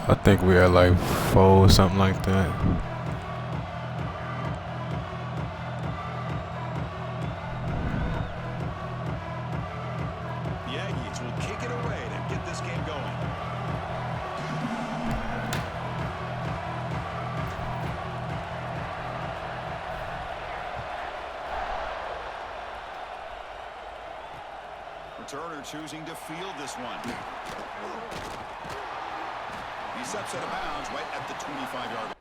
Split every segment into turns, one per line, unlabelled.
I think we are like 4 or something like that.
The Aggies will kick it away to get this game going. Returner choosing to field this one. He steps out of bounds right at the 25-yard line.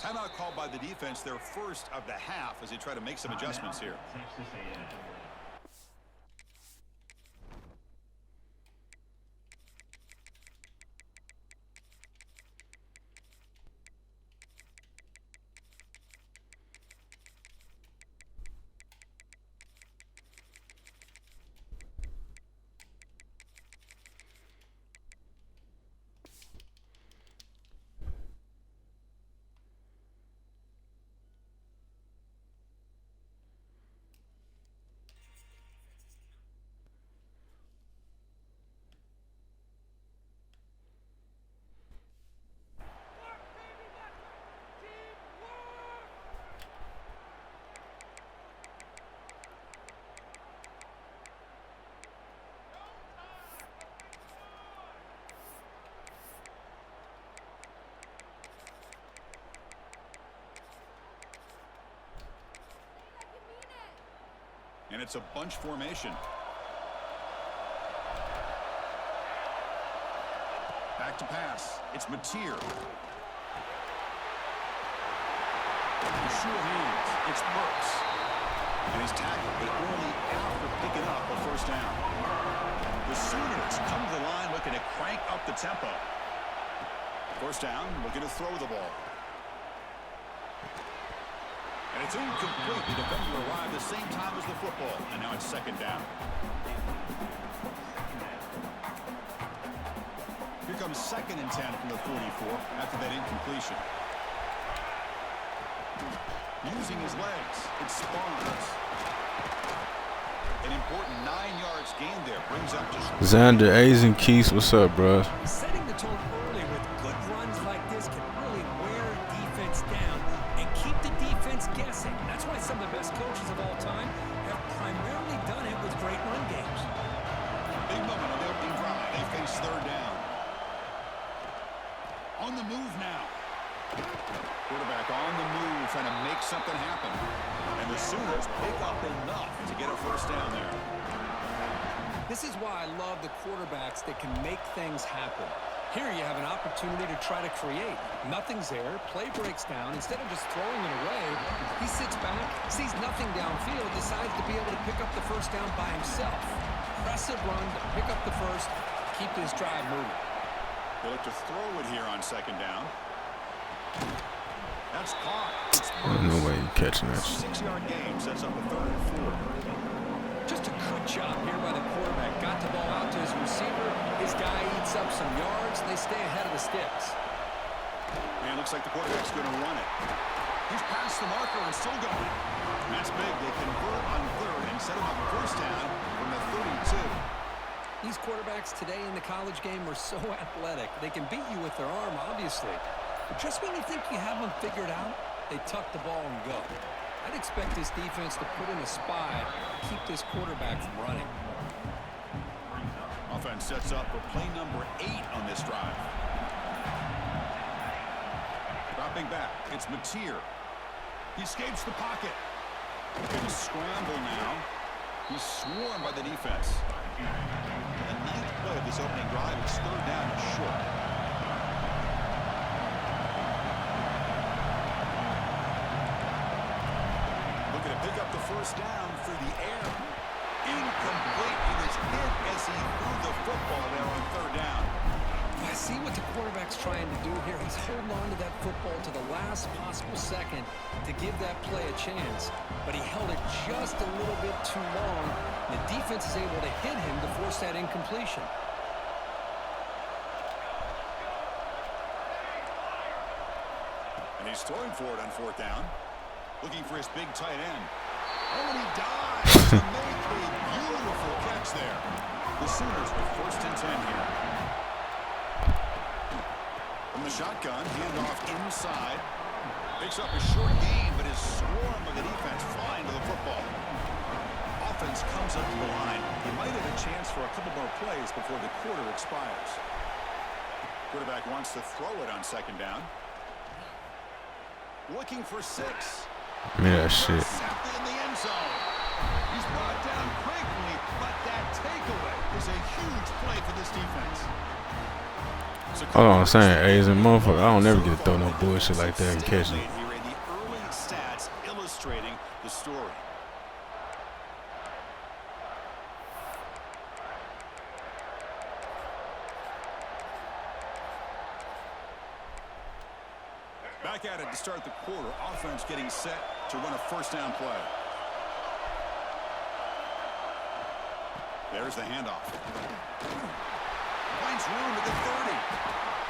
Timeout called by the defense, their first of the half, as they try to make some adjustments here. And it's a bunch formation. Back to pass. It's Mateer. Sure hands. It's Brooks. And he's tackled, but only after picking up a first down. The Sooners come to the line looking to crank up the tempo. First down, looking to throw the ball. And it's incomplete. The defender arrived the same time as the football. And now it's second down. Here comes 2nd and 10 from the 44 after that incompletion. Using his legs, it's Barnes. An important 9 yards gain there. Brings up just...
Xander, A's and Keys, what's up, bro?
Setting the tone early with good runs like this can really wear defense down and keep the defense guessing. That's why some of the best coaches of all time have primarily done it with great run games.
Big moment on the opening drive. They face third down. On the move now. Quarterback on the move, trying to make something happen. And the Sooners pick up enough to get a first down there.
This is why I love the quarterbacks that can make things happen. Here you have an opportunity to try to create. Nothing's there. Play breaks down. Instead of just throwing it away, he sits back, sees nothing downfield, decides to be able to pick up the first down by himself. Impressive run to pick up the first, keep this drive moving.
They look to throw it here on second down. That's caught.
No way you're catching that.
6-yard game sets up a 3rd and 4.
Just a good job here by the quarterback. Got the ball out to his receiver. His guy eats up some yards. They stay ahead of the sticks.
And it looks like the quarterback's going to run it. He's past the marker and still going. And that's big. They convert on 3rd and set him up first down from the 32.
These quarterbacks today in the college game are so athletic. They can beat you with their arm, obviously. But just when you think you have them figured out, they tuck the ball and go. I'd expect this defense to put in a spy to keep this quarterback from running.
Offense sets up for play number 8 on this drive. Dropping back, it's Mateer. He escapes the pocket. Going to scramble now. He's swarmed by the defense. The 9th play of this opening drive is 3rd down and short. pick up the first down through the air. Incomplete. He was hit as he threw the football there on third down.
I see what the quarterback's trying to do here. He's holding on to that football to the last possible second to give that play a chance. But he held it just a little bit too long. The defense is able to hit him to force that incompletion.
And he's throwing for it on fourth down. Looking for his big tight end. Oh, and he dives to make a beautiful catch there. The Sooners with first and 10 here. From the shotgun, handoff inside. Picks up a short gain, but is swarmed by the defense flying to the football. Offense comes up to the line. He might have a chance for a couple more plays before the quarter expires. Quarterback wants to throw it on second down. Looking for 6.
Man, that shit.
Intercepted in the end zone. He's brought down quickly, but that takeaway is a huge play for this defense.
Hold on, I'm saying, A's and motherfucker, I don't never get to throw no bullshit like that and catch it.
Here in the early stats illustrating the story. Back at it to start the quarter. Offense getting set to run a first down play. There's the handoff. Finds room at the 30.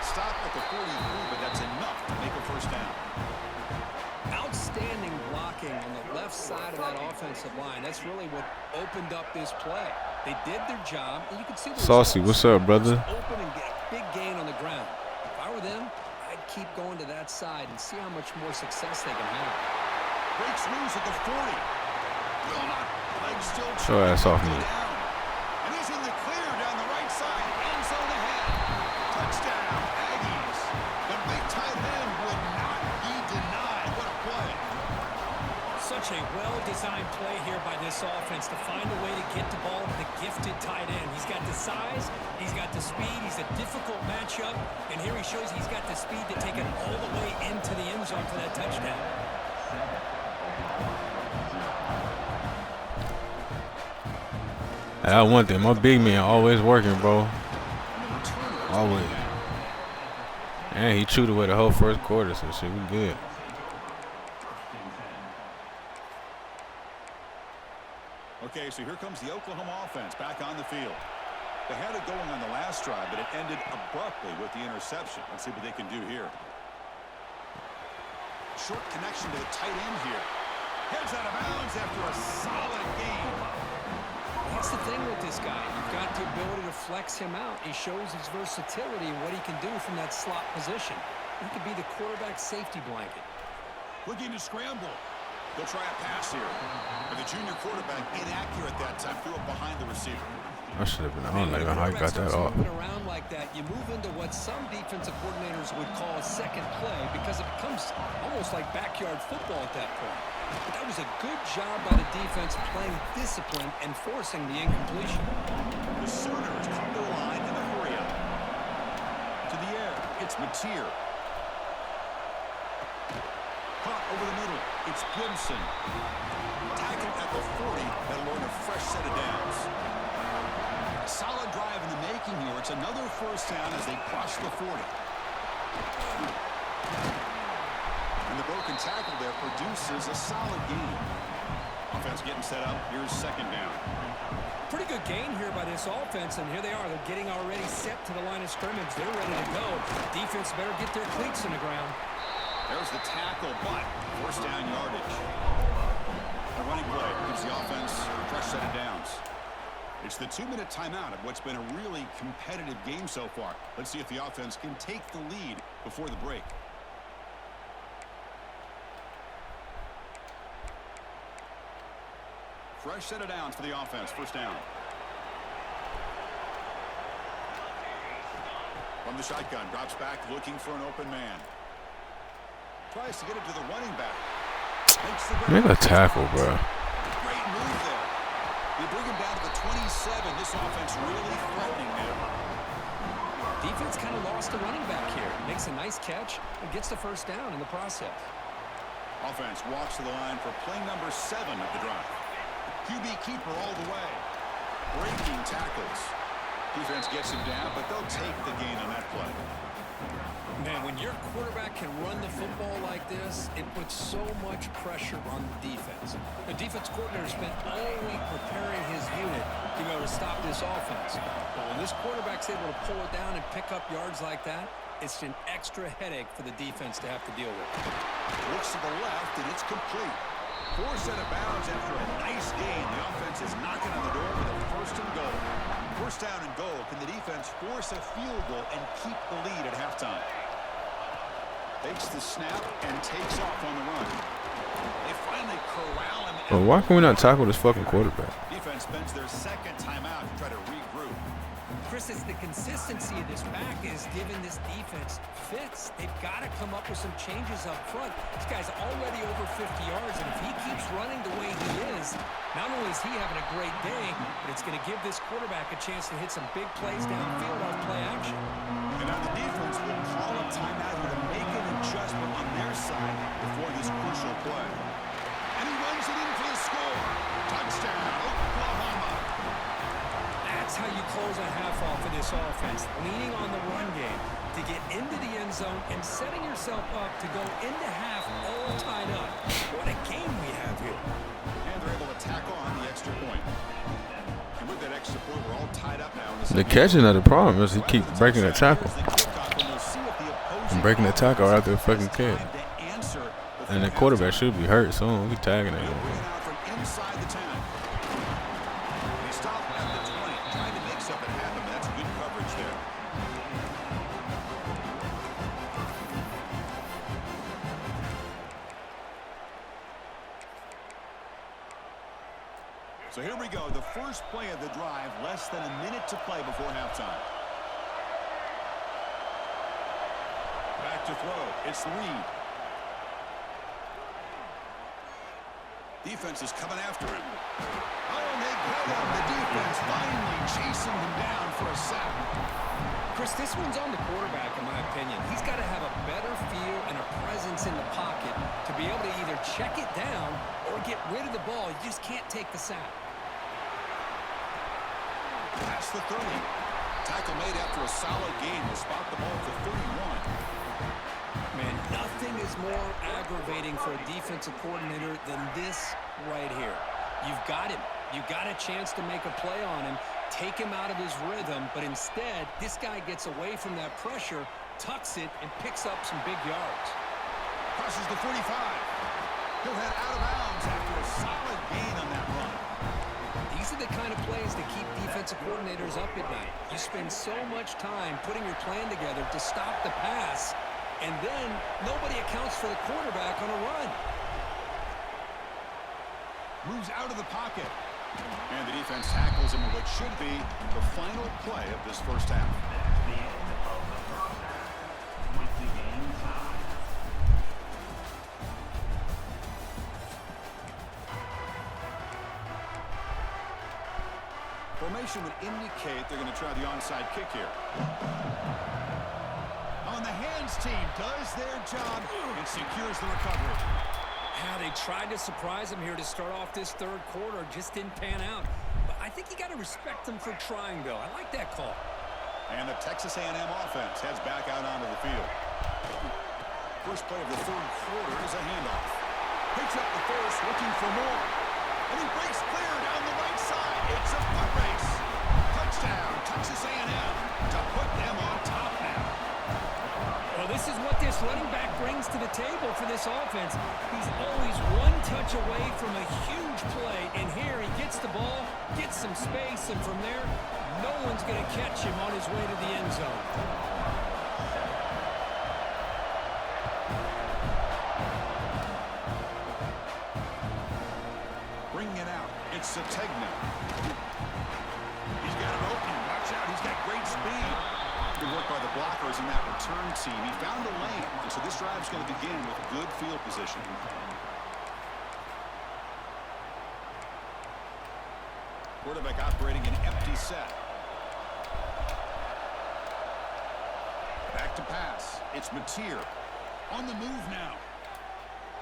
Stop at the 43, but that's enough to make a first down.
Outstanding blocking on the left side of that offensive line. That's really what opened up this play. They did their job, and you can see the
Saucy, what's up, brother?
open and get a big gain on the ground. If I were them, I'd keep going to that side and see how much more success they can have.
Breaks loose at the 40. Will not. Legs still
Show ass off me.
down. And he's in the clear down the right side. End zone ahead. Touchdown, Aggies. The big tight end would not be denied. What a play.
Such a well-designed play here by this offense to find a way to get the ball to the gifted tight end. He's got the size, he's got the speed, he's a difficult matchup, and here he shows he's got the speed to take it all the way into the end zone for that touchdown.
That one thing, my big man always working, bro. Always. And he chewed away the whole first quarter, so shit, we good.
Okay, so here comes the Oklahoma offense back on the field. They had it going on the last drive, but it ended abruptly with the interception. Let's see what they can do here. Short connection to the tight end here. Heads out of bounds after a solid game.
That's the thing with this guy. You've got the ability to flex him out. He shows his versatility and what he can do from that slot position. He could be the quarterback safety blanket.
Looking to scramble. They'll try a pass here. And the junior quarterback inaccurate that time. Threw it behind the receiver.
I should have been. I don't know even how he got that off.
Moving around like that, you move into what some defensive coordinators would call a second play because it becomes almost like backyard football at that point. But that was a good job by the defense playing discipline and forcing the incompletion.
The Sooners come to the line in a hurry up. To the air, it's Mateer. Caught over the middle, it's Gibson. Tackled at the 40, that'll earn a fresh set of downs. A solid drive in the making here. It's another first down as they cross the 40. And the broken tackle there produces a solid gain. Offense getting set up. Here's second down.
Pretty good gain here by this offense, and here they are. They're getting already set to the line of scrimmage. They're ready to go. Defense better get their cleats in the ground.
There's the tackle, but first down yardage. A running play gives the offense a fresh set of downs. It's the 2-minute timeout of what's been a really competitive game so far. Let's see if the offense can take the lead before the break. Fresh set of downs for the offense. First down. From the shotgun, drops back, looking for an open man. Tries to get it to the running back.
Make a tackle, bro.
Great move there. You bring him down to the 27. This offense really threatening now.
Defense kind of lost the running back here. Makes a nice catch and gets the first down in the process.
Offense walks to the line for play number 7 of the drive. QB keeper all the way. Breaking tackles. Defense gets him down, but they'll take the gain on that play.
Man, when your quarterback can run the football like this, it puts so much pressure on the defense. The defense coordinator spent all week preparing his unit to be able to stop this offense. But when this quarterback's able to pull it down and pick up yards like that, it's an extra headache for the defense to have to deal with.
Looks to the left, and it's complete. Forced out of bounds after a nice gain. The offense is knocking on the door with a 1st and goal. 1st down and goal. Can the defense force a field goal and keep the lead at halftime? Takes the snap and takes off on the run. They finally corral him.
But why can we not tackle this fucking quarterback?
Defense spends their 2nd timeout to try to regroup.
Chris, it's the consistency of this back is giving this defense fits. They've got to come up with some changes up front. This guy's already over 50 yards, and if he keeps running the way he is, not only is he having a great day, but it's going to give this quarterback a chance to hit some big plays downfield on play action.
And now the defense will call a timeout here to make an adjustment on their side before this crucial play. And he runs it in for the score. Touchdown, Oklahoma.
That's how you close a half off of this offense, leaning on the run game to get into the end zone and setting yourself up to go into half all tied up. What a game we have here.
And they're able to tack on the extra point. And with that extra point, we're all tied up now.
The catching of the problem is he keep breaking the tackle. And breaking the tackle after the fucking catch. And the quarterback should be hurt, so we tagging it.
Inside the 10. They stop at the 20, trying to mix up and have him. That's good coverage there. So here we go. The first play of the drive, less than a minute to play before halftime. Back to throw. It's Reed. Defense is coming after him. Oh, and they got him. The defense finally chasing him down for a sack.
Chris, this one's on the quarterback, in my opinion. He's got to have a better feel and a presence in the pocket to be able to either check it down or get rid of the ball. You just can't take the sack.
Past the 30. Tackle made after a solid gain to spot the ball for 31.
Man, nothing is more aggravating for a defensive coordinator than this right here. You've got him. You've got a chance to make a play on him, take him out of his rhythm, but instead, this guy gets away from that pressure, tucks it, and picks up some big yards.
Crosses the 45. He'll head out of bounds after a solid gain on that run.
These are the kind of plays that keep defensive coordinators up at night. You spend so much time putting your plan together to stop the pass, and then nobody accounts for the quarterback on a run.
Moves out of the pocket. And the defense tackles him in what should be the final play of this first half. Formation would indicate they're going to try the onside kick here. On the hands team does their job and secures the recovery.
Yeah, they tried to surprise him here to start off this third quarter. Just didn't pan out. But I think you got to respect them for trying, Bill. I like that call.
And the Texas A&M offense heads back out onto the field. First play of the third quarter is a handoff. Picks up the first, looking for more. And he breaks clear down the right side. It's a foot race. Touchdown, Texas A&M to put them on top now.
Well, this is what this running back brings to the table for this offense. He's always one touch away from a huge play, and here he gets the ball, gets some space, and from there, no one's going to catch him on his way to the end zone.
Bringing it out, it's Sategna. He's got it open. Watch out, he's got great speed. Good work by the blockers in that return team. He found a lane, and so this drive is going to begin with good field position. Quarterback operating an empty set. Back to pass. It's Mateer. On the move now.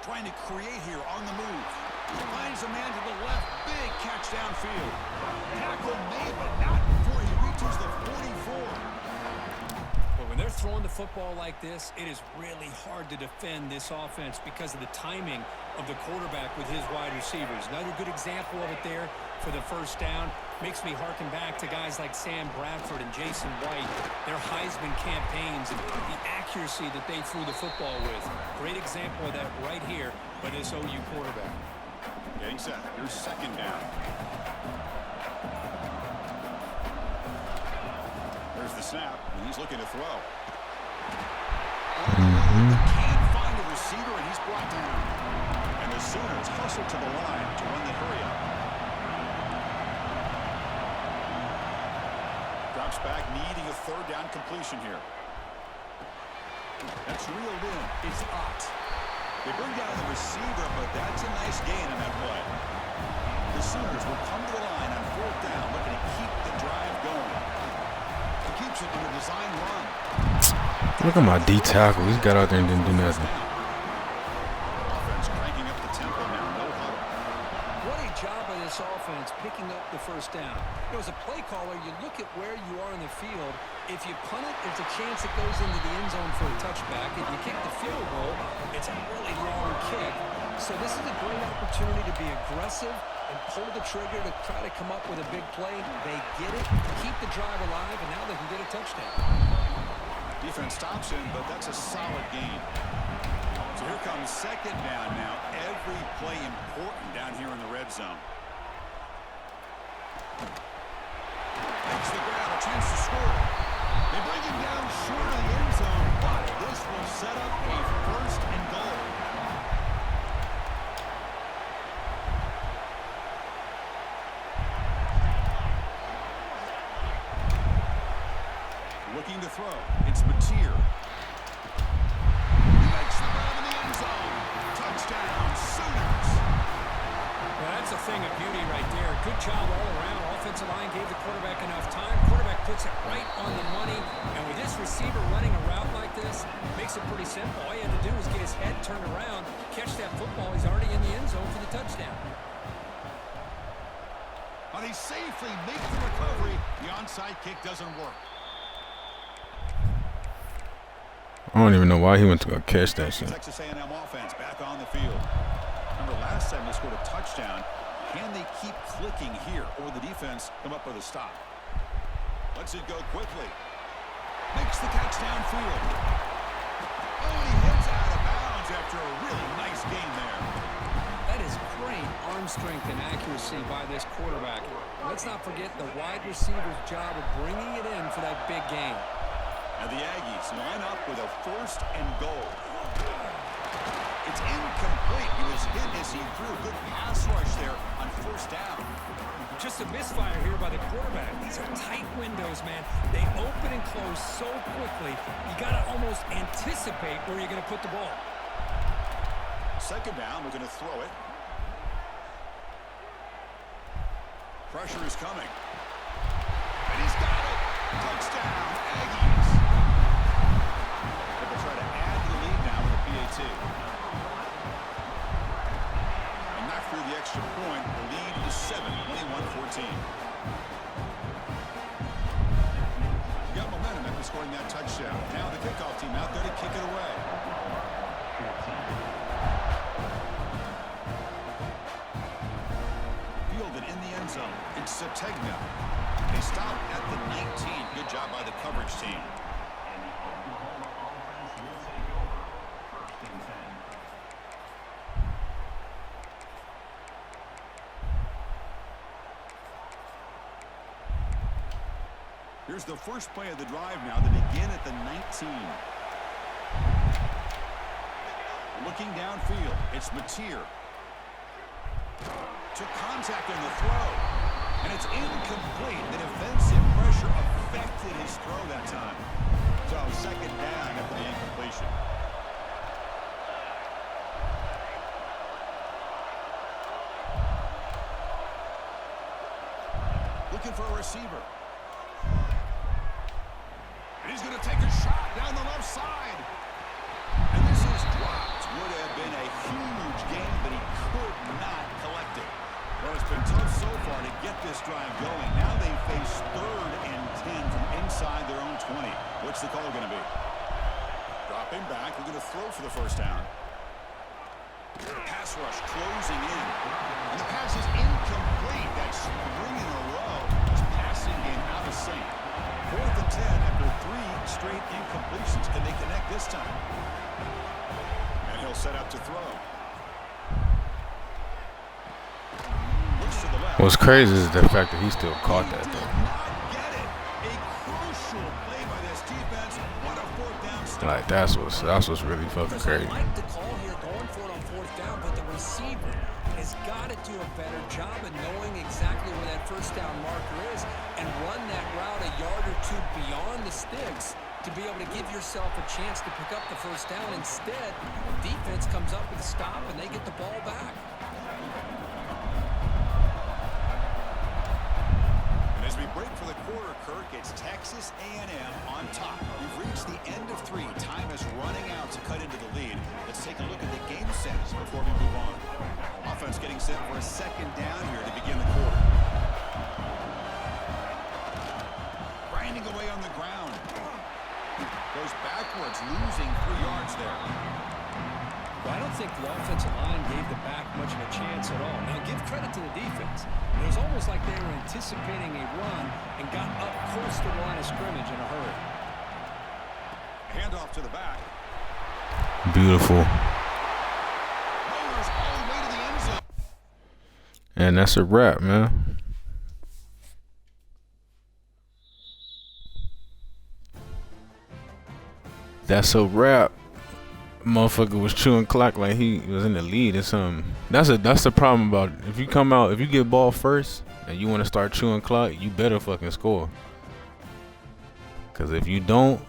trying to create here on the move. Finds a man to the left. Big catch downfield. Tackle made, but not before he reaches the 44.
But when they're throwing the football like this, it is really hard to defend this offense because of the timing of the quarterback with his wide receivers. Another good example of it there for the first down. Makes me harken back to guys like Sam Bradford and Jason White, their Heisman campaigns and the accuracy that they threw the football with. Great example of that right here by this OU quarterback.
Getting set. Here's second down. There's the snap, and he's looking to throw. Can't find a receiver, and he's brought down. And the Sooners hustle to the line to run the hurry up. Drops back, needing a third down completion here. That's reeled in. It's Ott. They bring down the receiver, but that's a nice gain on that play. The Sooners will come to the line on fourth down, looking to keep the drive going. He keeps it in a design run.
Look at my D tackle. He's got out there and didn't do nothing.
Offense cranking up the tempo now. No huddle.
What a job by this offense picking up the first down. As a play caller, you look at where you are in the field. If you punt it, there's a chance it goes into the end zone for a touchback. If you kick the field goal, it's a really long kick. So this is a great opportunity to be aggressive and pull the trigger to try to come up with a big play. They get it, keep the drive alive, and now they can get a touchdown.
Defense stops him, but that's a solid gain. So here comes second down now. Every play important down here in the red zone. Makes the grab, a chance to score. They bring him down short of the end zone, but this will set up a first and goal. Looking to throw. It's Mateer. He makes the grab in the end zone. Touchdown, Sooners.
Well, that's a thing of beauty right there. Good job all around. Offensive line gave the quarterback enough time. Quarterback puts it right on the money. And with this receiver running a route like this, makes it pretty simple. All you had to do was get his head turned around, catch that football. He's already in the end zone for the touchdown.
But he safely makes the recovery. The onside kick doesn't work.
I don't even know why he went to go catch that shit.
Texas A&M offense back on the field. Remember last time they scored a touchdown. Can they keep clicking here, or will the defense come up with a stop? Lets it go quickly. Makes the catch downfield. Oh, and he hits out of bounds after a really nice gain there.
That is great arm strength and accuracy by this quarterback. Let's not forget the wide receiver's job of bringing it in for that big gain.
And the Aggies line up with a first and goal. It's incomplete. He was hit as he threw a good pass rush there on first down.
Just a misfire here by the quarterback. These are tight windows, man. They open and close so quickly. You got to almost anticipate where you're going to put the ball.
Second down, we're going to throw it. Pressure is coming. And he's got it. Touchdown, Aggies. They'll try to add to the lead now with a PAT. And not through the extra point. The lead is 7, 21-14. Got momentum after scoring that touchdown. Now the kickoff team out there to kick it away. Fielded in the end zone. It's Sategna. They stop at the 19. Good job by the coverage team. Here's the first play of the drive now. They begin at the 19. Looking downfield, it's Mateer. Took contact in the throw. And it's incomplete. The defensive pressure affected his throw that time. So second down after the incompletion. Looking for a receiver. And he's going to take a shot down the left side. And this is dropped. would have been a huge gain, but he could not collect it. Well, it's been tough so far to get this drive going. Now they face 3rd and 10 from inside their own 20. What's the call going to be? Dropping back. We're going to throw for the first down. Pass rush closing in. And the pass is incomplete. That string in a row. His passing game out of sync. 4th and 10 after 3 straight incompletions. Can they connect this time? And he'll set up to throw. Looks to the left.
What's crazy is the fact that he still caught that, though.
Get it. A crucial play by this defense. What a 4th down stop.
Like, that's what's really fucking crazy.
I like the call here going for it on 4th down, but the receiver has got to do a better job of knowing exactly where that 1st down marker is and run that route a yard or 2 beyond the sticks to be able to give yourself a chance to pick up the 1st down. Instead, defense comes up with a stop and they get the ball back.
And as we break for the quarter, Kirk, it's Texas A&M on top. We've reached the end of 3. Time is running out to cut into the lead. Let's take a look at the game sets before we move on. Offense getting set for a 2nd down here to begin the quarter. Grinding away on the ground. Goes backwards, losing 3 yards there.
Well, I don't think the offensive line gave the back much of a chance at all. Now, give credit to the defense. It was almost like they were anticipating a run and got up close to the line of scrimmage in a hurry.
Handoff to the back.
Beautiful.
Motors all the way to the end zone.
And that's a wrap, man. That's a wrap. Motherfucker was chewing clock like he was in the lead or something. That's the problem about it. If you get ball first and you want to start chewing clock, you better fucking score. Cause if you don't,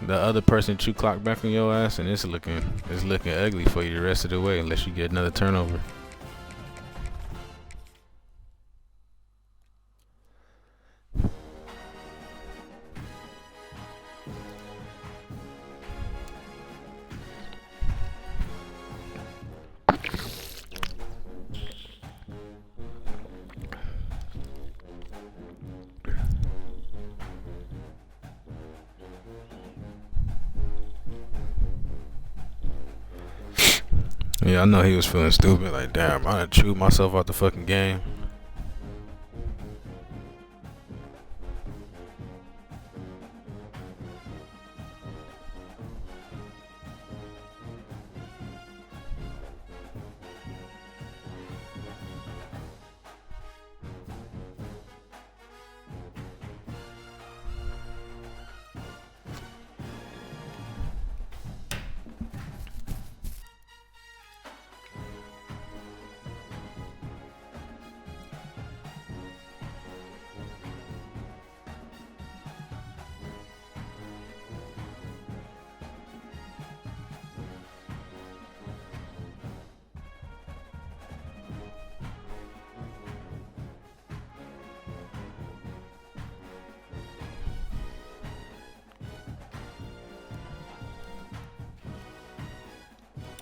the other person chew clock back on your ass and it's looking ugly for you the rest of the way unless you get another turnover. Yeah, I know he was feeling stupid. Like, damn, I done chewed myself out the fucking game.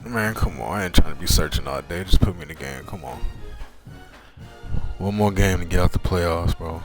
Man, come on. I ain't trying to be searching all day. Just put me in the game. Come on. One more game to get out the playoffs, bro.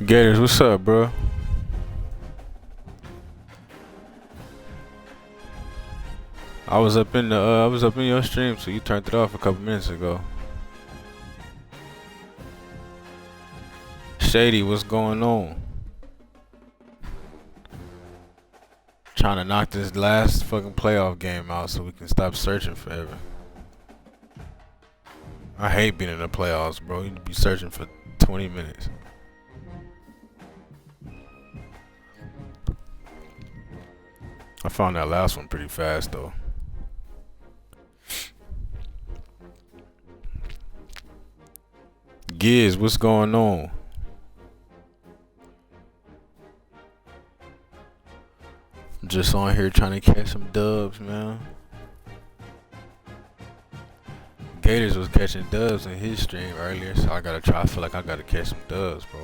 Gators, what's up, bro? I was up in your stream, so you turned it off a couple minutes ago. Shady, what's going on? Trying to knock this last fucking playoff game out so we can stop searching forever. I hate being in the playoffs, bro. You need to be searching for 20 minutes. I found that last one pretty fast, though. Giz, what's going on? I'm just on here trying to catch some dubs, man. Gators was catching dubs in his stream earlier, so I feel like I gotta catch some dubs, bro.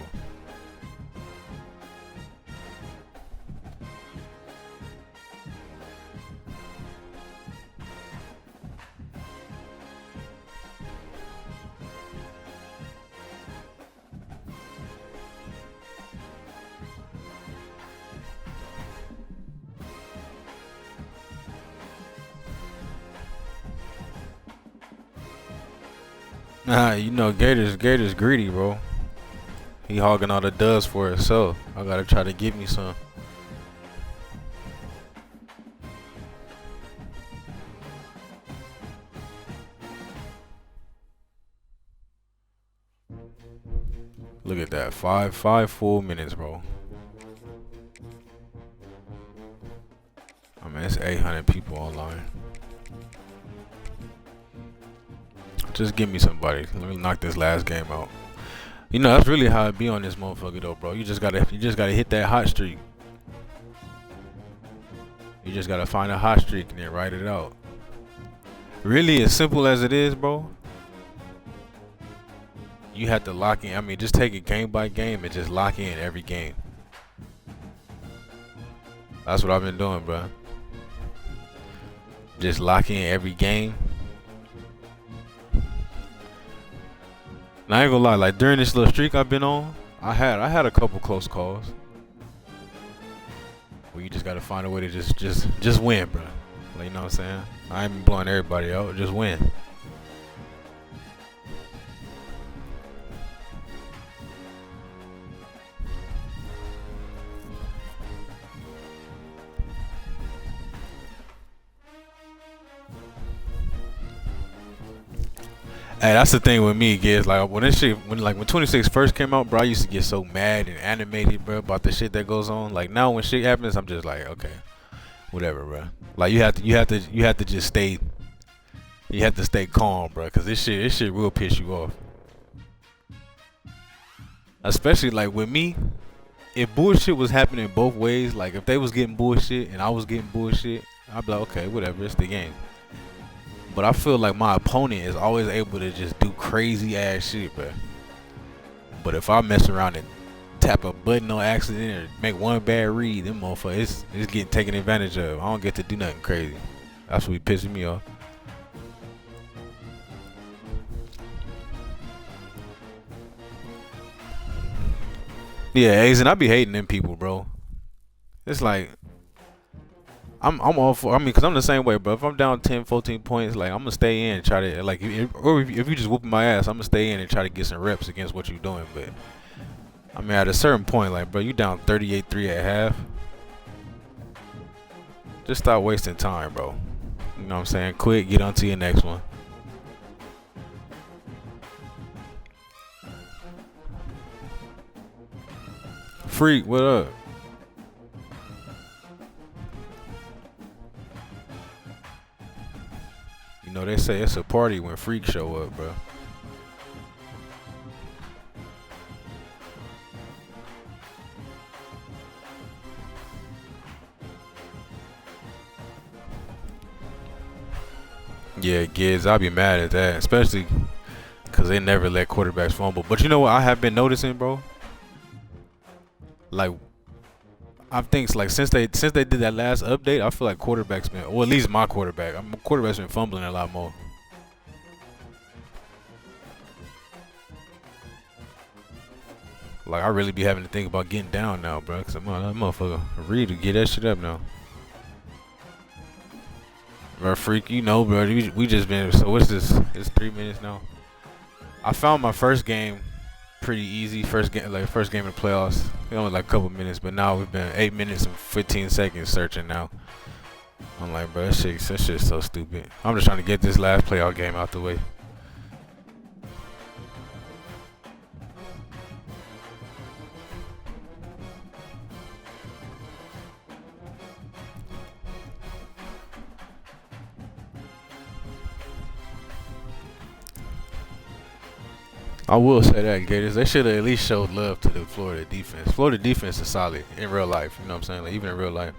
Nah, you know Gators greedy, bro. He hogging all the dubs for himself. I gotta try to give me some. Look at that, five full minutes, bro. I mean, it's 800 people online. Just give me somebody. Let me knock this last game out. You know, that's really how it be on this motherfucker though, bro. You just gotta hit that hot streak. You just gotta find a hot streak and then ride it out. Really, as simple as it is, bro. You have to lock in. I mean, just take it game by game and just lock in every game. That's what I've been doing, bro. Just lock in every game. And I ain't gonna lie, like during this little streak I've been on, I had a couple close calls. Where you just gotta find a way to just win, bro. Like, you know what I'm saying? I ain't blowing everybody out, just win. Hey, that's the thing with me, kids. Like when 26 first came out, bro, I used to get so mad and animated, bro, about the shit that goes on. Like now, when shit happens, I'm just like, okay, whatever, bro. Like you have to just stay, you have to stay calm, bro, cause this shit will piss you off. Especially like with me, if bullshit was happening both ways, like if they was getting bullshit and I was getting bullshit, I'd be like, okay, whatever, it's the game. But I feel like my opponent is always able to just do crazy ass shit, bro. But if I mess around and tap a button on accident or make one bad read, them motherfuckers, it's getting taken advantage of. I don't get to do nothing crazy. That's what be pissing me off. Yeah, Azen, I be hating them people, bro. It's like I'm all for. I mean, cause I'm the same way, bro. If I'm down 10, 14 points, like I'm gonna stay in and try to like, if you just whooping my ass, I'm gonna stay in and try to get some reps against what you're doing. But I mean, at a certain point, like, bro, you down 38-3 at half. Just stop wasting time, bro. You know what I'm saying? Quit. Get on to your next one. Freak, what up? You know, they say it's a party when freaks show up, bro. Yeah, kids, I'll be mad at that, especially because they never let quarterbacks fumble. But you know what I have been noticing, bro? Like, I think like since they did that last update, I feel like quarterbacks been, well, at least my quarterback's been fumbling a lot more. Like I really be having to think about getting down now, bro. Cause that motherfucker ready to get that shit up now. Bro, freak, you know, bro. We just been. So what's this? It's 3 minutes now. I found my first game pretty easy. First game in the playoffs. It only like a couple minutes, but now we've been 8 minutes and 15 seconds searching now. I'm like, bro, that shit's so stupid. I'm just trying to get this last playoff game out the way. I will say that, Gators, they should have at least showed love to the Florida defense. Florida defense is solid in real life, you know what I'm saying? Like, even in real life,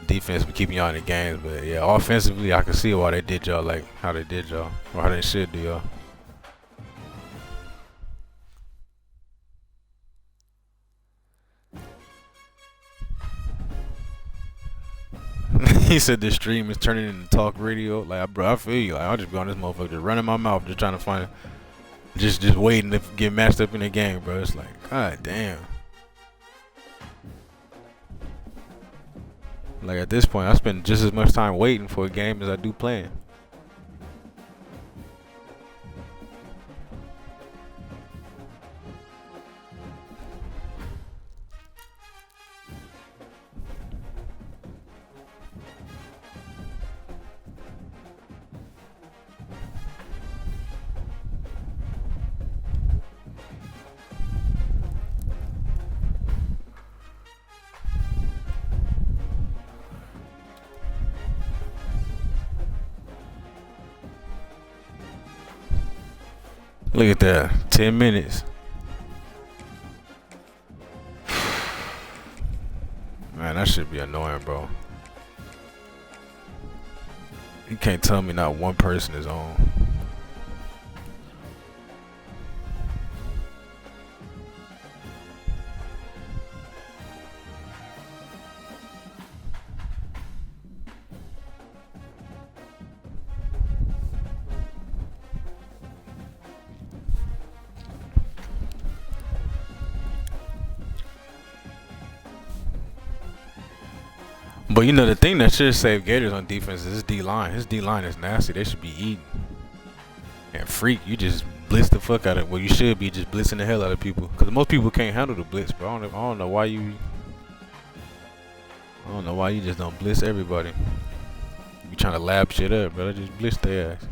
defense be keeping y'all in the games. But yeah, offensively, I can see why they did y'all like how they did y'all, or how they should do y'all. He said this stream is turning into talk radio. Like, bro, I feel you. Like, I'll just be on this motherfucker, just running my mouth, just trying to find, just waiting to get matched up in the game, bro. It's like, god damn. Like at this point, I spend just as much time waiting for a game as I do playing. Look at that, 10 minutes. Man, that should be annoying, bro. You can't tell me not one person is on. But you know the thing that should save Gators on defense is his D-line. His D-line is nasty. They should be eating. And freak, you just blitz the fuck out of it. Well, you should be just blitzing the hell out of people. Because most people can't handle the blitz, bro. I don't know why you just don't blitz everybody. You be trying to lab shit up, bro. Just blitz their ass.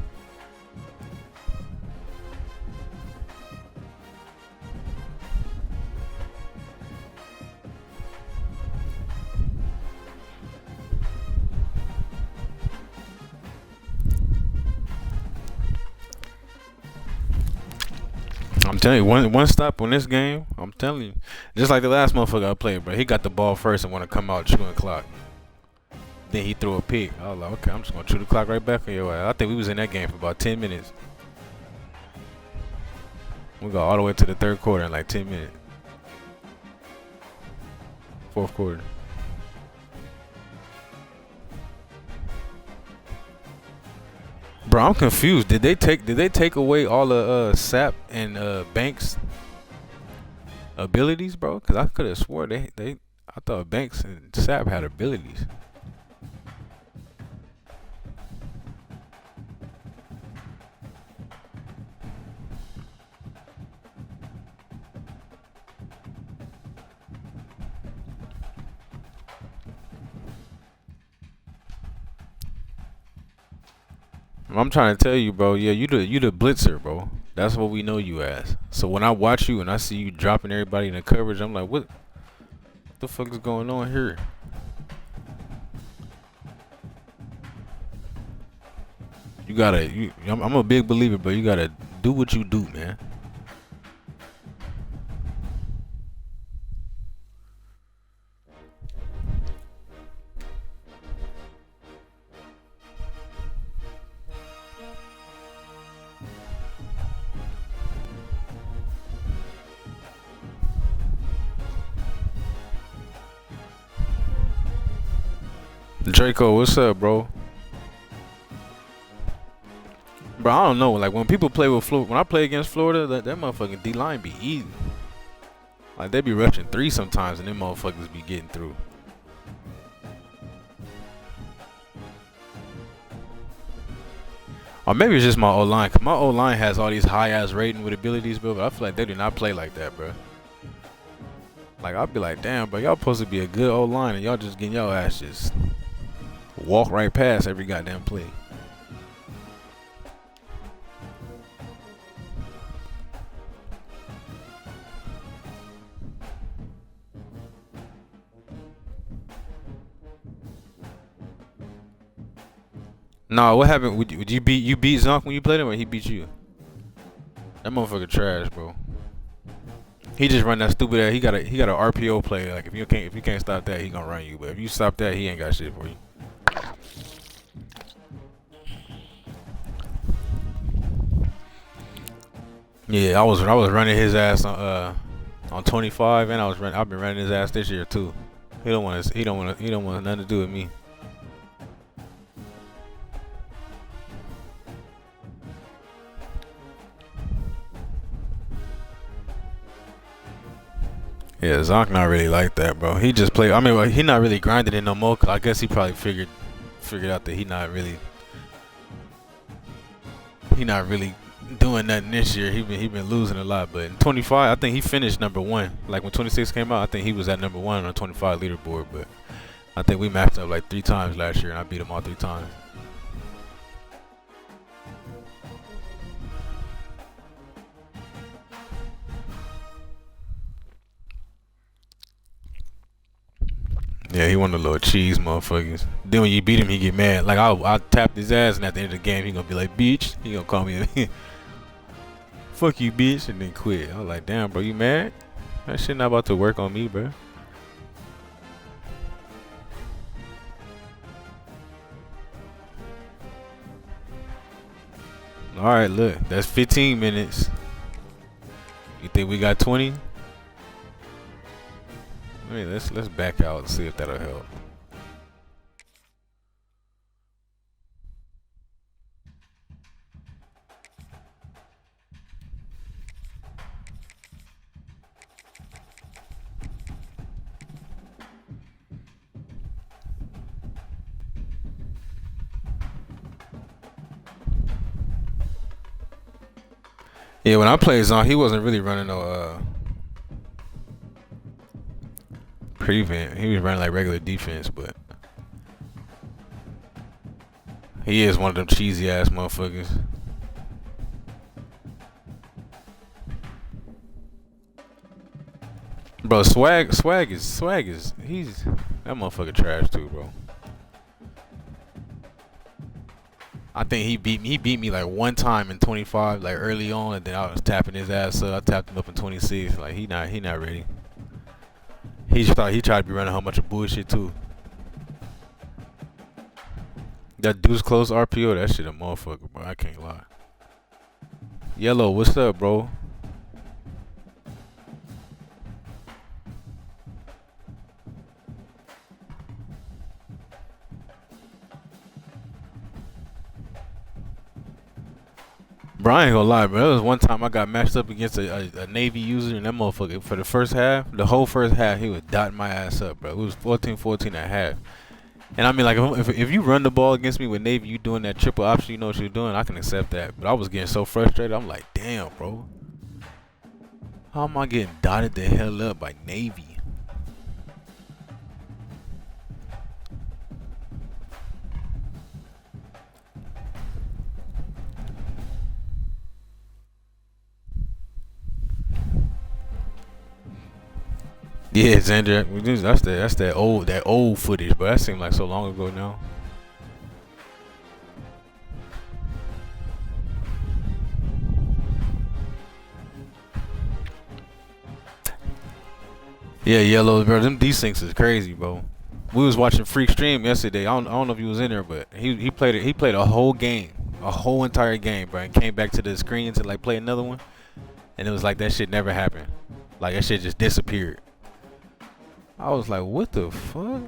I'm telling you, one stop on this game, I'm telling you. Just like the last motherfucker I played, bro. He got the ball first and want to come out chewing clock. Then he threw a pick. I was like, okay, I'm just going to chew the clock right back on your ass. I think we was in that game for about 10 minutes. We got all the way to the third quarter in like 10 minutes. Fourth quarter. Bro, I'm confused. Did they take away all the Sap and Banks abilities, bro? Cause I could have swore I thought Banks and Sap had abilities. I'm trying to tell you, bro. Yeah, you the blitzer, bro. That's what we know you as. So when I watch you and I see you dropping everybody in the coverage, I'm like, what the fuck is going on here? I'm a big believer, but you gotta do what you do, man. Draco, what's up, bro? Bro, I don't know. Like when people play with Florida, when I play against Florida, that motherfucking D line be eating. Like they be rushing 3 sometimes, and them motherfuckers be getting through. Or maybe it's just my O-line. Cause my O-line has all these high-ass rating with abilities, bro. But I feel like they do not play like that, bro. Like, I'll be like, damn, bro, y'all supposed to be a good O-line, and y'all just getting y'all ass just walk right past every goddamn play. Nah, what happened? Would you beat Zonk when you played him, or he beat you? That motherfucker trash, bro. He just run that stupid ass. He got a RPO play. Like if you can't stop that, he gonna run you. But if you stop that, he ain't got shit for you. Yeah, I was running his ass on 25, and I've been running his ass this year too. He don't want nothing to do with me. Yeah, Zonk not really like that, bro. He just play. I mean, like, he not really grinding it no more. Cause I guess he probably figured out that he not really doing nothing this year. He been losing a lot. But in 25, I think he finished number 1. Like when 26 came out, I think he was at number 1 on the 25 leaderboard. But I think we matched up like 3 times last year, and I beat him all 3 times. Yeah, he one of the little cheese motherfuckers. Then when you beat him, he get mad. Like I tapped his ass, and at the end of the game, he gonna be like, "Bitch," he gonna call me, "Fuck you, bitch," and then quit. I was like, "Damn, bro, you mad? That shit not about to work on me, bro." All right, look, that's 15 minutes. You think we got 20? I mean, let's back out and see if that'll help. Yeah, when I played Zon, he wasn't really running no prevent. He was running like regular defense, but he is one of them cheesy ass motherfuckers. Bro, swag is he's that motherfucker trash too, bro. I think he beat me like 1 time in 25, like early on, and then I was tapping his ass up. I tapped him up in 26. Like he not ready. He tried to be running a whole bunch of bullshit too. That deuce close RPO, that shit a motherfucker, bro. I can't lie. Yellow, what's up, bro? Bro, I ain't gonna lie, bro. There was one time I got matched up against a Navy user, and that motherfucker, for the first half, the whole first half, he was dotting my ass up, bro. It was 14-14 at half. And I mean, like, if you run the ball against me with Navy, you doing that triple option, you know what you're doing, I can accept that. But I was getting so frustrated, I'm like, damn, bro. How am I getting dotted the hell up by Navy? Yeah, Xander, that's that old footage, but that seemed like so long ago now. Yeah, yellow, bro. Them desyncs is crazy, bro. We was watching Freak Stream yesterday. I don't know if you was in there, but he played it. He played a whole game, a whole entire game, bro, and came back to the screen to like play another one, and it was like that shit never happened. Like that shit just disappeared. I was like, what the fuck?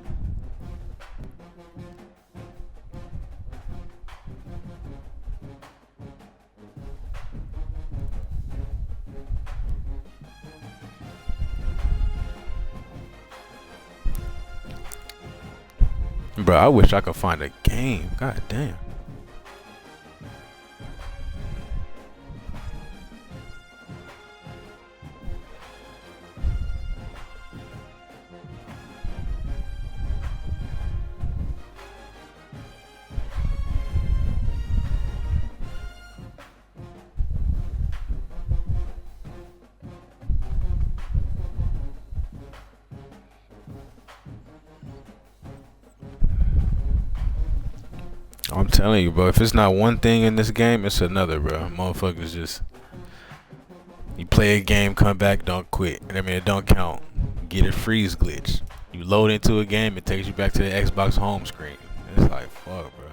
Bro, I wish I could find a game. God damn. I'm telling you, bro. If it's not one thing in this game, it's another, bro. Motherfuckers just, you play a game, come back, don't quit. I mean, it don't count. Get a freeze glitch. You load into a game, it takes you back to the Xbox home screen. It's like, fuck, bro.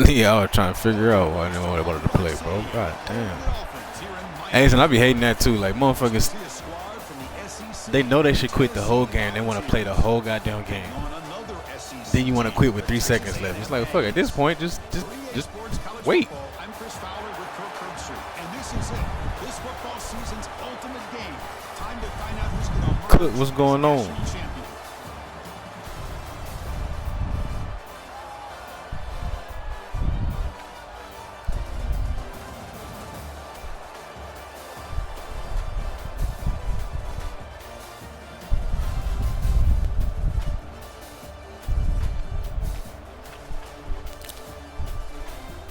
Yeah, I was trying to figure out what I wanted to play, bro. God damn. Hey, I be hating that too. Like, motherfuckers, they know they should quit the whole game. They want to play the whole goddamn game. Then you want to quit with 3 seconds left. It's like, fuck, at this point, just wait.
I'm Chris Fowler with Kirk Herbstreit, and this is it. This football season's ultimate game. Time to find out who's going to
Cook, what's going on?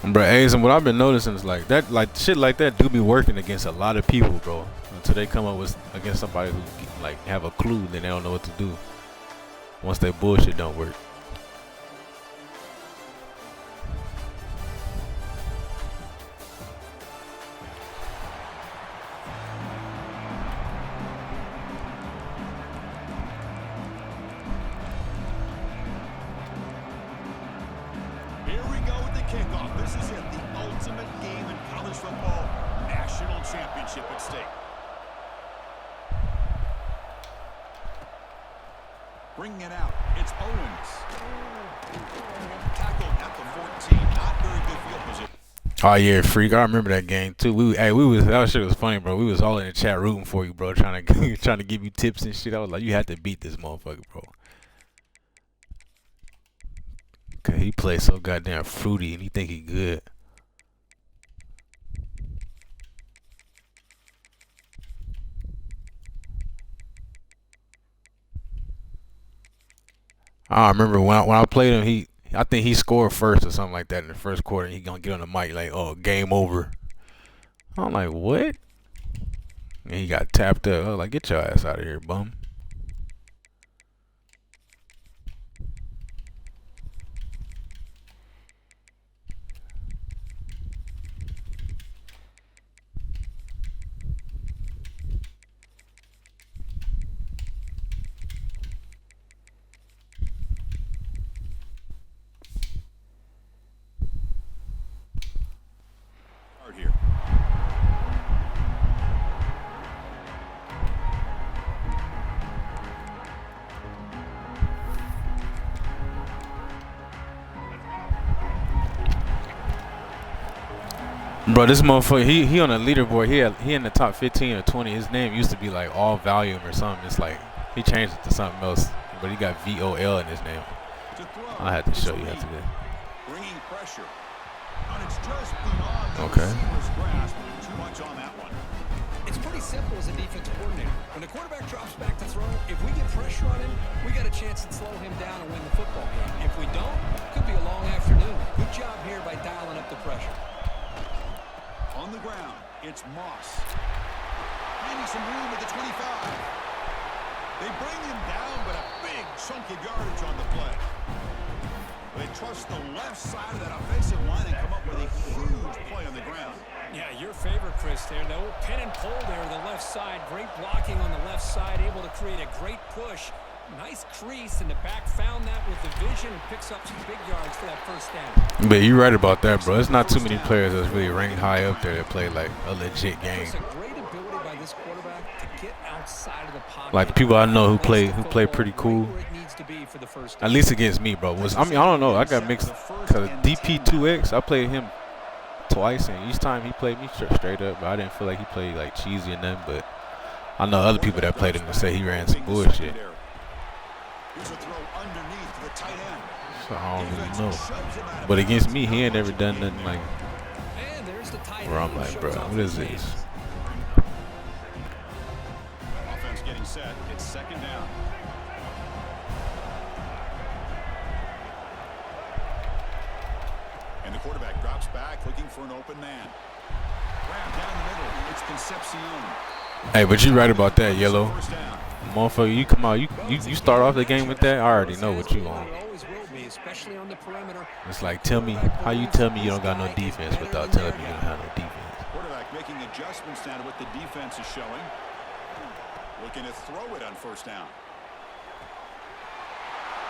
Bro, A's, and what I've been noticing is like that, like shit like that do be working against a lot of people, bro. Until they come up with against somebody who like have a clue, then they don't know what to do. Once that bullshit don't work.
Here we go with the kickoff. This is it, the ultimate game in college football. National championship at stake. Bringing it out, it's Owens. Tackled at the 14. Not very good field position.
Oh yeah, freak! I remember that game too. That shit was funny, bro. We was all in the chat rooting for you, bro, trying to give you tips and shit. I was like, you had to beat this motherfucker, bro. Cause he plays so goddamn fruity and he think he good. I remember when I played him, I think he scored first or something like that in the first quarter. And he gonna get on the mic like, "Oh, game over." I'm like, what? And he got tapped up. I was like, get your ass out of here, bum.
Here.
Bro, this motherfucker, he on a leaderboard. He in the top 15 or 20. His name used to be like All Volume or something. It's like he changed it to something else, but he got VOL in his name. I had to show you after that.
Bringing pressure. And it's just beyond the
Okay.
receiver's grasp. Too much on that one.
It's pretty simple as a defense coordinator. When the quarterback drops back to throw, if we get pressure on him, we got a chance to slow him down and win the football game. If we don't, it could be a long afternoon. Good job here by dialing up the pressure.
On the ground, it's Moss. Finding some room at the 25. They bring him down, but a big chunk of yardage on the play. They trust the left side of that offensive line and come up with a huge play on the ground.
Yeah, your favorite, Chris, there. The old pin and pull there on the left side. Great blocking on the left side, able to create a great push. Nice crease, and the back found that with the vision and picks up some big yards for that first down.
But you're right about that, bro. It's not too many players that's really ranked high up there that play like a legit game.
It's a great ability by this quarterback to get outside of the pocket.
Like the people I know who play pretty cool.
to be for the first
At least against me, bro. I mean, I don't know. I got mixed because DP2X, I played him twice, and each time he played me straight up, but I didn't feel like he played like cheesy or nothing. But I know other people that played him and say he ran some bullshit. So I don't really know. But against me, he ain't never done nothing like where I'm like, bro, what is this?
Offense getting set. It's second down. And the quarterback drops back looking for an open man. Grab down the middle. It's Concepcion.
Hey, but you right about that, Yellow. Motherfucker, you come out, you start off the game with that, I already know what you want. It's like, tell me, how you tell me you don't got no defense without telling me you don't have no defense?
Quarterback making adjustments now to what the defense is showing. Looking to throw it on first down.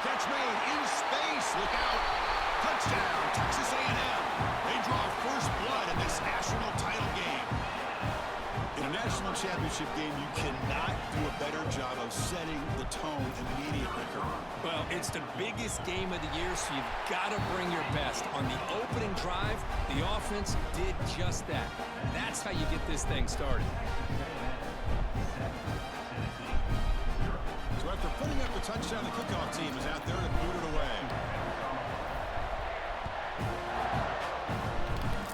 Catch made in space. Look out. Touchdown, Texas A&M. They draw first blood in this national title game. In a national championship game, you cannot do a better job of setting the tone immediately.
Well, it's the biggest game of the year, so you've got to bring your best. On the opening drive, the offense did just that. That's how you get this thing started.
So after putting up the touchdown, the kickoff team is out there to boot it away.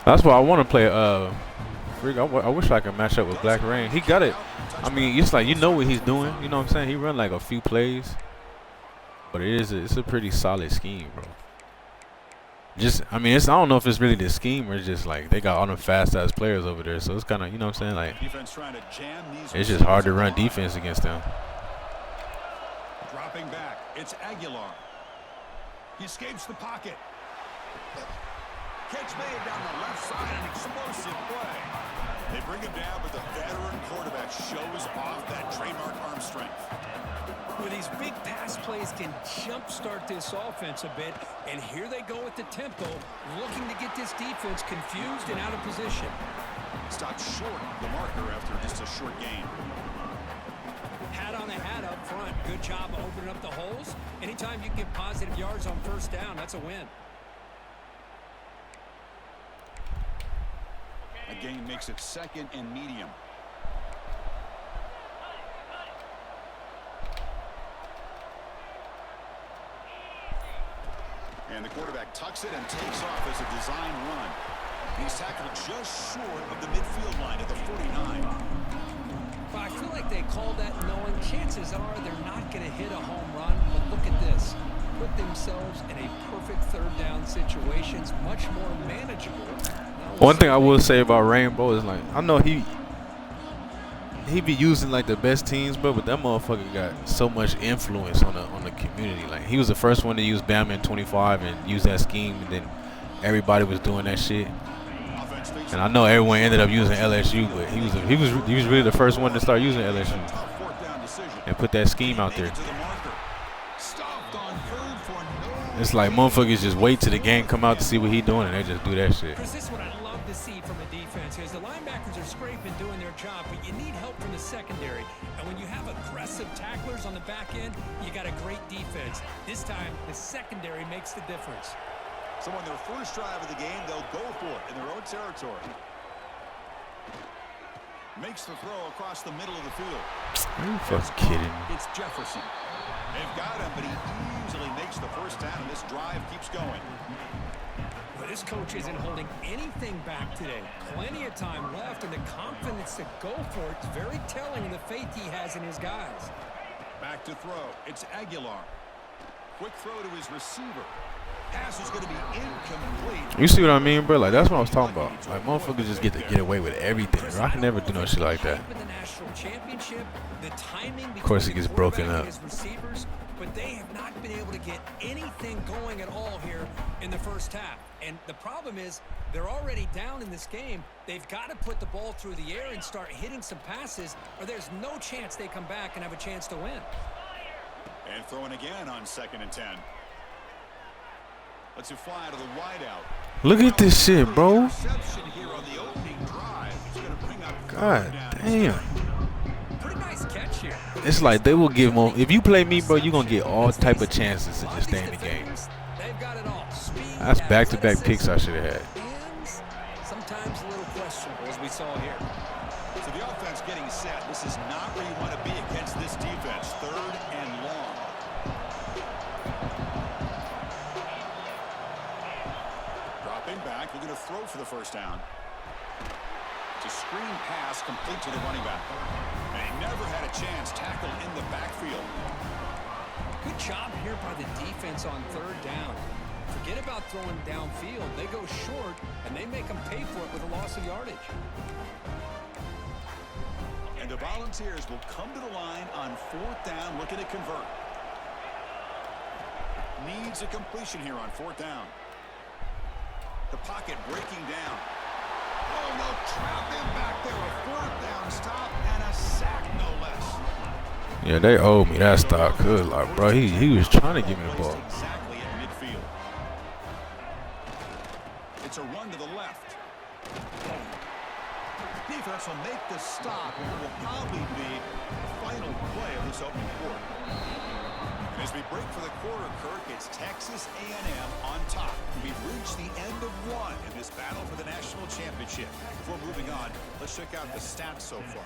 That's why I want to play. I wish I could match up with Black Rain. He got it. I mean, it's like you know what he's doing. You know what I'm saying? He run like a few plays, but it's a pretty solid scheme, bro. I mean, I don't know if it's really the scheme or it's just like they got all them fast ass players over there, so it's kind of, you know what I'm saying? Like it's just hard to run defense against them.
Dropping back, it's Aguilar. He escapes the pocket. Catch made down the left side, an explosive play. They bring him down, but the veteran quarterback shows off that trademark arm strength.
Well, these big pass plays can jumpstart this offense a bit, and here they go at the tempo, looking to get this defense confused and out of position.
Stopped short of the marker after just a short gain.
Hat on a hat up front. Good job of opening up the holes. Anytime you can get positive yards on first down, that's a win.
A gain makes it second and medium. And the quarterback tucks it and takes off as a design run. He's tackled just short of the midfield line at the 49.
But I feel like they call that knowing chances are they're not going to hit a home run. But look at this. Put themselves in a perfect third down situations, much more manageable.
One thing I will say about Rainbow is, like, I know he be using like the best teams, bro, but that motherfucker got so much influence on the community. Like, he was the first one to use Bama in 25 and use that scheme, and then everybody was doing that shit. And I know everyone ended up using LSU, but he was really the first one to start using LSU and put that scheme out there. It's like motherfuckers just wait till the game come out to see what he doing, and they just do that shit.
This is what I love to see from a defense is the linebackers are scraping, doing their job, but you need help from the secondary. And when you have aggressive tacklers on the back end, you got a great defense. This time, the secondary makes the difference.
So on their first drive of the game, they'll go for it in their own territory. Makes the throw across the middle of the field.
Are you fucking kidding me?
It's Jefferson. They've got him, but he easily makes the first down, and this drive keeps going.
But this coach isn't holding anything back today. Plenty of time left, and the confidence to go for it is very telling in the faith he has in his guys.
Back to throw. It's Aguilar. Quick throw to his receiver. Pass is going to be incomplete.
You see what I mean, bro? Like, that's what I was talking about. Like, motherfuckers just get away with everything. Bro. I can never do no shit like that. Of course, it gets broken up.
But they have not been able to get anything going at all here in the first half. And the problem is they're already down in this game. They've got to put the ball through the air and start hitting some passes, or there's no chance they come back and have a chance to win.
And throwing again on 2nd and 10. Lets it fly to the wideout.
Look at this shit, bro. God damn.
Pretty nice catch here. The
it's like they will give more. If you play me, bro, you gonna get all type of chances to just stay in the game.
They've got it all. Speed,
That's back-to-back picks I should have had.
and sometimes a little questionable, as we saw here.
So the offense getting set. This is not where you want to be against this defense. 3rd and long. Dropping back, looking to throw for the first down. It's a screen pass complete to the running back. And he never had a chance. Tackled in the backfield.
Good job here by the defense on 3rd down. Forget about throwing downfield. They go short, and they make them pay for it with a loss of yardage.
And the Volunteers will come to the line on 4th down, looking to convert. Needs a completion here on 4th down. The pocket breaking down. Oh, no, trap him back there. A 4th down stop and a sack, no less.
Yeah, they owe me that stock. Good luck, bro. He was trying to give me the ball.
Exactly at midfield. It's a run to the left. Defense will make the stop, and it will probably be the final play of this opening quarter. And as we break for the quarter, Kirk, it's Texas A&M on top. We've reached the end of one in this battle for the national championship. Before moving on, let's check out the stats so far.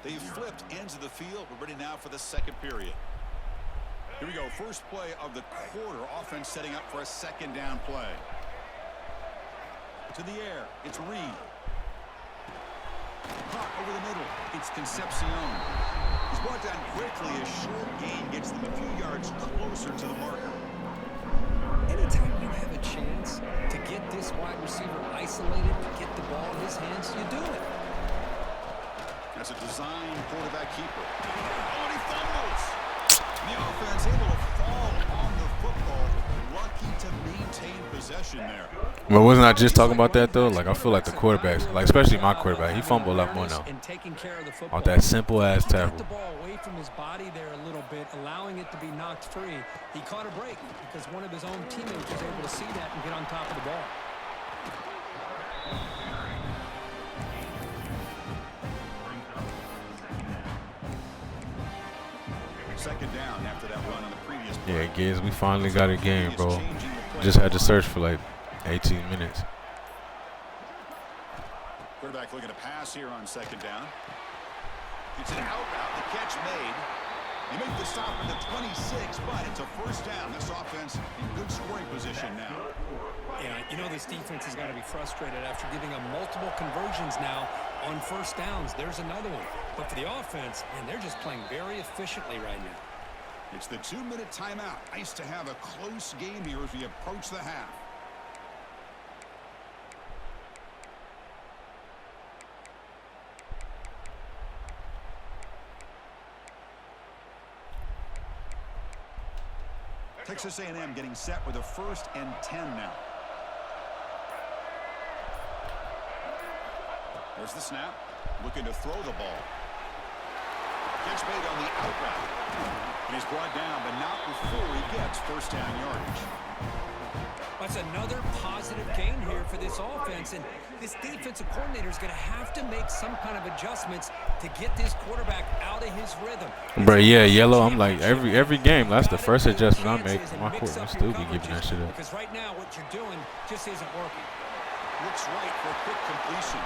They've flipped ends of the field. We're ready now for the second period. Here we go. First play of the quarter. Offense setting up for a 2nd down play. To the air. It's Reed. Caught over the middle. It's Concepcion. He's brought down quickly. A short gain gets them a few yards closer to the marker.
Anytime you have a chance to get this wide receiver isolated, to get the ball in his hands, you do it.
That's a design quarterback keeper. Oh, and he fumbles. The offense able to fall on the football. Lucky to maintain possession there.
But wasn't I just talking about that though? Like I feel like the quarterbacks, like especially my quarterback, he fumbled a lot more now. Off that simple ass tackle.
Got the ball away from his body there a little bit, allowing it to be knocked free. He caught a break because one of his own teammates was able to see that and get on top of the ball.
Second down after that run on the previous play.
Yeah, Giz, we finally got a game, bro. Just had to search for like 18 minutes.
Quarterback looking to pass here on 2nd down. It's an out route. The catch made. You make the stop in the 26, but it's a 1st down. This offense in good scoring position now.
Yeah, you know this defense has got to be frustrated after giving them multiple conversions now on 1st downs. There's another one. But for the offense, man, they're just playing very efficiently right now.
It's the 2-minute timeout. Nice to have a close game here as we approach the half. Texas A&M getting set with a 1st and 10 now. There's the snap. Looking to throw the ball. Catch made on the out route. And he's brought down, but not before he gets 1st down yardage.
That's another positive gain here for this offense, and this defensive coordinator is going to have to make some kind of adjustments to get this quarterback out of his rhythm.
Bro, yeah, yellow. I'm like every game. That's the first adjustment I make. My quarterback will still be giving that shit up.
Because right now, what you're doing just isn't working.
Looks right for a quick completion.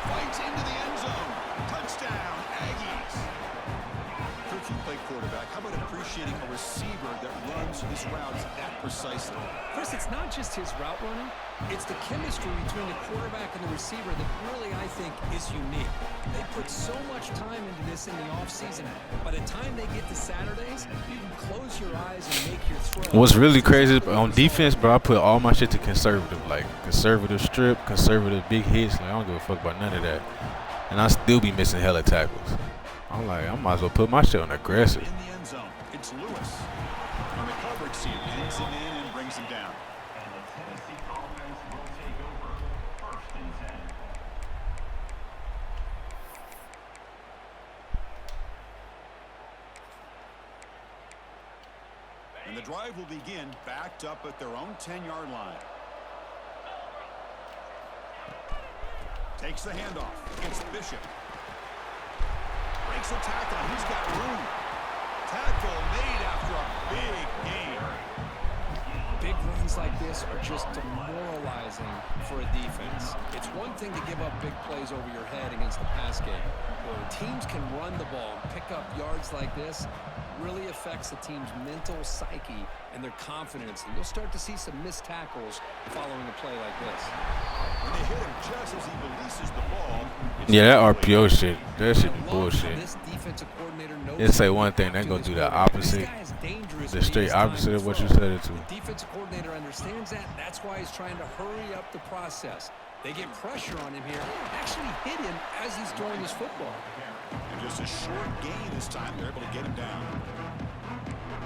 Fights into the end zone. Touchdown, Aggies. Kirk, you play quarterback. How about appreciating a receiver that runs his routes that precisely?
Chris, it's not just his route running. It's the chemistry between the quarterback and the receiver that really, I think, is unique. They put so much time into this in the offseason. By the time they get to Saturdays, you can close your eyes and make your throw.
What's really crazy on defense, bro, I put all my shit to conservative. Like conservative strip, conservative big hits. Like I don't give a fuck about none of that. And I still be missing hella tackles. I'm like, I might as well put my shit on aggressive.
In the end zone, it's Lewis. On the coverage team, pins him in and brings him down. And the drive will begin backed up at their own 10-yard line. Takes the handoff. It's Bishop. Breaks a tackle. He's got room. tackle made after a big gain.
Big runs like this are just demoralizing for a defense. It's one thing to give up big plays over your head against the pass game. When teams can run the ball and pick up yards like this, really affects the team's mental psyche and their confidence. And you'll start to see some missed tackles following a play like this.
When they hit him just as he releases the ball.
Yeah, that RPO shit, that shit be bullshit.
This defensive coordinator knows
They say one thing, they gonna do the opposite, the straight opposite of what you said it to.
The defensive coordinator understands that. That's why he's trying to hurry up the process. They get pressure on him here, actually hit him as he's throwing his football.
And just a short gain this time, they're able to get him down.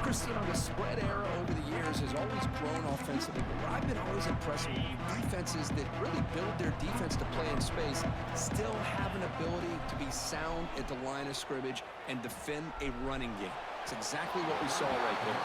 Chris, you know, the spread era over the years has always grown offensively, but what I've been always impressed with defenses that really build their defense to play in space still have an ability to be sound at the line of scrimmage and defend a running game. It's exactly what we saw right there.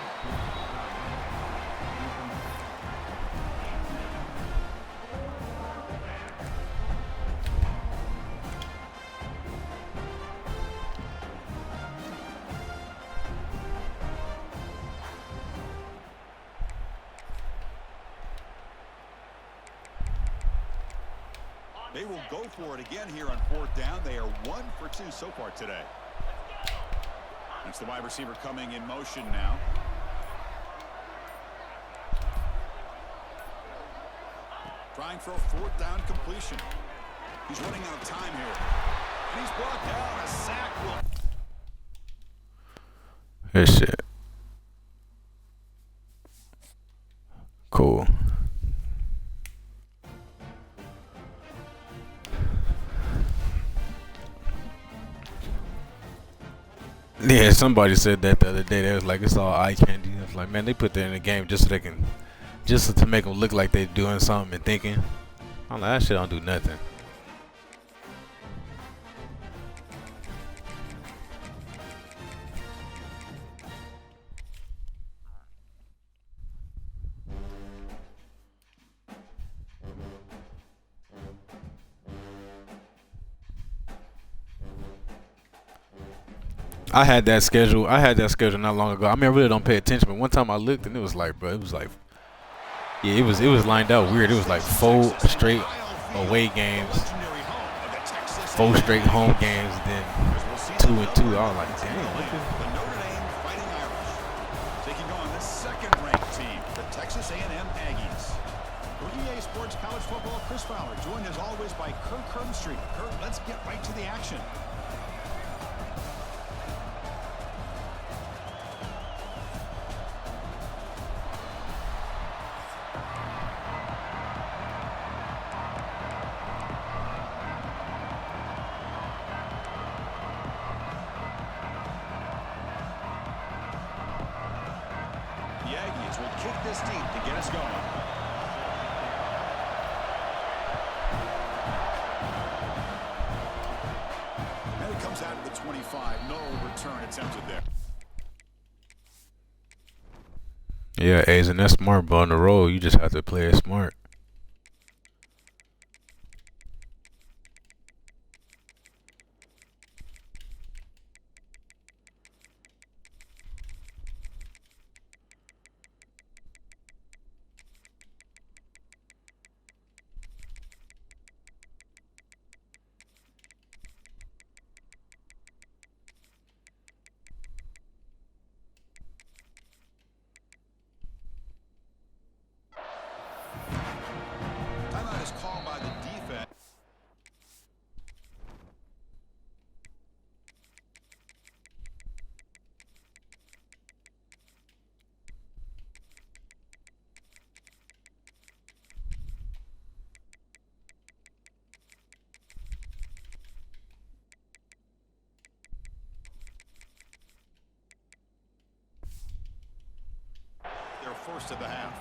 They will go for it again here on 4th down. They are 1 for 2 so far today. That's the wide receiver coming in motion now. Trying for a 4th down completion. He's running out of time here. And he's brought down. A sack will...
This shit. Cool. Yeah, somebody said that the other day. They was like, it's all eye candy. I was like, man, they put that in the game just so they can, just to make them look like they're doing something and thinking. I'm like, that shit don't do nothing. I had that schedule not long ago. I mean, I really don't pay attention, but one time I looked and it was like, bro, it was like, yeah, it was lined out weird. It was like 4 straight away games, 4 straight home games, then 2 and 2. I was like, damn.
The Notre Dame Fighting Irish taking on the second-ranked team, the Texas A&M Aggies. For EA Sports College Football, Chris Fowler, joined as always by Kirk Herbstreit. Kirk, let's get right to the action. The Aggies will kick this deep to get us going. And it comes out of the 25. No return attempted there.
Yeah, A's and that's smart, but on the road, you just have to play it smart.
Timeout is called by the defense. Their first of the half.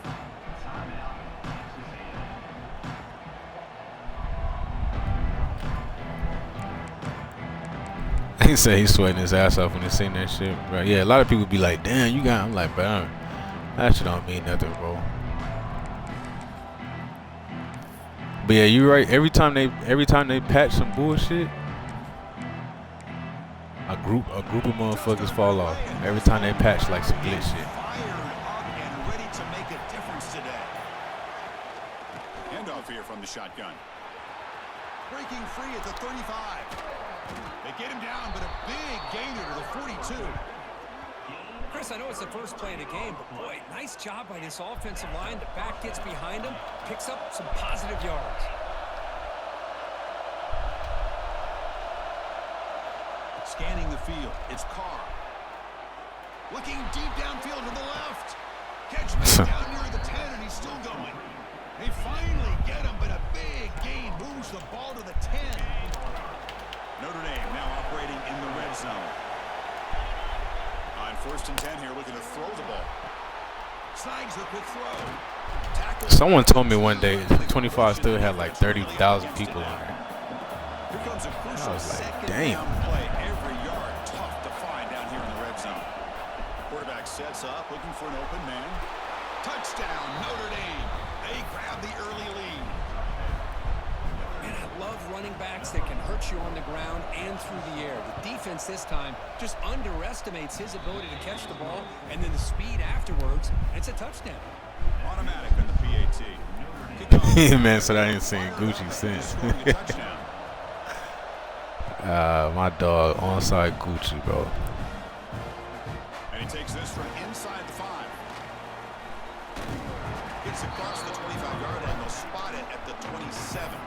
He said he's sweating his ass off when he seen that shit, bro. Yeah, a lot of people be like, damn, you got. I'm like, bro, that shit don't mean nothing, bro. But yeah, you right. Every time they patch some bullshit, A group of motherfuckers fall off every time they patch like some glitch shit.
Fired up and ready to make a difference today. Handoff here from the shotgun. Breaking free at the 35. They get him down, but a big gainer to the 42.
Chris, I know it's the first play of the game, but boy, nice job by this offensive line. The back gets behind him, picks up some positive yards.
Scanning the field, it's Carr. Looking deep downfield to the left. Catch made down near the 10, and he's still going. They finally get him, but a big gain moves the ball to the 10. Notre Dame now operating in the red zone. On 1st and 10 here, looking to throw the ball. Snags the quick throw. Tackle.
Someone told me one day 25 still had like 30,000 people in there.
Here comes a crucial
I was like,
second
damn.
down play. Every yard tough to find down here in the red zone. Quarterback sets up, looking for an open man. Touchdown, Notre Dame. They grab the early lead.
Man, I love running backs that can hurt you on the ground and through the air. The defense this time just underestimates his ability to catch the ball, and then the speed afterwards, it's a touchdown.
Automatic on the PAT.
Man said I ain't seen Gucci since. My dog onside Gucci, bro.
And he takes this from inside the 5. Gets across the 25-yard line. They'll spot it at the 27.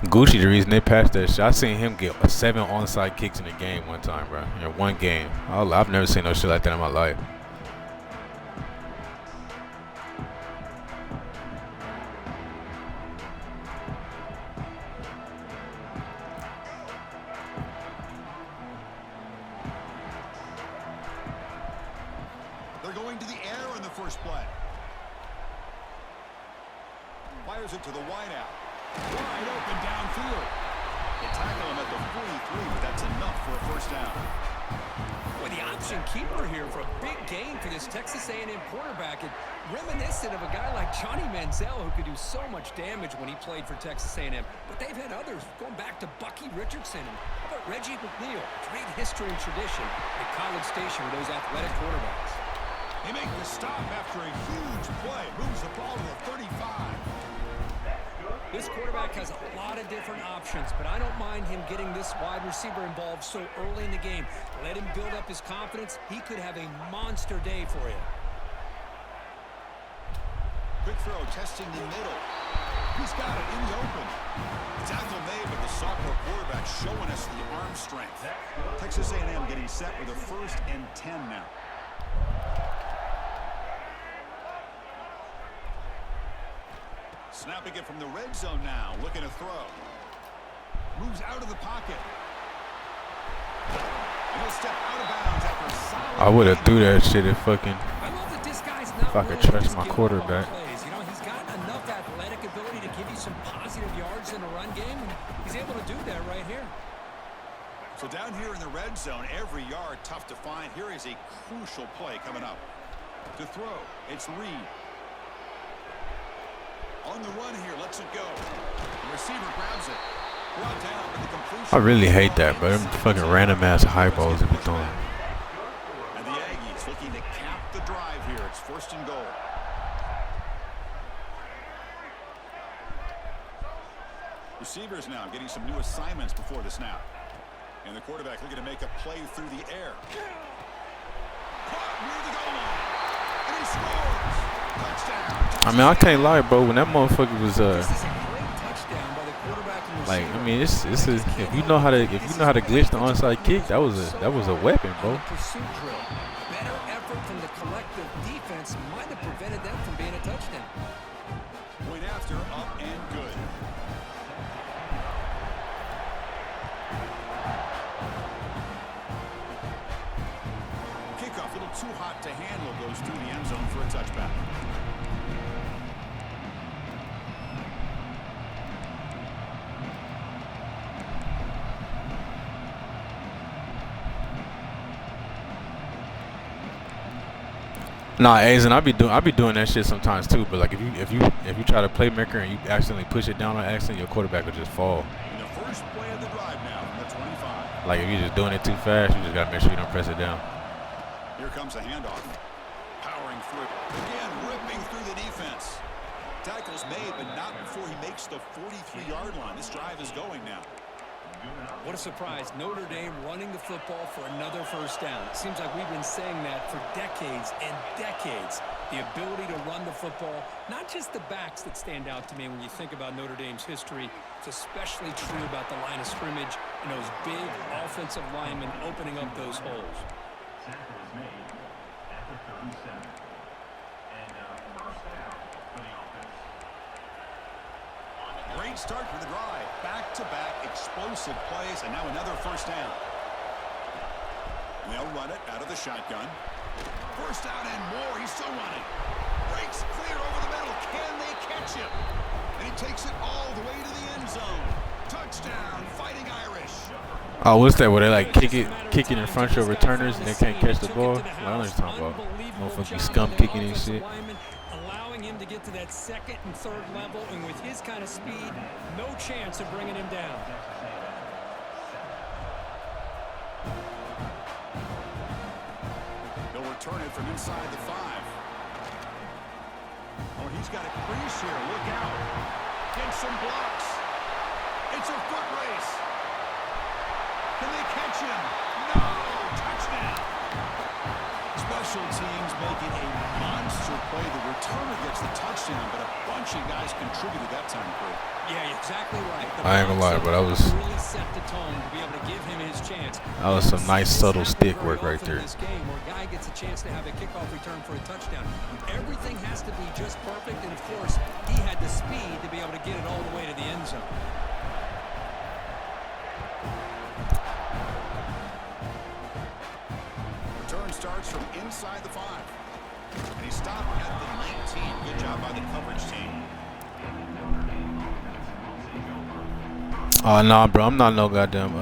Gucci, the reason they passed that shit, I seen him get 7 onside kicks in a game one time, bro. In one game. I've never seen no shit like that in my life.
They're going to the air on the first play. Fires it to the wideout. Wide open downfield. They tackle him at the 43, but that's enough for a first down.
Boy, the option keeper here for a big gain for this Texas A&M quarterback. And reminiscent of a guy like Johnny Manziel, who could do so much damage when he played for Texas A&M. But they've had others, going back to Bucky Richardson. How about Reggie McNeil? Great history and tradition at College Station with those athletic quarterbacks.
They make the stop after a huge play. Moves the ball to the 35.
This quarterback has a lot of different options, but I don't mind him getting this wide receiver involved so early in the game. Let him build up his confidence. He could have a monster day for you.
Quick throw, testing the middle. He's got it in the open. Tackle made, but the sophomore quarterback showing us the arm strength. Texas A&M getting set with a 1st and 10 now. Snapping it from the red zone now, looking to throw. Moves out of the pocket. And he'll step out of bounds after a solid.
I would have threw that shit if fucking
I love that this guy's not
if I could
worried
trust
just
my
giving up
quarterback.
on plays. You know, he's got enough athletic ability to give you some positive yards in a run game, and he's able to do that right here.
So down here in the red zone, every yard tough to find. Here is a crucial play coming up. To throw, it's Reed. On the run here, lets it go. The receiver grabs it. Brought down with the completion.
I really hate that, bro. Them fucking random ass high balls that be throwing.
And the Aggies looking to cap the drive here. It's 1st and goal. Receivers now getting some new assignments before the snap. And the quarterback looking to make a play through the air. Caught near the goal line. And he scores. Touchdown.
I mean, I can't lie, bro. When that motherfucker was
This is a great touchdown by the quarterback and
like,
receiver.
I mean, this is if you know how to glitch the onside kick, that was a weapon, bro.
Pursuit drill. Better effort from the collective defense might have prevented them from being a touchdown.
Point after, up and good. Kickoff, a little too hot to handle, goes through the end zone for a touchback.
Nah, A's and I be doing that shit sometimes too. But like if you try to playmaker and you accidentally push it down on accident, your quarterback will just fall.
And the first play of the drive now from the 25.
Like if you're just doing it too fast, you just gotta make sure you don't press it down.
Here comes the handoff. Powering through. Again, ripping through the defense. Tackle's made, but not before he makes the 43-yard line. This drive is going now.
What a surprise. Notre Dame running the football for another first down. It seems like we've been saying that for decades and decades. The ability to run the football, not just the backs that stand out to me when you think about Notre Dame's history. It's especially true about the line of scrimmage and those big offensive linemen opening up those holes.
Tackle is made at the 37. And first down for the offense.
Great start for the drive. Back-to-back explosive plays, and now another first down. They'll run it out of the shotgun. First down and more. He's still running. Breaks clear over the middle. Can they catch him? And he takes it all the way to the end zone. Touchdown, Fighting Irish.
Oh, what's that? Where they like kick it in front of your returners and they can't catch the ball? Like, I know what you're talking about. Motherfucking scum kicking and shit.
Allowing him to get to that second and third level, and with his kind of speed, no chance of bringing him down.
They'll return it from inside the 5. Oh, he's got a crease here. Look out. Gets some blocks. It's a foot race. Can they catch him? No! Touchdown. Special teams making a monster play. The returner gets the touchdown, but a bunch of guys contributed that time, Kurt.
Yeah, exactly right.
I ain't gonna lie, but that was
really set the tone to be able to give him his chance.
That was some nice subtle stick work right there.
This game where a guy gets a chance to have a kickoff return for a touchdown. Everything has to be just perfect, and of course, he had the speed to be able to get it all the way to the end zone.
Return starts from inside the 5. And he stopped at the 19. Good job by the coverage team.
Oh, nah, bro. I'm not no goddamn,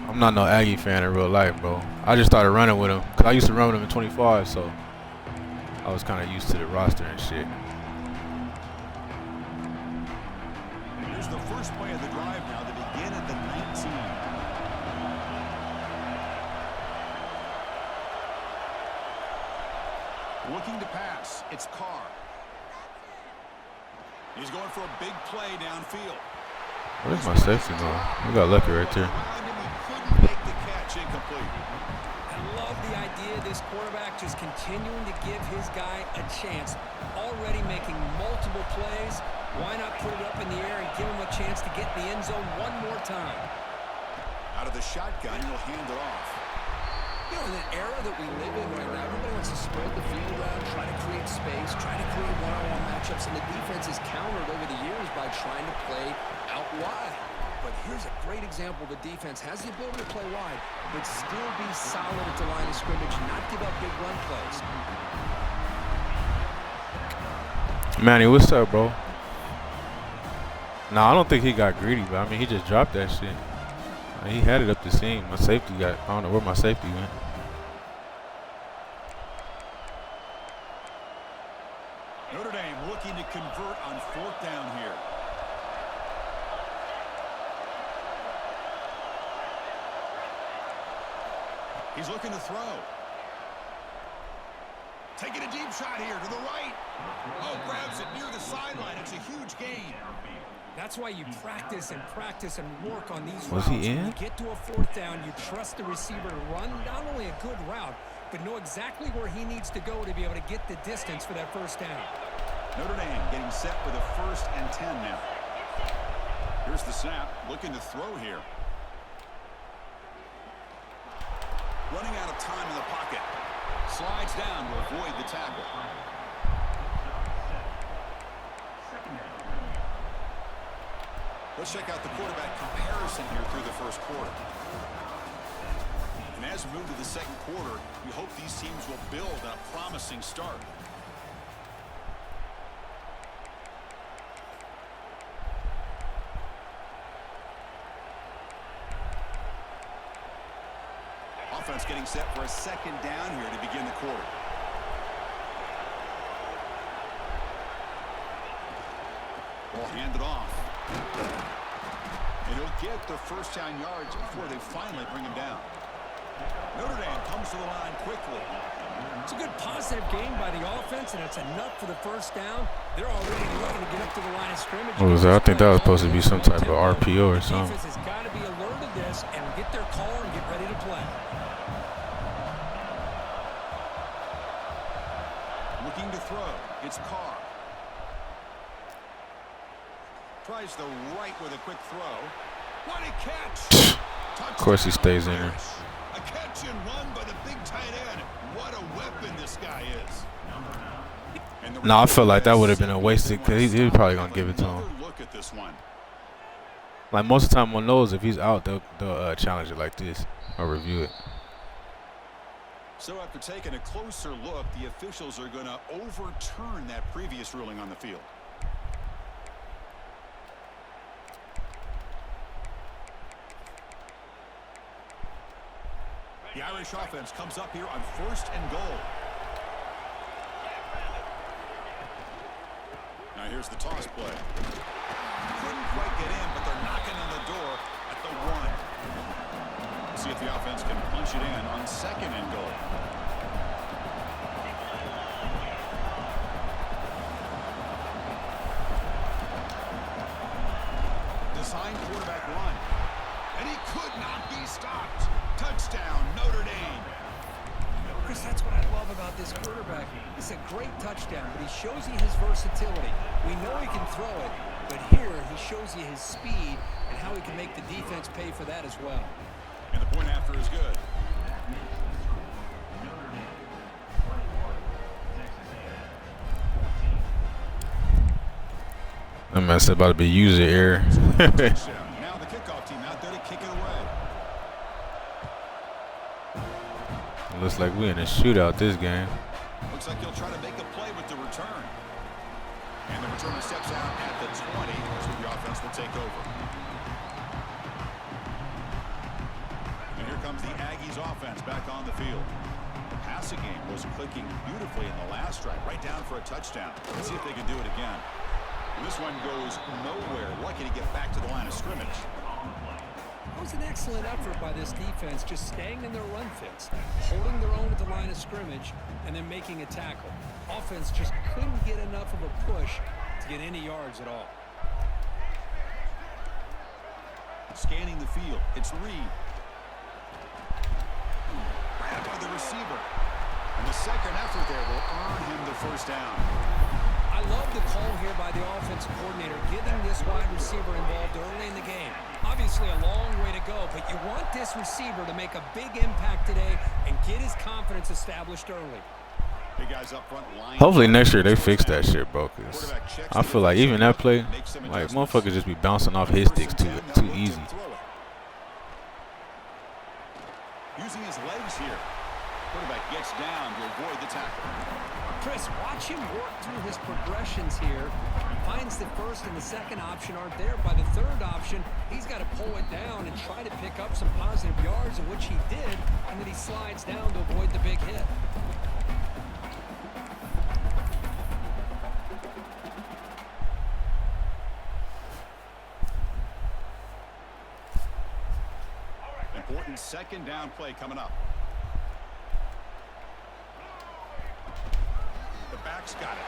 I'm not no Aggie fan in real life, bro. I just started running with him. Because I used to run with him in 25, so I was kind of used to the roster and shit.
Here's the first play of the drive now. They begin at the 19. Looking to pass. It's Carr. He's going for a big play downfield.
Where's my safety going? We got lucky right there.
He couldn't make the catch. Incomplete.
I love the idea of this quarterback just continuing to give his guy a chance. Already making multiple plays. Why not put it up in the air and give him a chance to get in the end zone one more time?
Out of the shotgun, he'll hand it off.
You know, in the era that we live in right now, everybody wants to spread the field around, try to create space, try to create one-on-one matchups, and the defense is countered over the years by trying to play out wide. But here's a great example. The defense has the ability to play wide, but still be solid at the line of scrimmage, not give up big run plays.
Manny, what's up, bro? Nah, I don't think he got greedy, but I mean, he just dropped that shit. He had it up the seam. My safety got, I don't know where my safety went.
Notre Dame looking to convert on 4th down here. He's looking to throw. Taking a deep shot here to the right. Oh, grabs it near the sideline. It's a huge gain.
That's why you practice and practice and work on these
Was
routes.
he in?
When you get to a 4th down, you trust the receiver to run not only a good route, but know exactly where he needs to go to be able to get the distance for that first down.
Notre Dame getting set with a 1st and 10 now. Here's the snap. Looking to throw here. Running out of time in the pocket. Slides down to avoid the tackle. Let's check out the quarterback comparison here through the first quarter. And as we move to the second quarter, we hope these teams will build on a promising start. Offense getting set for a 2nd down here to begin the quarter. Ball handed off. And he'll get the first down yards before they finally bring him down. Notre Dame comes to the line quickly.
It's a good positive game by the offense, and it's enough for the first down. They're already looking to get up to the line of scrimmage.
What was that? I think that was supposed to be some type of RPO or something.
The defense has got to be alert to this and get their call and get ready to play.
Looking to throw. It's Carr. Tries the right with a quick throw. What a catch!
Of course he stays in there.
A catch and run by the big tight end. What a weapon this guy is.
No, I feel like that would have been a wasted because he's probably going to give it to him.
Look at this one.
Like most of the time on those, if he's out, they'll challenge it like this or review it.
So after taking a closer look, the officials are going to overturn that previous ruling on the field. The Irish offense comes up here on 1st and goal. Now here's the toss play. Couldn't quite get in, but they're knocking on the door at the 1. See if the offense can punch it in on 2nd and goal. Design quarterback run. And he could not be stopped. Touchdown, Notre Dame.
Chris, that's what I love about this quarterback. It's a great touchdown, but he shows you his versatility. We know he can throw it, but here he shows you his speed and how he can make the defense pay for that as well.
And the point after is good.
That man's about to be user error.
Now the kickoff team out there to kick it away.
Looks like we're in a shootout this game.
Looks like he'll try to make a play with the return. And the returner steps out at the 20, so the offense will take over. And here comes the Aggies offense back on the field. The passing game was clicking beautifully in the last drive, right down for a touchdown. Let's see if they can do it again. And this one goes nowhere. Lucky to get back to the line of scrimmage.
It was an excellent effort by this defense, just staying in their run fits, holding their own at the line of scrimmage, and then making a tackle. Offense just couldn't get enough of a push to get any yards at all.
Scanning the field, it's Reed. Grabbed by the receiver. And the second effort there will earn him the first down.
I love the call here by the offensive coordinator, getting this wide receiver involved early in the game. Obviously a long way to go, but you want this receiver to make a big impact today and get his confidence established early.
Big guys up front line.
Hopefully next year they fix that shit, bro. Cause I feel like even that play, like motherfuckers just be bouncing off his sticks too easy.
Using his legs here. Quarterback gets down to avoid the tackle.
Chris, watch him work through his progressions here. Finds the first and the second option aren't there. By the third option, he's got to pull it down and try to pick up some positive yards, of which he did, and then he slides down to avoid the big hit.
Important second down play coming up. The back's got it.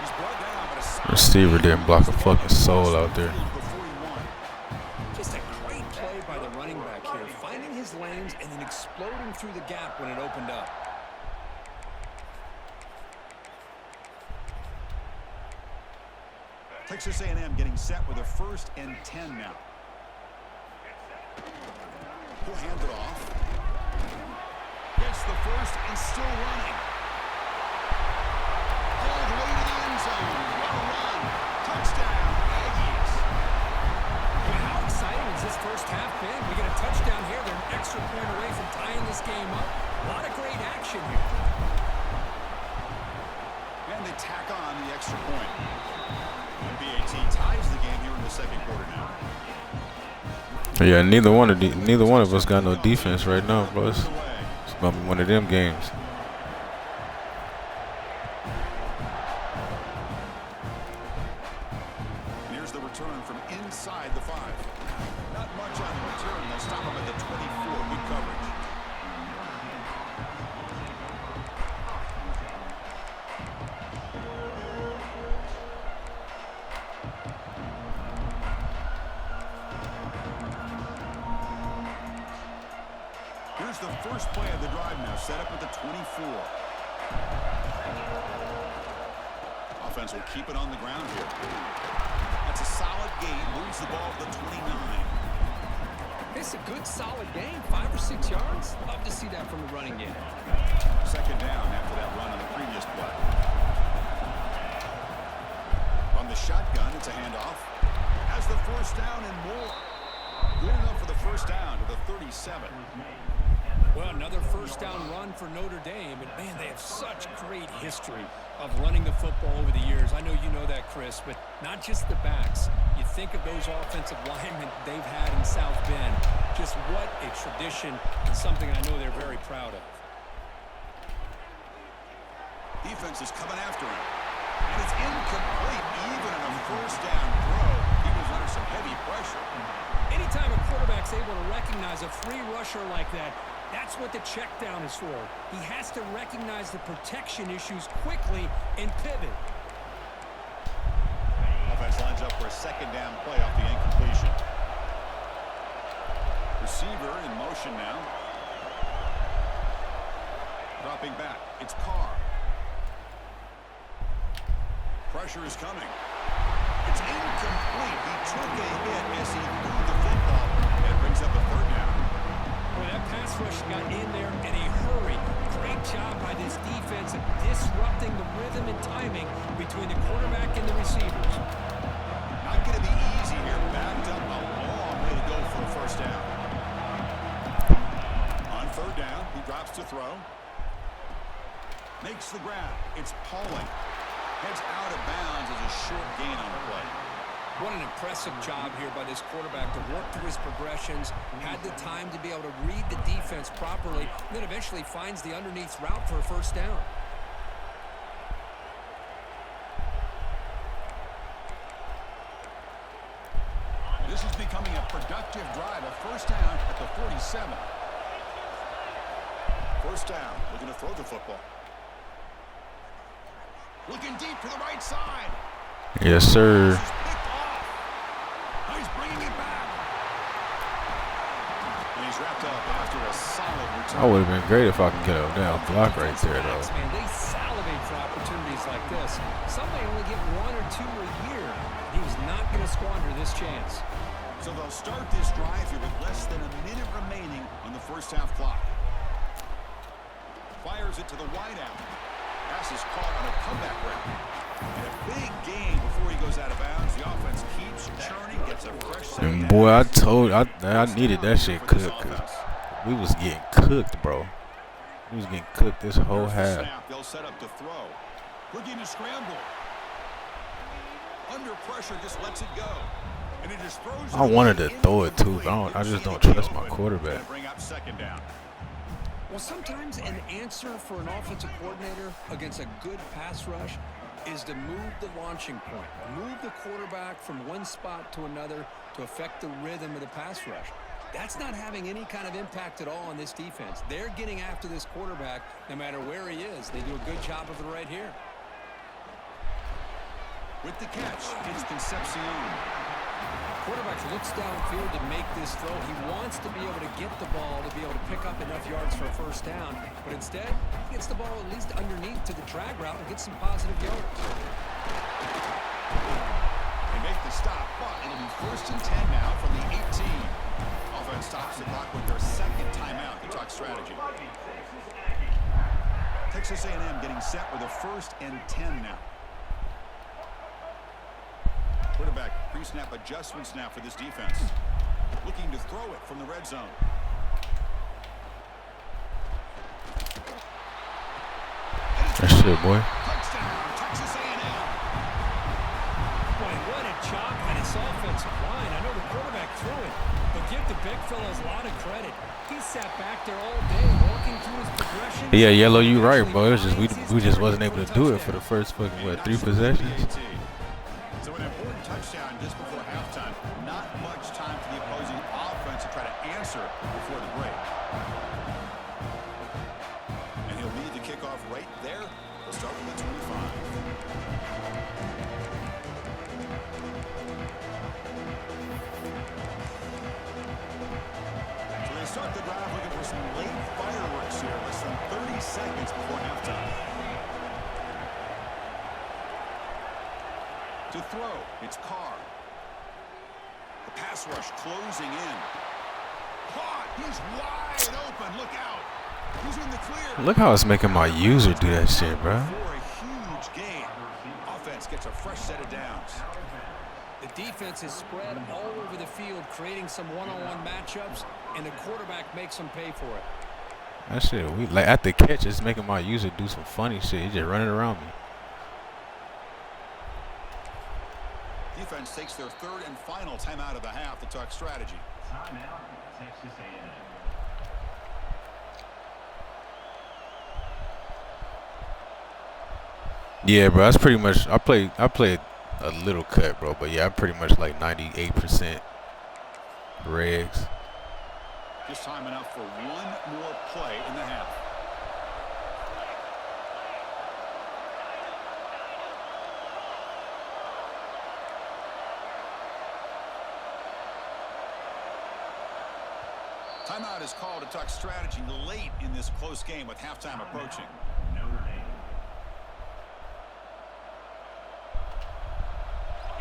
He's brought down, but a
Receiver didn't block a fucking soul out there.
Just a great play by the running back here, finding his lanes and then exploding through the gap when it opened up.
Texas A&M getting set with a 1st and 10 now. He'll hand it off. Gets the first and still running. All the way to the end zone. What a run. Touchdown, Aggies.
Well, how exciting has this first half been? We get a touchdown here. They're an extra point away from tying this game up. A lot of great action here.
And they tack on the extra point. And BAT ties the game here in the second quarter now.
Yeah, neither one of us got no defense right now, bro. It's gonna be one of them games.
return from inside the 5. Not much on the return. They'll stop him at the 24. Good coverage. Here's the first play of the drive now, set up at the 24. Offense will keep it on the ground here. That's a solid gain. Moves the ball to the 29.
It's a good, solid game. 5 or 6 yards. Love to see that from the running game.
Second down after that run on the previous play. On the shotgun, it's a handoff. Has the first down and more. Good enough for the first down to the 37.
Well, another first down run for Notre Dame. And, man, they have such great history of running the football over the years. I know you know that, Chris, but not just the backs. You think of those offensive linemen they've had in South Bend. Just what a tradition and something I know they're very proud of.
Defense is coming after him. And it's incomplete, even in a first down throw. He was under some heavy pressure.
Anytime a quarterback's able to recognize a free rusher like that, that's what the check down is for. He has to recognize the protection issues quickly and pivot.
Offense lines up for a second down play off the incompletion. Receiver in motion now. Dropping back. It's Carr. Pressure is coming. It's incomplete. He took a hit as he threw the football. And it brings up a third down.
Boy, that pass rush got in there in a hurry. Great job by this defense of disrupting the rhythm and timing between the quarterback and the receivers.
Not going to be easy here. Backed up a long way to go for a first down. On third down, he drops to throw. Makes the grab. It's Pauling. Heads out of bounds as a short gain on the play.
What an impressive job here by this quarterback to work through his progressions, had the time to be able to read the defense properly, and then eventually finds the underneath route for a first down.
This is becoming a productive drive. A first down at the 47. First down. Looking to throw the football. Looking deep to the right side.
Yes, sir.
He's bringing it back. And he's wrapped up after a solid return.
That would have been great if I could get a damn block right there, though.
Man, they salivate for opportunities like this. Some may only get 1 or 2 a year. He was not going to squander this chance.
So they'll start this drive here with less than a minute remaining on the first half clock. Fires it to the wideout. Pass is caught on a comeback route. And a big gain before he goes out of bounds. The offense keeps churning, gets a fresh set.
And boy, I needed that shit cooked. We was getting cooked, bro. We was getting cooked this whole half.
They'll set up to throw. Looking to scramble. Under pressure, just lets it go. And it just throws.
I wanted to throw it too, but I just don't trust my quarterback.
Bring up second down.
Well, sometimes an answer for an offensive coordinator against a good pass rush is to move the launching point, move the quarterback from one spot to another to affect the rhythm of the pass rush. That's not having any kind of impact at all on this defense. They're getting after this quarterback no matter where he is. They do a good job of it right here.
With the catch, it's Concepcion.
Quarterback looks downfield to make this throw. He wants to be able to get the ball to be able to pick up enough yards for a first down, but instead he gets the ball at least underneath to the drag route and gets some positive yards.
They make the stop, but it'll be 1st and 10 now from the 18. Offense stops the clock with their second timeout to talk strategy. Texas A&M getting set with a 1st and 10 now. Quarterback pre-snap adjustments now for this defense. Looking to throw it from the red zone.
That shit, boy.
Touchdown, Texas A&M.
Boy, what a job by this offensive line. I know the quarterback threw it, but give the big fellas a lot of credit. He sat back there all day walking through his progression.
Yeah, Yellow, you right, bro. It was just we just wasn't able to do it for the first fucking 3 possessions.
So an important touchdown just before halftime. Not much time for the opposing offense to try to answer before the break. And he'll lead the kickoff right there. We'll start with the 25. So they start the drive looking for some late fireworks here. Less than 30 seconds before halftime. To throw, it's Carr. The pass rush closing in. Caught, he's wide open, look out. He's in the clear.
Look how it's making my user do that shit, bro.
For a huge gain. Offense gets a fresh set of downs.
The defense is spread all over the field, creating some one-on-one matchups, and the quarterback makes them pay for it.
That shit, like at the catch, it's making my user do some funny shit. He's just running around me.
Defense takes their third and final timeout of the half to talk strategy.
Timeout, Texas A&M.
Yeah, bro, that's pretty much. I played a little cut, bro, but yeah, I'm pretty much like 98% regs.
Just time enough for one more play in the half. Timeout is called to talk strategy late in this close game with halftime approaching.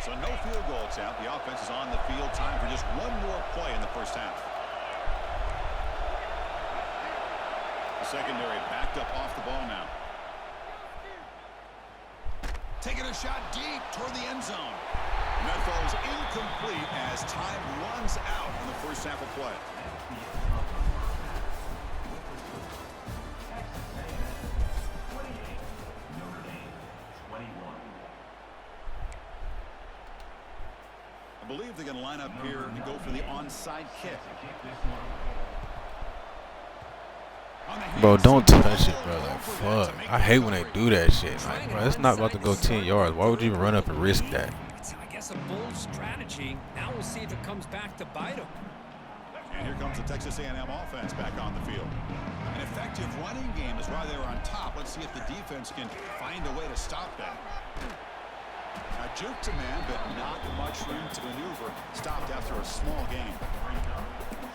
So no field goal attempt. The offense is on the field. Time for just one more play in the first half. The secondary backed up off the ball now. Taking a shot deep toward the end zone. And that falls incomplete as time runs out in the first half of play. I believe they're going to line up here and go for the onside kick.
Bro, don't touch it, bro. Like, fuck. I hate when they do that shit. Like, bro, it's not about to go 10 yards. Why would you even run up and risk that?
It's, I guess, a bold strategy. Now we'll see if it comes back to bite them.
And here comes the Texas A&M offense back on the field. An effective running game is why they're on top. Let's see if the defense can find a way to stop that. A juke to man, but not much room to maneuver. Stopped after a small gain.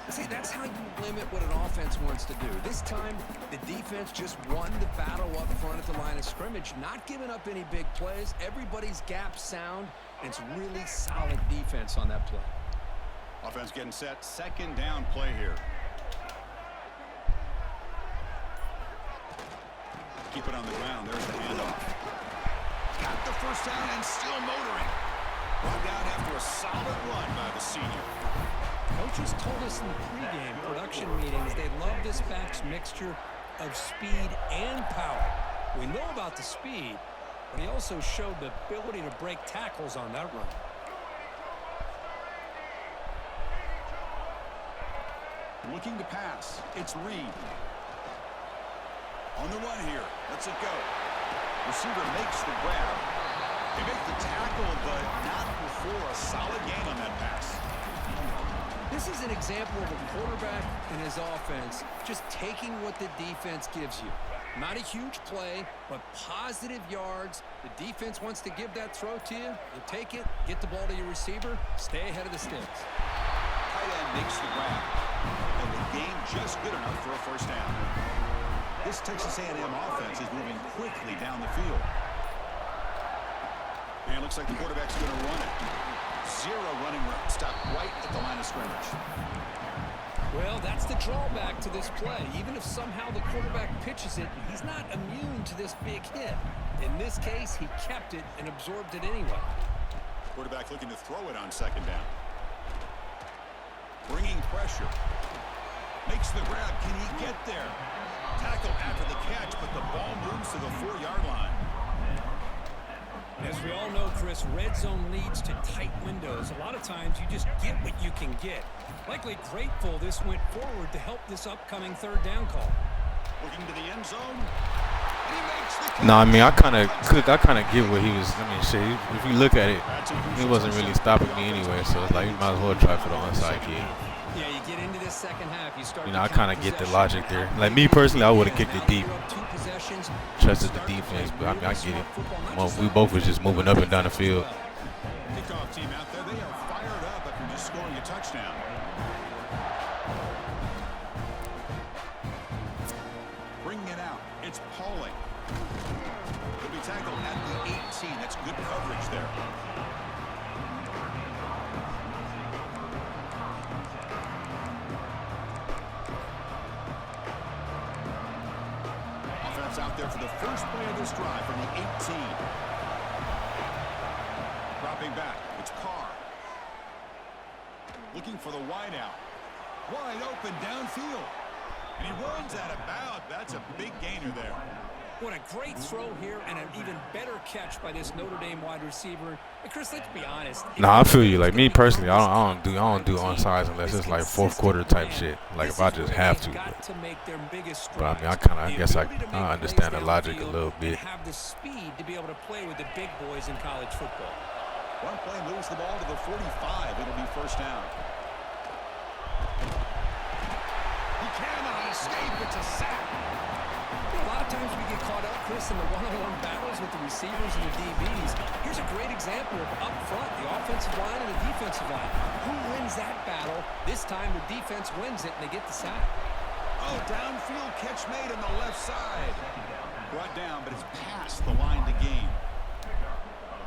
See, that's how you limit what an offense wants to do. This time, the defense just won the battle up front at the line of scrimmage, not giving up any big plays. Everybody's gap sound, and it's really solid defense on that play.
Offense getting set. Second down play here. Keep it on the ground. There's the handoff. Got the first down and still motoring. Brought down after a solid run by the senior.
Coaches told us in the pregame production meetings they love this back's mixture of speed and power. We know about the speed, but he also showed the ability to break tackles on that run.
Looking to pass. It's Reed. On the run here. Lets it go. Receiver makes the grab. They make the tackle, but not before a solid gain on that pass.
This is an example of a quarterback and his offense just taking what the defense gives you. Not a huge play, but positive yards. The defense wants to give that throw to you. You take it, get the ball to your receiver, stay ahead of the sticks.
Tight end makes the grab. And the gain just good enough for a first down. This Texas A&M offense is moving quickly down the field. And it looks like the quarterback's going to run it. Zero running room. Stopped right at the line of scrimmage.
Well, that's the drawback to this play. Even if somehow the quarterback pitches it, he's not immune to this big hit. In this case, he kept it and absorbed it anyway.
Quarterback looking to throw it on second down. Bringing pressure. Makes the grab. Can he get there? Tackle after the catch, but the ball moves to the 4-yard line.
As we all know, Chris, red zone leads to tight windows. A lot of times you just get what you can get. Likely grateful this went forward to help this upcoming third down call.
Looking to the end zone.
No, I mean I kind of get what he was. I mean, shit. If you look at it, he wasn't really stopping me anyway. So it's like you might as well try for the onside kick.
Yeah, you get into this second half, you start.
You know, I kind of get the logic there. Like me personally, I would have kicked it deep, trusted the defense, but I mean I get it. We both was just moving up and down the field.
Kickoff team out there, they are fired up after just scoring a touchdown. Bringing it out, it's Pauling. He'll be tackled at the 18. That's good coverage there. Offense out there for the first play of this drive from the 18. Dropping back, it's Carr. Looking for the wide out. Wide open downfield. And he runs out of bounds. That's a big gainer there.
What a great throw here and an even better catch by this Notre Dame wide receiver. And Chris, let's be honest.
Nah, I feel you. Like me personally, I don't do onsides unless it's like fourth quarter type shit. Like if I just have to. But I mean, I guess I understand the logic a little bit.
Have the speed to be able to play with the big boys in college football.
One play moves the ball to the 45. It'll be first down. He cannot escape. It's a sack.
A lot of times we get caught up, Chris, in the one-on-one battles with the receivers and the DBs. Here's a great example of up front, the offensive line and the defensive line. Who wins that battle? This time the defense wins it, and they get the sack.
Oh, downfield catch made on the left side. Brought down, but it's past the line to gain.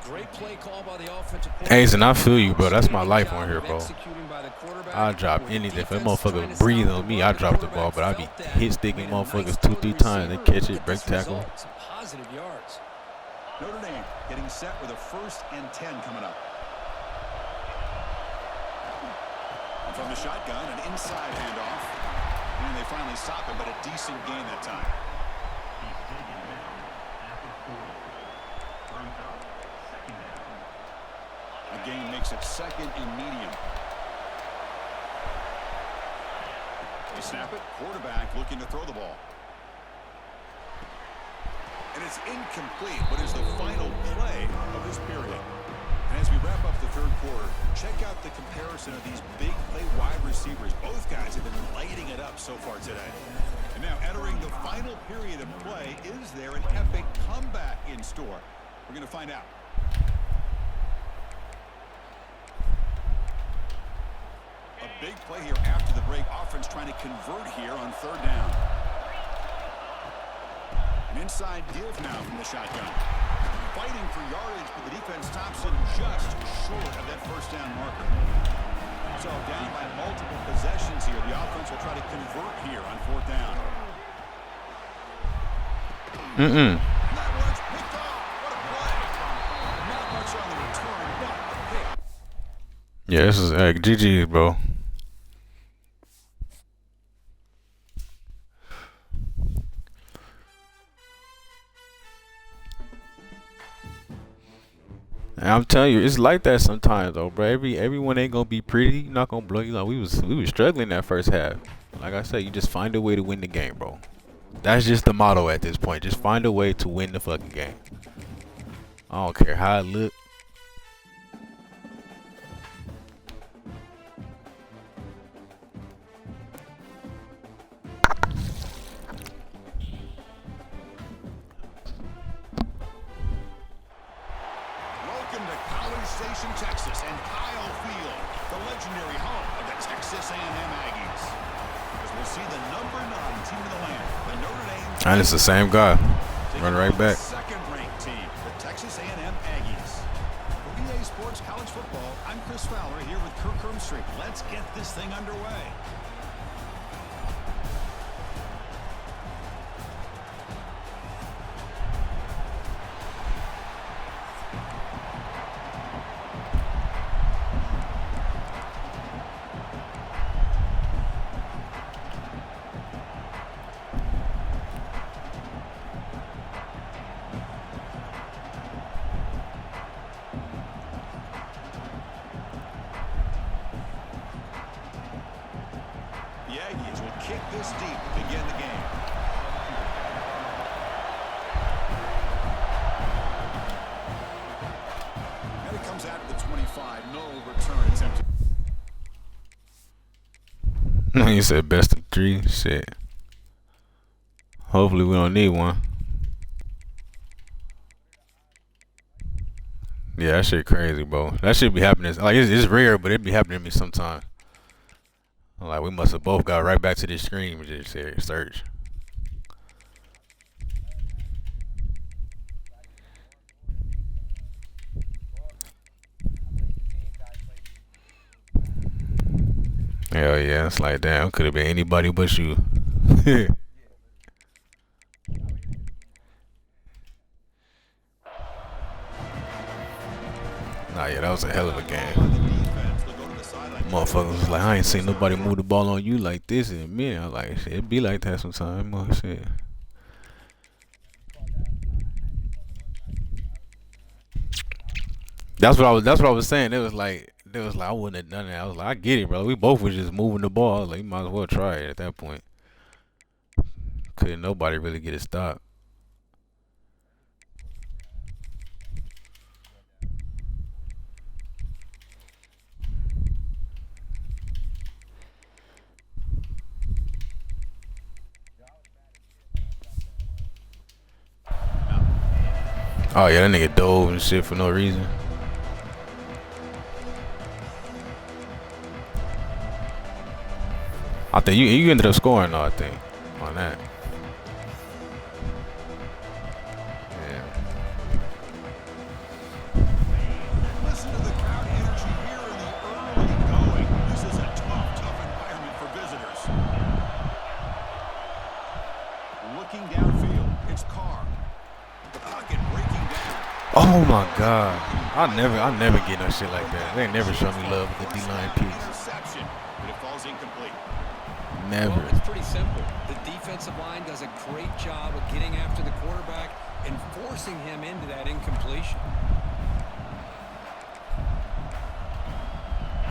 Great play call by the offensive coordinator.
Hazen, I feel you, bro. That's my life on here, bro. I drop anything. If that motherfucker breathe on me, I drop the ball. But I be hit sticking motherfuckers 2-3 times. They catch it, break tackle.
Positive yards.
Notre Dame getting set with a 1st and 10 coming up. And from the shotgun, an inside handoff. And they finally stop him, but a decent gain that time. The gain makes it 2nd and medium. They snap it. Quarterback looking to throw the ball. And it's incomplete, but is the final play of this period. And as we wrap up the 3rd quarter, check out the comparison of these big play wide receivers. Both guys have been lighting it up so far today. And now entering the final period of play, is there an epic comeback in store? We're going to find out. A big play here after the break. Offense trying to convert here on 3rd down. An inside give now from the shotgun. Fighting for yardage, but the defense stops him just short of that 1st down marker. So down by multiple possessions here. The offense will try to convert here on 4th down. And that one's picked off. What a play. Not much on the return, but a pick.
Yeah, this is GG, bro. And I'm telling you, it's like that sometimes, though, bro. Everyone ain't gonna be pretty. You're not gonna blow. You know, we was struggling that first half. Like I said, you just find a way to win the game, bro. That's just the motto at this point. Just find a way to win the fucking game. I don't care how it look.
Station, Texas, and Kyle Field, the legendary home of the Texas A&M Aggies. As we'll see the number 9 team in the land, the Notre Dame.
And it's the same guy. Run right back.
Second-ranked team, the Texas A&M Aggies. For EA Sports College Football, I'm Chris Fowler here with Kirk Hermstreet. Let's get this thing underway. The Aggies will kick this deep to begin the game. inside, no return attempt.
You said best of 3. Shit. Hopefully we don't need one. Yeah, that shit crazy, bro. That shit be happening. Like it's rare, but it be happening to me sometimes. Like we must have both got right back to this screen and just said search. Hell yeah, it's like damn, could have been anybody but you. Nah, yeah, that was a hell of a game. Motherfuckers was like, I ain't seen nobody move the ball on you like this in a minute. I was like, shit, it be like that sometimes. Oh, shit. That's what I was saying. It was like I wouldn't have done that. I was like, I get it, bro. We both was just moving the ball. I was like, you might as well try it at that point. Couldn't nobody really get it stopped. Oh yeah, that nigga dove and shit for no reason. I think you ended up scoring though, I think, on that. Yeah.
Listen to the crowd energy here in the early going. This is a tough environment for visitors. Looking downfield, it's Carr. Pocket breaking down.
Oh my God. I never get no shit like that. They never show me love with the D-line piece.
Interception, but it falls incomplete.
Never.
Well, it's pretty simple. The defensive line does a great job of getting after the quarterback and forcing him into that incompletion.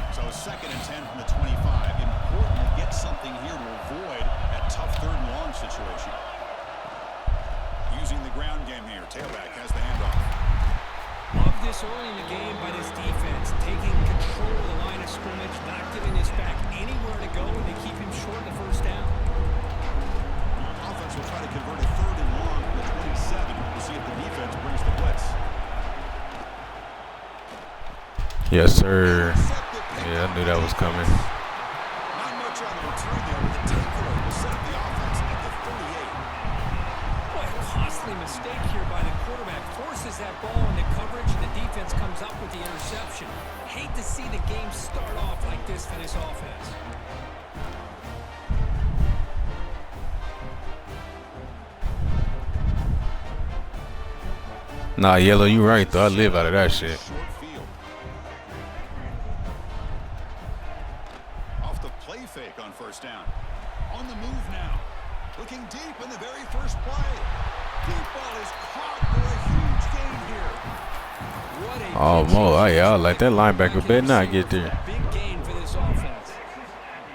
So 2nd and 10 from the 25. Important to get something here to avoid that tough 3rd and long situation. Using the ground game here. Tailback has the handoff.
Love this early in the game by this defense, taking control of the line of scrimmage, not giving this back anywhere to go, and they keep him short of the 1st down.
Offense will try to convert a 3rd and long from the 27. We'll see if the defense brings the blitz.
Yes, sir. Yeah, I knew that was coming.
Not much on the return there, but the takeaway will set up the offense at the 38.
Boy, a costly mistake here by the quarterback. Forces that ball into coverage, and the defense comes up with the interception. Hate to see the game start off like this for this offense.
Nah, Yellow, you right though. I live out of that shit.
Short field. Off the play fake on 1st down. On the move now. Looking deep in the very first play. Deep ball is caught for a huge gain here.
Oh, Mo, yeah, I like that linebacker. Better not get there.
Big gain for this offense.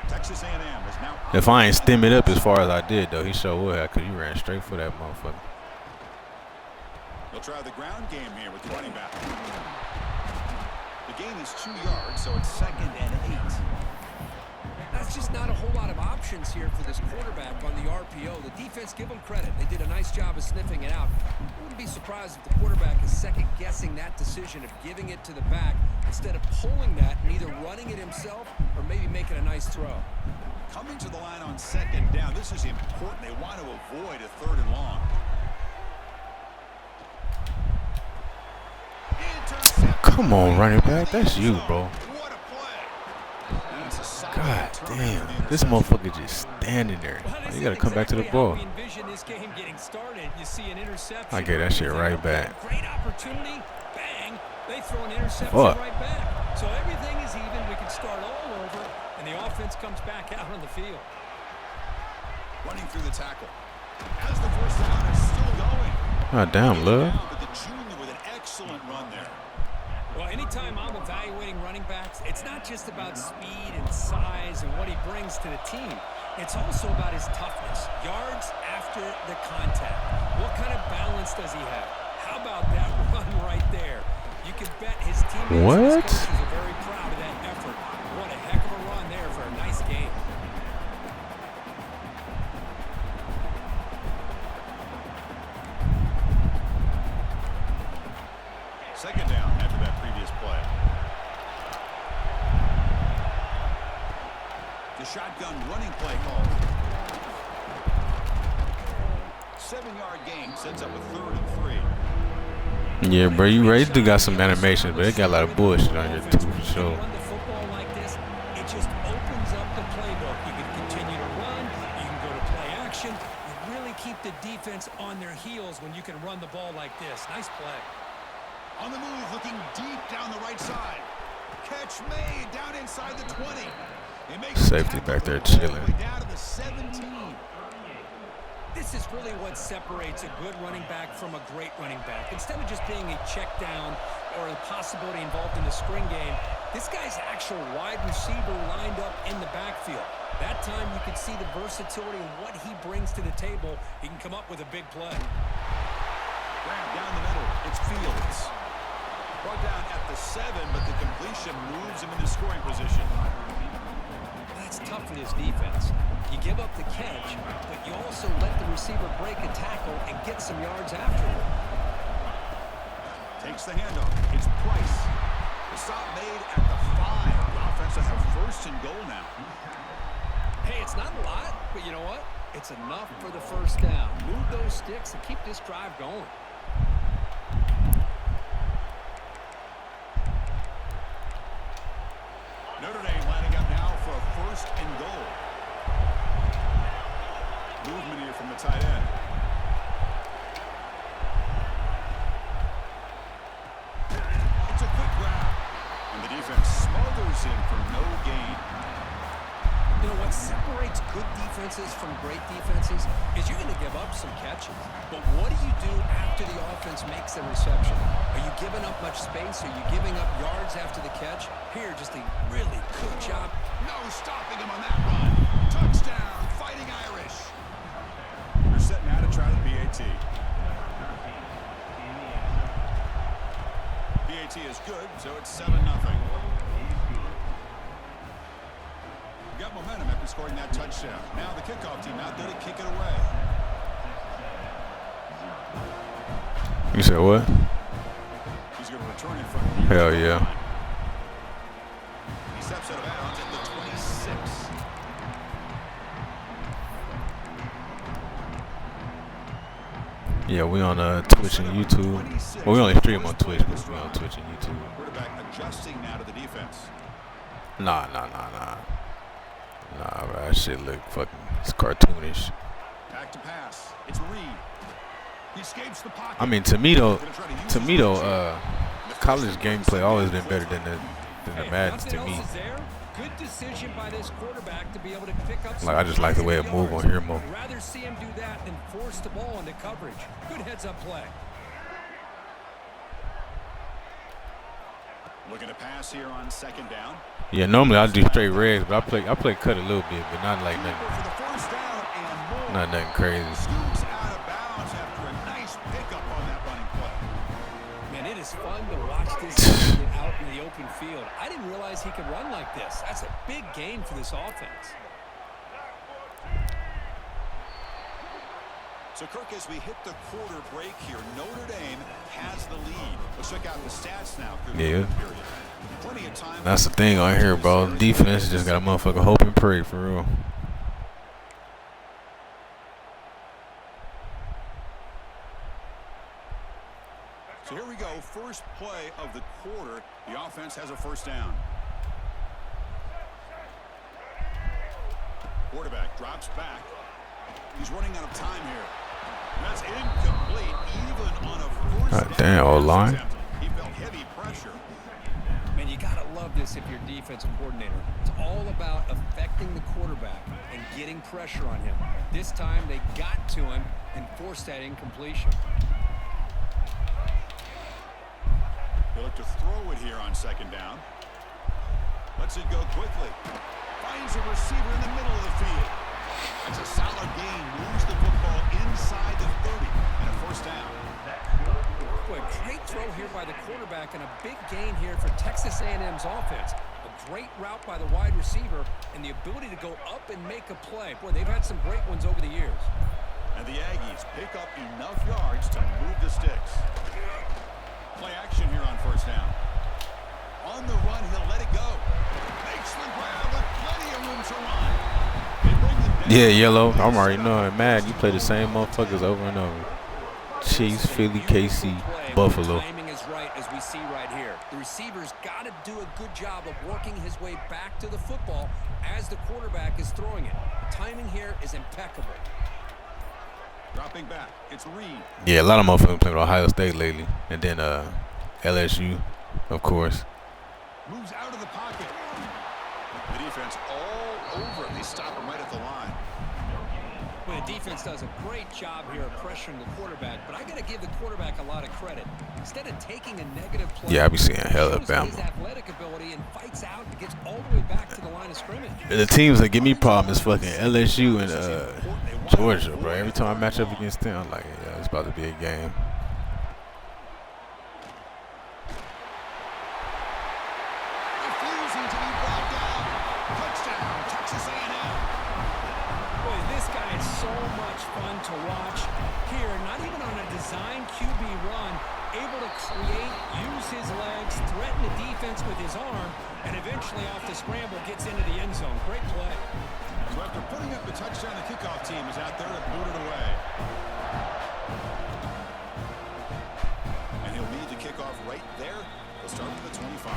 Texas A&M is now.
If I ain't stem it up as far as I did, though, he sure would have, because he ran straight for that motherfucker.
They'll try the ground game here with the running back. The gain is 2 yards, so it's 2nd and 8.
That's just not a whole lot of options here for this quarterback on the RPO. The defense, give them credit. They did a nice job of sniffing it out. I wouldn't be surprised if the quarterback is second-guessing that decision of giving it to the back instead of pulling that and either running it himself or maybe making a nice throw.
Coming to the line on 2nd down. This is important. They want to avoid a 3rd and long.
Come on, running back. That's you, bro.
What a play. That's a solid
God
return
damn.
for the
This
interception.
motherfucker just standing there. You gotta come back to the ball. I get that shit right back.
Great opportunity. Bang. They throw an interception
Fuck.
right back. So everything is even. We can start all over, and the offense comes back out on the field.
Running through the tackle. As the 1st down is still going.
God damn, love.
But the junior with an excellent run there.
Well, anytime I'm evaluating running backs, it's not just about speed and size and what he brings to the team. It's also about his toughness, yards after the contact. What kind of balance does he have? How about that run right there? You can bet his teammates and his
What?
coaches are very
Second down after that previous play. The shotgun running play call. 7-yard gain sets up a 3rd and 3.
Yeah, bro, you right. You do got some animation, but it got a lot of bullshit on here too, for sure.
Run the football like this, it just opens up the playbook. You can continue to run. You can go to play action. You really keep the defense on their heels when you can run the ball like this. Nice play.
On the move, looking deep down the right side. Catch made down inside the 20. He makes
Safety back there chilling.
down to the 17.
This is really what separates a good running back from a great running back. Instead of just being a check down or a possibility involved in the screen game, this guy's actual wide receiver lined up in the backfield. That time you can see the versatility and what he brings to the table. He can come up with a big play.
Grab down the middle. It's Fields. Brought down at the 7, but the completion moves him into scoring position.
That's tough for this defense. You give up the catch, but you also let the receiver break a tackle and get some yards afterward.
Takes the handoff. It's Price. The stop made at the 5. The offense will have 1st and goal now.
Hey, it's not a lot, but you know what? It's enough for the 1st down. Move those sticks and keep this drive going.
Notre Dame lining up now for a 1st and goal. Movement here from the tight end. It's a quick grab. And the defense smothers him for no gain.
You know, what separates good defenses from great defenses is you're going to give up some catches. But what do you do after the offense makes the reception? Are you giving up much space? Are you giving up yards after the catch? Here, just a really good job.
No stopping him on that run. Touchdown, Fighting Irish. They're setting out to try the BAT. BAT is good, so it's 7-0. Got momentum after scoring that touchdown. Now the kickoff team out there to kick it away.
You said what?
He's going to return it from
Hell yeah.
He steps out of bounds at the 26.
Yeah, we on Twitch and YouTube. Well, we only stream on Twitch, but we on Twitch and YouTube.
Quarterback adjusting now to the defense.
Nah, bro, that shit look fucking, it's cartoonish.
Back to pass. It's Reed. He escapes the pocket.
I mean, to me though, college gameplay always been better than the Maddens to me.
Good decision by this quarterback to be able to pick up.
Like, I just like the way it move on here more.
I'd rather see him do that than force the ball into coverage. Good heads-up play.
Looking to pass here on 2nd down.
Yeah, normally I do straight regs, but I play cut a little bit, but not like nothing crazy.
Scoops out of bounds after a nice pickup on that running play.
Man, it is fun to watch this guy get out in the open field. I didn't realize he could run like this. That's a big gain for this offense.
So, Kirk, as we hit the quarter break here, Notre Dame has the lead. Let's check out the stats now.
Yeah.
Plenty of time.
That's the thing on here, bro. Defense just got a motherfucker hope and pray for real.
So here we go. First play of the quarter. The offense has a 1st down. Quarterback drops back. He's running out of time here. That's incomplete, even on a 1st down.
Damn, O-line.
He felt heavy pressure.
Man, you got to love this if you're a defensive coordinator. It's all about affecting the quarterback and getting pressure on him. This time they got to him and forced that incompletion.
He'll look to throw it here on 2nd down. Lets it go quickly. Finds a receiver in the middle of the field. That's a solid gain. Moves the football inside the 30 and a 1st down.
Boy, great throw here by the quarterback and a big gain here for Texas A&M's offense. A great route by the wide receiver and the ability to go up and make a play. Boy, they've had some great ones over the years.
And the Aggies pick up enough yards to move the sticks. Play action here on first down. On the run, he'll let it go. Makes the grab with plenty of room to run. They bring them down.
Yeah, yellow. I'm already knowing. Mad, you play the same motherfuckers over and over. Chiefs, Philly, KC, Buffalo.
Timing is right, as we see right here. The receiver's got to do a good job of working his way back to the football as the quarterback is throwing it. The timing here is impeccable.
Dropping back, it's Reed.
Yeah, a lot of motherfuckers playing with Ohio State lately, and then LSU, of course.
Moves out of the pocket. The defense all over it. They stop him right at the line.
Well, the defense does a great job here of pressuring the quarterback, but I got to give the quarterback a lot of credit. Instead of taking a negative play,
Yeah, I be seeing hella
his
Bama.
athletic ability and fights out and gets all the way back to the line of scrimmage.
The teams that give me problems is fucking LSU and Georgia, bro. Every time I match up against them, I'm like, yeah, it's about to be a game.
Refusing to be brought down. Touchdown, Texas A&M.
Boy, this guy is so much fun to watch. Here, not even on a design QB run, able to create, use his legs, threaten the defense with his arm, and eventually off the scramble gets into the end zone. Great play.
So after putting up the touchdown, the kickoff team is out there to boot it away. And he'll lead the kickoff right there. He'll start with the 25.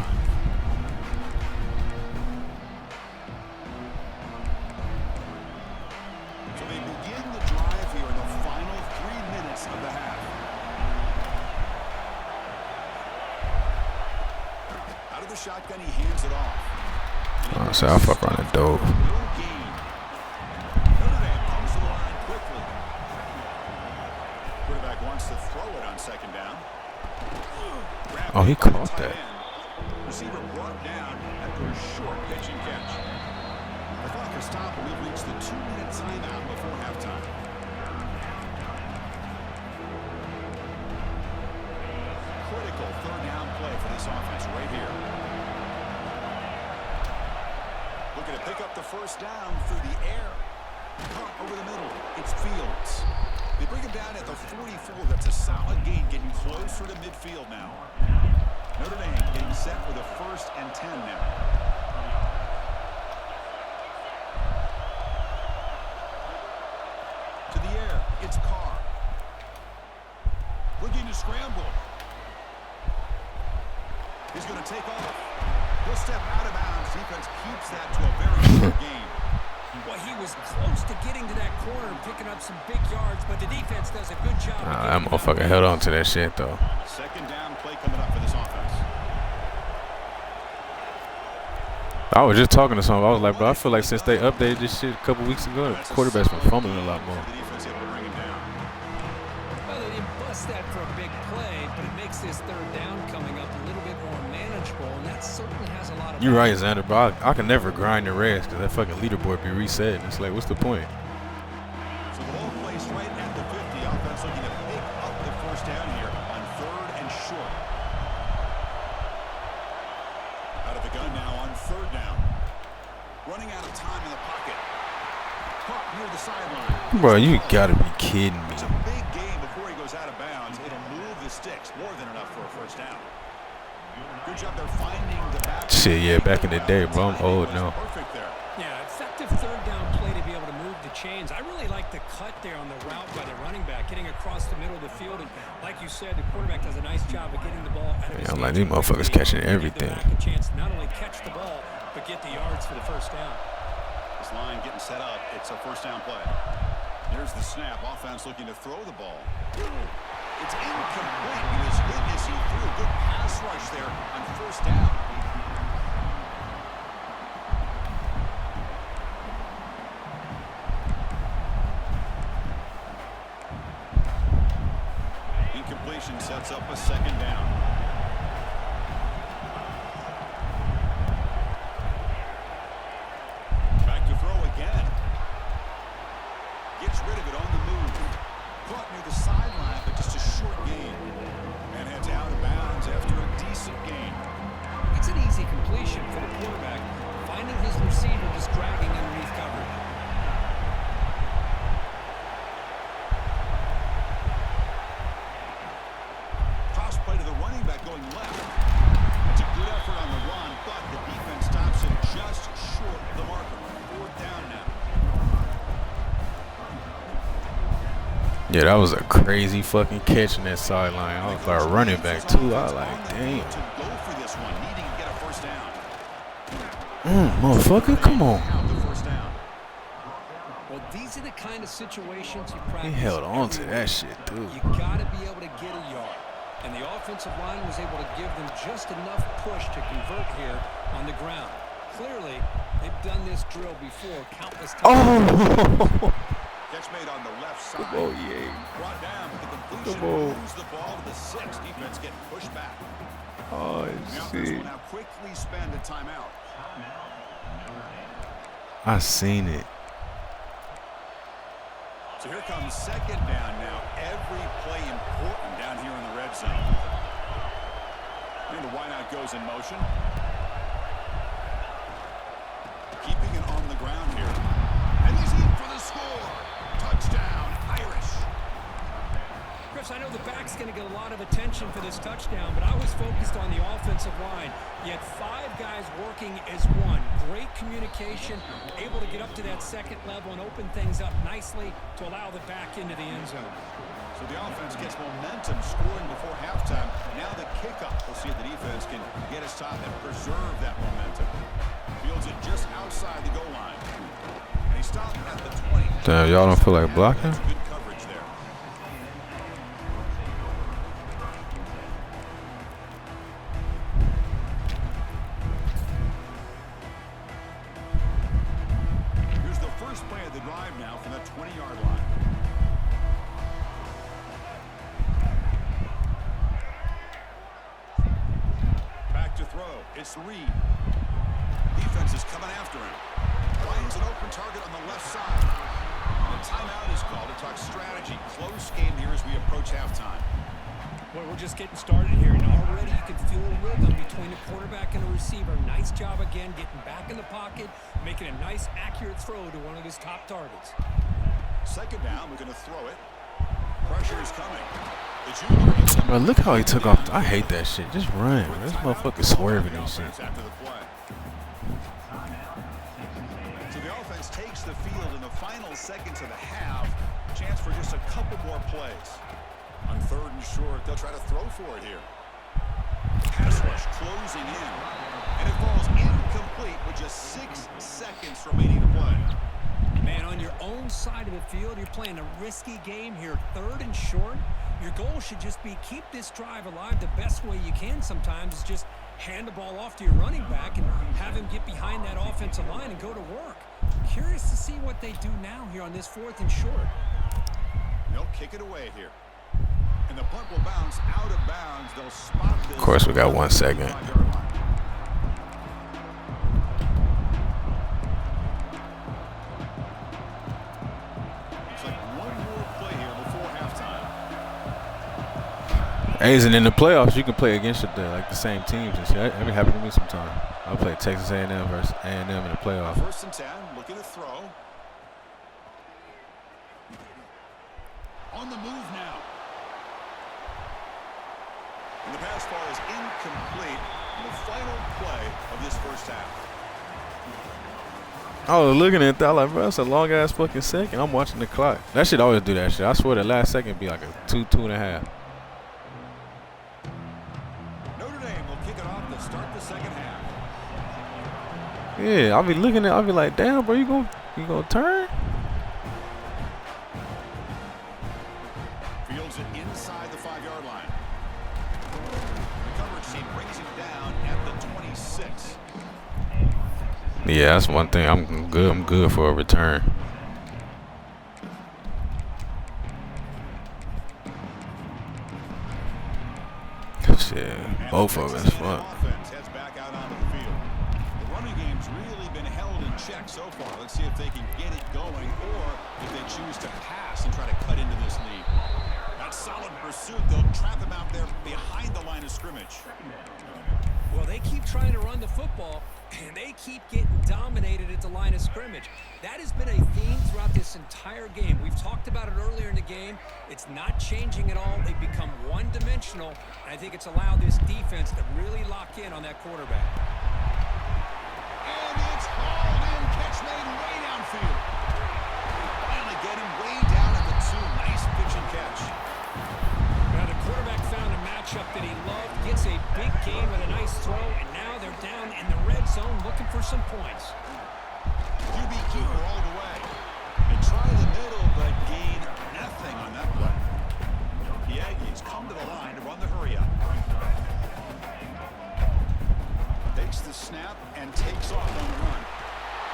So they begin the drive here in the final 3 minutes of the half. Out of the shotgun, he hands it off.
So I fuck around and dove.
No gain. Notre Dame comes to the line quickly. Quarterback wants to throw it on second down.
Oh, he caught that.
Receiver brought down after a short pitch and catch. The clock has stopped, and we've reached the 2-minute timeout before halftime. Critical third down play for this offense right here. Looking to pick up the first down through the air. Pump over the middle. It's Fields. They bring him down at the 44. That's a solid gain, getting closer to midfield now. Notre Dame getting set for the 1st and 10 now. To the air, it's Carr. Looking to scramble. He's going to take off. He'll step out of bounds. Defense keeps that to a very short gain.
Well, he was close to getting to that corner and picking up some big yards, but the defense does a good job.
That motherfucker held on to that shit, though.
Second down play coming up for this offense.
I was just talking to someone. I was like, bro, I feel like since they updated this shit a couple weeks ago, the quarterback's been fumbling a lot more.
The defense able to bring him down.
Well, they didn't bust that for a big play, but it makes this third down coming up a little bit more manageable, and that certainly has a lot of...
You're right, Xander, bro. I can never grind the rest because that fucking leaderboard be reset. It's like, what's the point?
So the ball placed right at the 50. Offense looking to pick up the first down here on 3rd and short. Out of the gun now on 3rd down. Running out of time in the pocket. Caught near the sideline.
Bro, you gotta be kidding me.
It's a big game before he goes out of bounds. It'll move the sticks more than enough for a first down. Good job there finding the back.
Shit, yeah, back in the day, bro. I'm old now.
Perfect there.
Yeah, effective third down play to be able to move the chains. I really like the cut there on the route by the running back, getting across the middle of the field. And like you said, the quarterback does a nice job of getting the ball out of his
Yeah, I'm like,
hands
these motherfuckers catching
quickly.
everything.
Give the back a chance to not only catch the ball, but get the yards for the first down.
This line getting set up. It's a first down play. There's the snap. Offense looking to throw the ball. It's incomplete. He was hit as he threw a good pass rush there on first down. Incompletion sets up a second down. Back to throw again. Gets rid of it on the move. Caught near the sideline, but just a short gain. And heads out of bounds after a decent gain.
It's an easy completion for the quarterback, finding his receiver just dragging underneath coverage.
Toss play to the
Yeah, that was a crazy fucking catch in that sideline. I was like running back too. I was like, damn.
To go for this one, needing to get a first down.
Motherfucker, come on.
The first down.
Well, these are the kind of situations you practice.
He held on to
every
that
week.
shit, dude.
You got to be able to get a yard. And the offensive line was able to give them just enough push to convert here on the ground. Clearly, they've done this drill before countless times.
Oh!
Catch made on the left side.
Oh, yeah.
Brought down with the completion.
Come on.
Moves the ball to the 6. Defense getting pushed back.
Oh,
The offense
shit.
will now quickly spend a timeout.
I seen it.
So here comes second down now. Every play important down here in the red zone. And the wideout goes in motion. Keeping it on the ground here. And he's in for the score. Touchdown, Irish.
Chris, I know the back's going to get a lot of attention for this touchdown, but I was focused on the offensive line. You had 5 guys working as one. Great communication, able to get up to that second level and open things up nicely to allow the back into the end zone.
So the offense gets momentum, scoring before halftime. Now the kickoff. We'll see if the defense can get a stop and preserve that momentum. Fields it just outside the goal line. And he stopped at the 20.
Damn, y'all don't feel like blocking?
Good coverage there. Here's the first play of the drive now from the 20-yard line. Back to throw. It's Reed. Defense is coming after him. Finds an open target on the left side. And a timeout is called to talk strategy. Close game here as we approach halftime.
Boy, we're just getting started here, and already you can feel a rhythm between the quarterback and the receiver. Nice job again getting back in the pocket, making a nice, accurate throw to one of his top targets.
Second down, we're going to throw it. Pressure is coming. The junior.
Bro, look how he took off. I hate that shit. Just run, bro. This motherfucker swerving and shit.
After the play. So the offense takes the field in the final seconds of the half. Chance for just a couple more plays. On third and short, they'll try to throw for it here. Pass rush closing in. And it falls incomplete with just 6 seconds remaining to play.
Man, on your own side of the field, you're playing a risky game here. Third and short. Your goal should just be keep this drive alive the best way you can sometimes is just hand the ball off to your running back and have him get behind that offensive line and go to work. Curious to see what they do now here on this 4th and short.
They'll kick it away here. And the punt will bounce out of bounds. They'll spot this.
Of course, we got 1 second. A's and in the playoffs, you can play against like the same teams and shit. That happened to me sometime. I played Texas A&M versus A&M in the playoffs.
1st and 10, looking to throw. On the move now. And the pass ball is incomplete in the final play of this first half.
I was looking at that like, bro, that's a long ass fucking second. I'm watching the clock. That shit always do that shit. I swear the last second be like a 2.5.
Notre Dame will kick it off to start the second half.
Yeah, I'll be looking at, I'll be like, damn, bro, you gonna turn?
Fields it inside the 5-yard line. The coverage team brings him down at the 26.
Yeah, that's one thing. I'm good for a return. Shit, both of us. Fuck.
Offense heads back out onto the field. The running game's really been held in check so far. Let's see if they can get it going or if they choose to pass and try to cut into this lead. That solid pursuit, they'll trap him out there behind the line of scrimmage.
Well, they keep trying to run the football, and they keep getting dominated at the line of scrimmage. That has been a theme throughout this entire game. We've talked about it earlier in the game. It's not changing at all. They've become one-dimensional, and I think it's allowed this defense to really lock in on that quarterback.
And it's hauled in. Catch made way downfield. Finally get him way down at the 2. Nice pitch and
that he loved, gets a big gain with a nice throw, and now they're down in the red zone looking for some points.
QB keeper all the way. They try the middle, but gain nothing on that play. The Aggies come to the line to run the hurry up. Takes the snap and takes off on the run.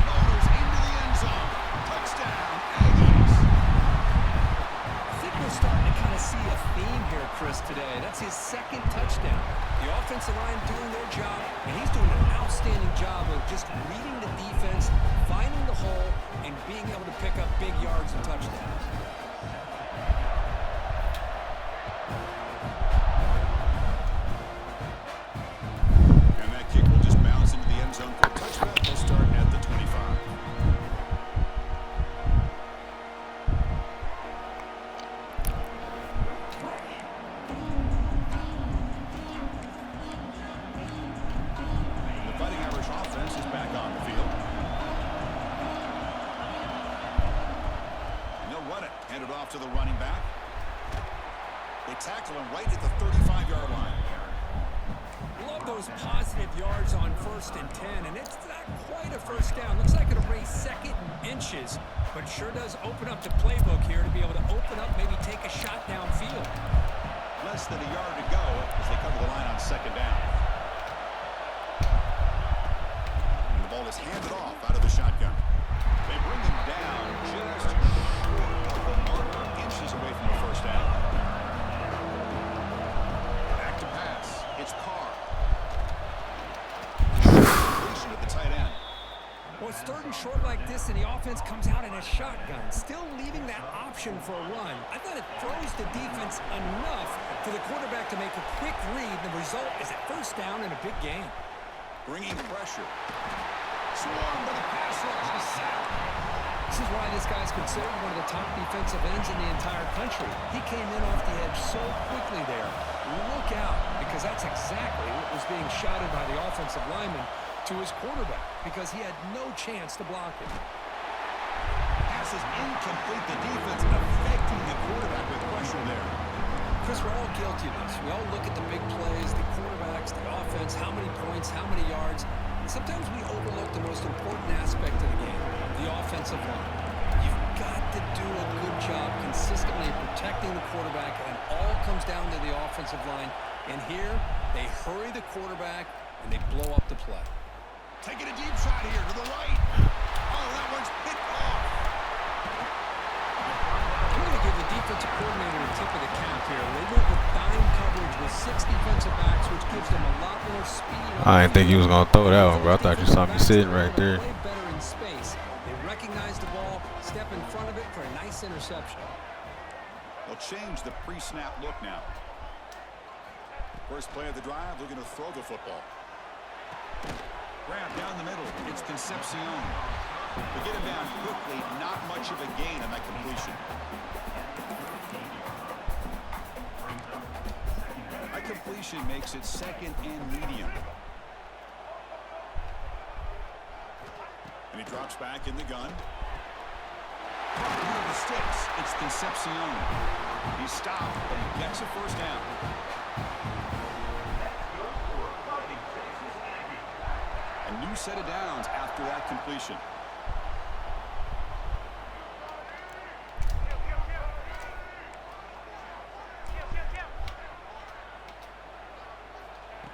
Motors into the end zone. Touchdown, Aggies.
I think we're starting to kind of see a theme here, Chris, today. That's his second touchdown. The offensive line doing their job, and he's doing an outstanding job of just reading the defense, finding the hole, and being able to pick up big yards and touchdowns.
And that kick will just bounce into the end zone for a touchback. They'll start at the 25. The Fighting Irish offense is back on the field. And they'll run it. Hand it off to the running back. They tackle him right at the 35-yard line.
Love those positive yards on 1st and 10, and it's not quite a first down. Looks like it'll raise 2nd and inches, but sure does open up the playbook here to be able to open up, maybe take a shot downfield.
Less than a yard to go as they cover the line on 2nd down. And the ball is handed off out of the shotgun. They bring him down just short of the marker, inches away from the first down. Back to pass. It's Carr. Completion at the tight end.
Well, it's 3rd and short like this, and the offense comes out in a shotgun, still leaving that option for a run. I thought it throws the defense enough for the quarterback to make a quick read. The result is a 1st down and a big gain.
Bringing pressure. Swung by the pass rush. He's sacked.
This is why this guy's considered one of the top defensive ends in the entire country. He came in off the edge so quickly there. Look out, because that's exactly what was being shouted by the offensive lineman to his quarterback, because he had no chance to block it.
Pass is incomplete. The defense affecting the quarterback with pressure there.
Chris, we're all guilty of this. We all look at the big plays, the quarterbacks, the offense, how many points, how many yards. And sometimes we overlook the most important aspect of the game, the offensive line. You've got to do a good job consistently protecting the quarterback, and it all comes down to the offensive line. And here, they hurry the quarterback, and they blow up the play.
Taking a deep shot here to the right. Oh, that one's picked off.
I'm going to give the defensive coordinator a tip of the cap here. They went with dime coverage with 6 defensive backs, which gives them a lot more speed.
I didn't think he was gonna throw that one, bro. I thought you saw me sitting right there.
Play better in space. They recognize the ball, step in front of it for a nice interception.
They'll change the pre-snap look now. First play of the drive, looking to throw the football. Grab down the middle. It's Concepcion. They get him down quickly. Not much of a gain on that completion. That completion makes it 2nd and medium. And he drops back in the gun. Near the sticks. It's Concepcion. He's stopped, but he gets a 1st down. A new set of downs after that completion.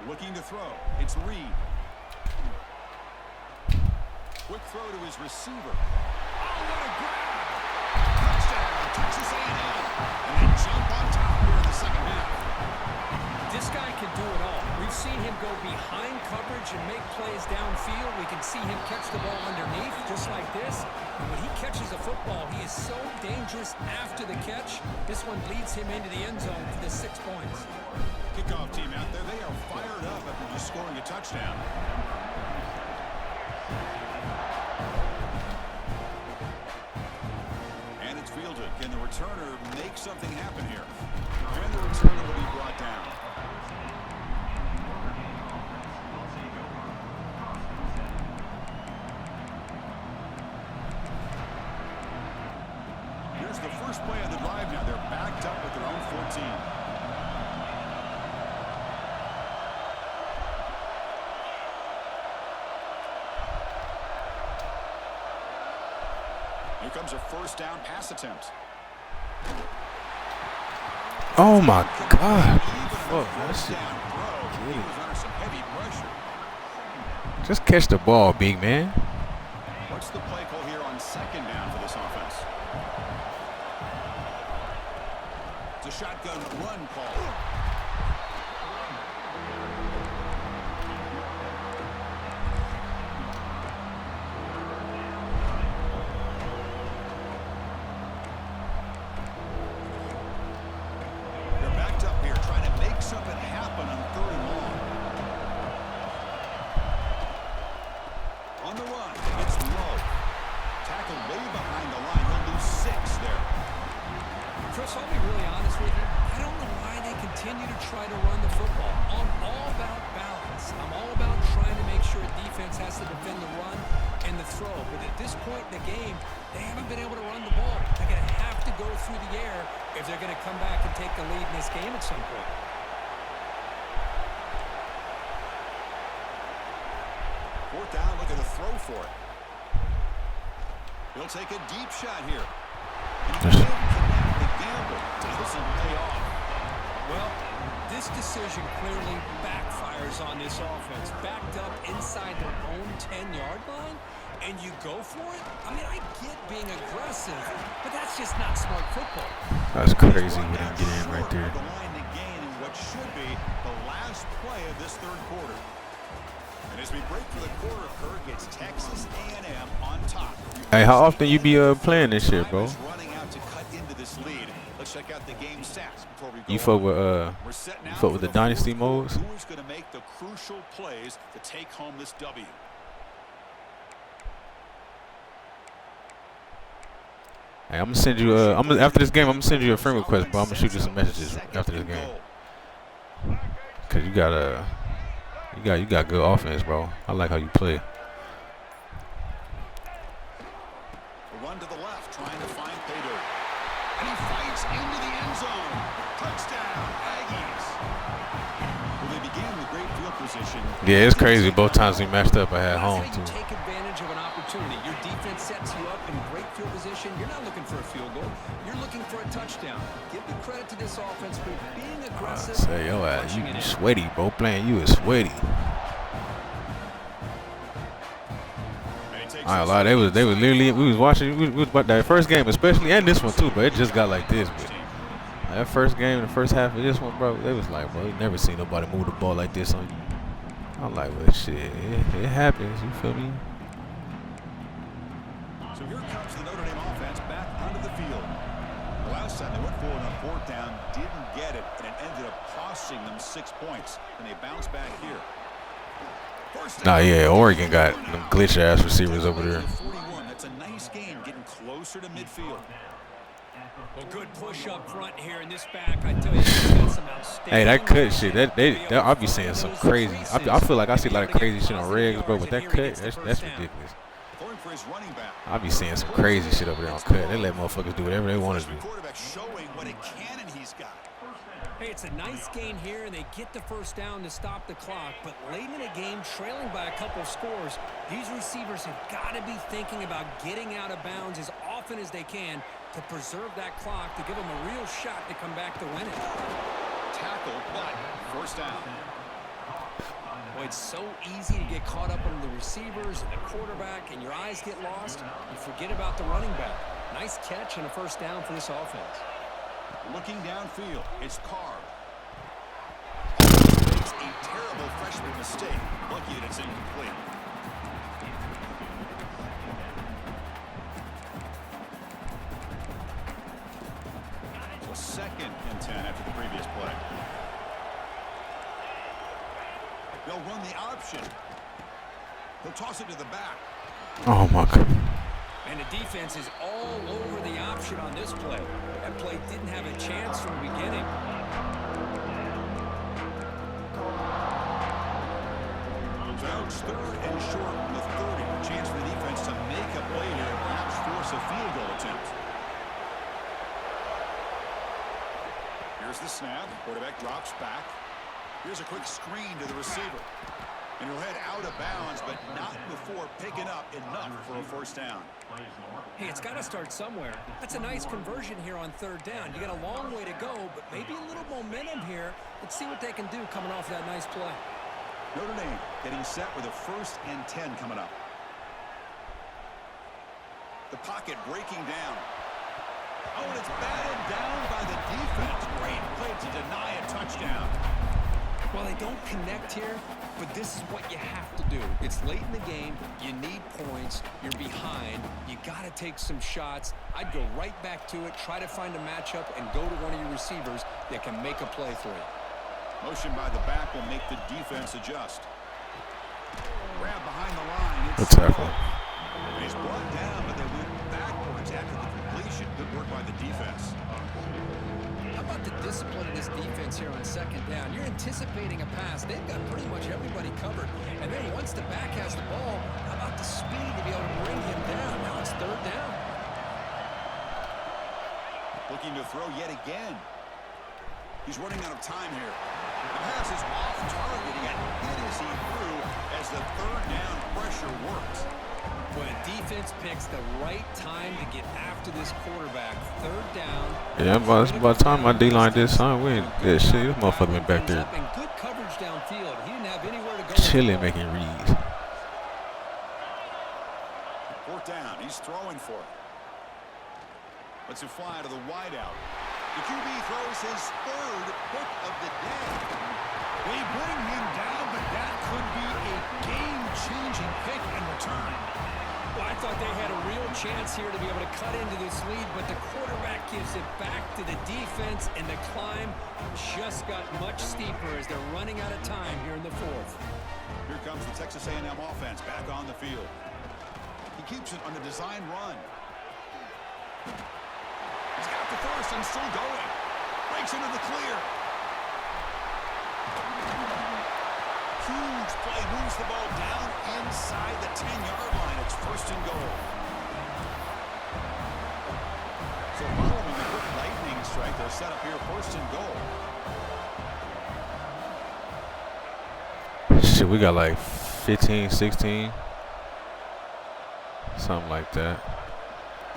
Looking to throw. It's Reed. Quick throw to his receiver. Oh, what a grab! Touchdown, Texas A&M. And they jump on top here in the 2nd half.
This guy can do it all. We've seen him go behind coverage and make plays downfield. We can see him catch the ball underneath, just like this. And when he catches the football, he is so dangerous after the catch. This one leads him into the end zone for the 6 points.
Kickoff team out there. They are fired up after just scoring a touchdown. And it's fielded. Can the returner make something happen here? And the returner will be brought down. Here's the first play of the drive now. They're backed up at their own 14. Here comes a first down pass attempt.
Oh my God.
Fuck,
that shit.
He was under some heavy pressure.
Just catch the ball, big man.
What's the play call here on second down for this offense? It's a shotgun run call. They're backed up here trying to make something happen on 3rd and long. On the run, it's low. Tackled way behind the line. He'll lose 6 there.
Chris, I'll be really honest with you. I don't know why they continue to try to run the football. I'm all about balance. I'm all about trying to make sure defense has to defend the run and the throw. But at this point in the game, they haven't been able to run the ball. They're going to have to go through the air if they're going to come back and take the lead in this game at some point.
Fourth down, looking to throw for it. He'll take a deep shot here. And he can't connect. The gamble doesn't pay off.
Well, this decision clearly backfires on this offense. Backed up inside their own 10-yard line, and you go for it? I mean, I get being aggressive, but that's just not smart football.
That's crazy. We didn't get in right there.
The line to gain in what should be the last play of this 3rd quarter. And as we break for the quarter, Kirk, it's Texas A&M on top.
Hey, how often you be playing this shit, bro?
Running out to cut into this lead. Let's check out the game stats before we go.
You fuck with the dynasty modes?
Who's going to make the crucial plays to take home this W?
Hey, I'm gonna send you after this game. I'm gonna send you a friend request, bro. I'm gonna shoot you some messages after this game. Cause you got good offense, bro. I like how you play.
A run to the left, trying to find pay dirt. And he fights into the end zone. Touchdown, Aggies. Well, they began with great field position.
Yeah, it's crazy. Both times we matched up, I had home too.
Take advantage of an opportunity. Your defense sets you up in great field position. You're not looking for a field goal. You're looking for a touchdown. Give the credit to this offense for being aggressive.
Say, yo, you sweaty, bro. Playing you is sweaty. I ain't lie, they was literally, we was watching that first game especially, and this one too, but it just got like this. But that first game, the first half of this one, bro, they was like, bro, you never seen nobody move the ball like this on you. I'm like, well, shit, it happens, you feel me?
So here comes the Notre Dame offense back onto the field. The last time they went forward on 4th down, didn't get it, and it ended up costing them 6 points. And they bounced back here.
Nah, yeah, Oregon got them glitch-ass receivers over there.
41. That's a nice game, getting closer to midfield.
Well, good push up front here in this back. I tell you, got some outstanding.
Hey, that cut shit, I'll be seeing some crazy. I feel like I see a lot of crazy shit on regs, bro. But that cut, that's ridiculous.
For his running back.
I be seeing some crazy shit over there on cut. They let motherfuckers do whatever they want to do.
Quarterback showing what a cannon he's got.
Hey, it's a nice gain here, and they get the first down to stop the clock. But late in the game, trailing by a couple of scores, these receivers have got to be thinking about getting out of bounds as often as they can to preserve that clock, to give them a real shot to come back to win it.
Tackle, but first down.
Boy, it's so easy to get caught up on the receivers and the quarterback, and your eyes get lost. You forget about the running back. Nice catch and a first down for this offense.
Looking downfield, it's Carr. Makes a terrible freshman mistake. Lucky that it's incomplete. So 2nd and 10 after the previous play. They'll run the option. They'll toss it to the back.
Oh my God.
And the defense is all over the option on this play. That play didn't have a chance from the beginning.
So it's 3rd and short from the 30. A chance for the defense to make a play here and perhaps force a field goal attempt. Here's the snap. Quarterback drops back. Here's a quick screen to the receiver. And he'll head out of bounds, but not before picking up enough for a first down.
Hey, it's got to start somewhere. That's a nice conversion here on third down. You got a long way to go, but maybe a little momentum here. Let's see what they can do coming off that nice play.
Notre Dame getting set with a 1st and 10 coming up. The pocket breaking down. Oh, and it's batted down by the defense. Great play to deny a touchdown.
Well, they don't connect here, but this is what you have to do. It's late in the game. You need points. You're behind. You got to take some shots. I'd go right back to it, try to find a matchup, and go to one of your receivers that can make a play for you.
Motion by the back will make the defense adjust. Grab behind the line.
Good tackle.
He's brought down, but they went backwards after the completion. Good work by the defense.
How about the discipline of this defense here on second down? You're anticipating a pass. They've got pretty much everybody covered. And then once the back has the ball, how about the speed to be able to bring him down? Now it's third down.
Looking to throw yet again. He's running out of time here. The pass is off target. He got hit as he threw as the third down pressure works.
When defense picks the right time to get after this quarterback, third down.
Yeah, by the time my D-line did sign, we ain't that shit. This motherfucker been back there
Good coverage downfield. He didn't have anywhere to go.
chilling, making reads.
4th down. He's throwing for it. Lets it fly to the wideout. The QB throws his 3rd pick of the day. They bring him down, but that could be a game-changing pick in return.
Well, I thought they had a real chance here to be able to cut into this lead, but the quarterback gives it back to the defense, and the climb just got much steeper as they're running out of time here in the 4th.
Here comes the Texas A&M offense back on the field. He keeps it on the design run. He's got the first and still going. Breaks into the clear. Huge play, moves the ball down inside the 10-yard line. It's 1st and goal. So following the quick lightning strike, they're set up here 1st and goal.
Shit, we got like 15, 16. Something like that.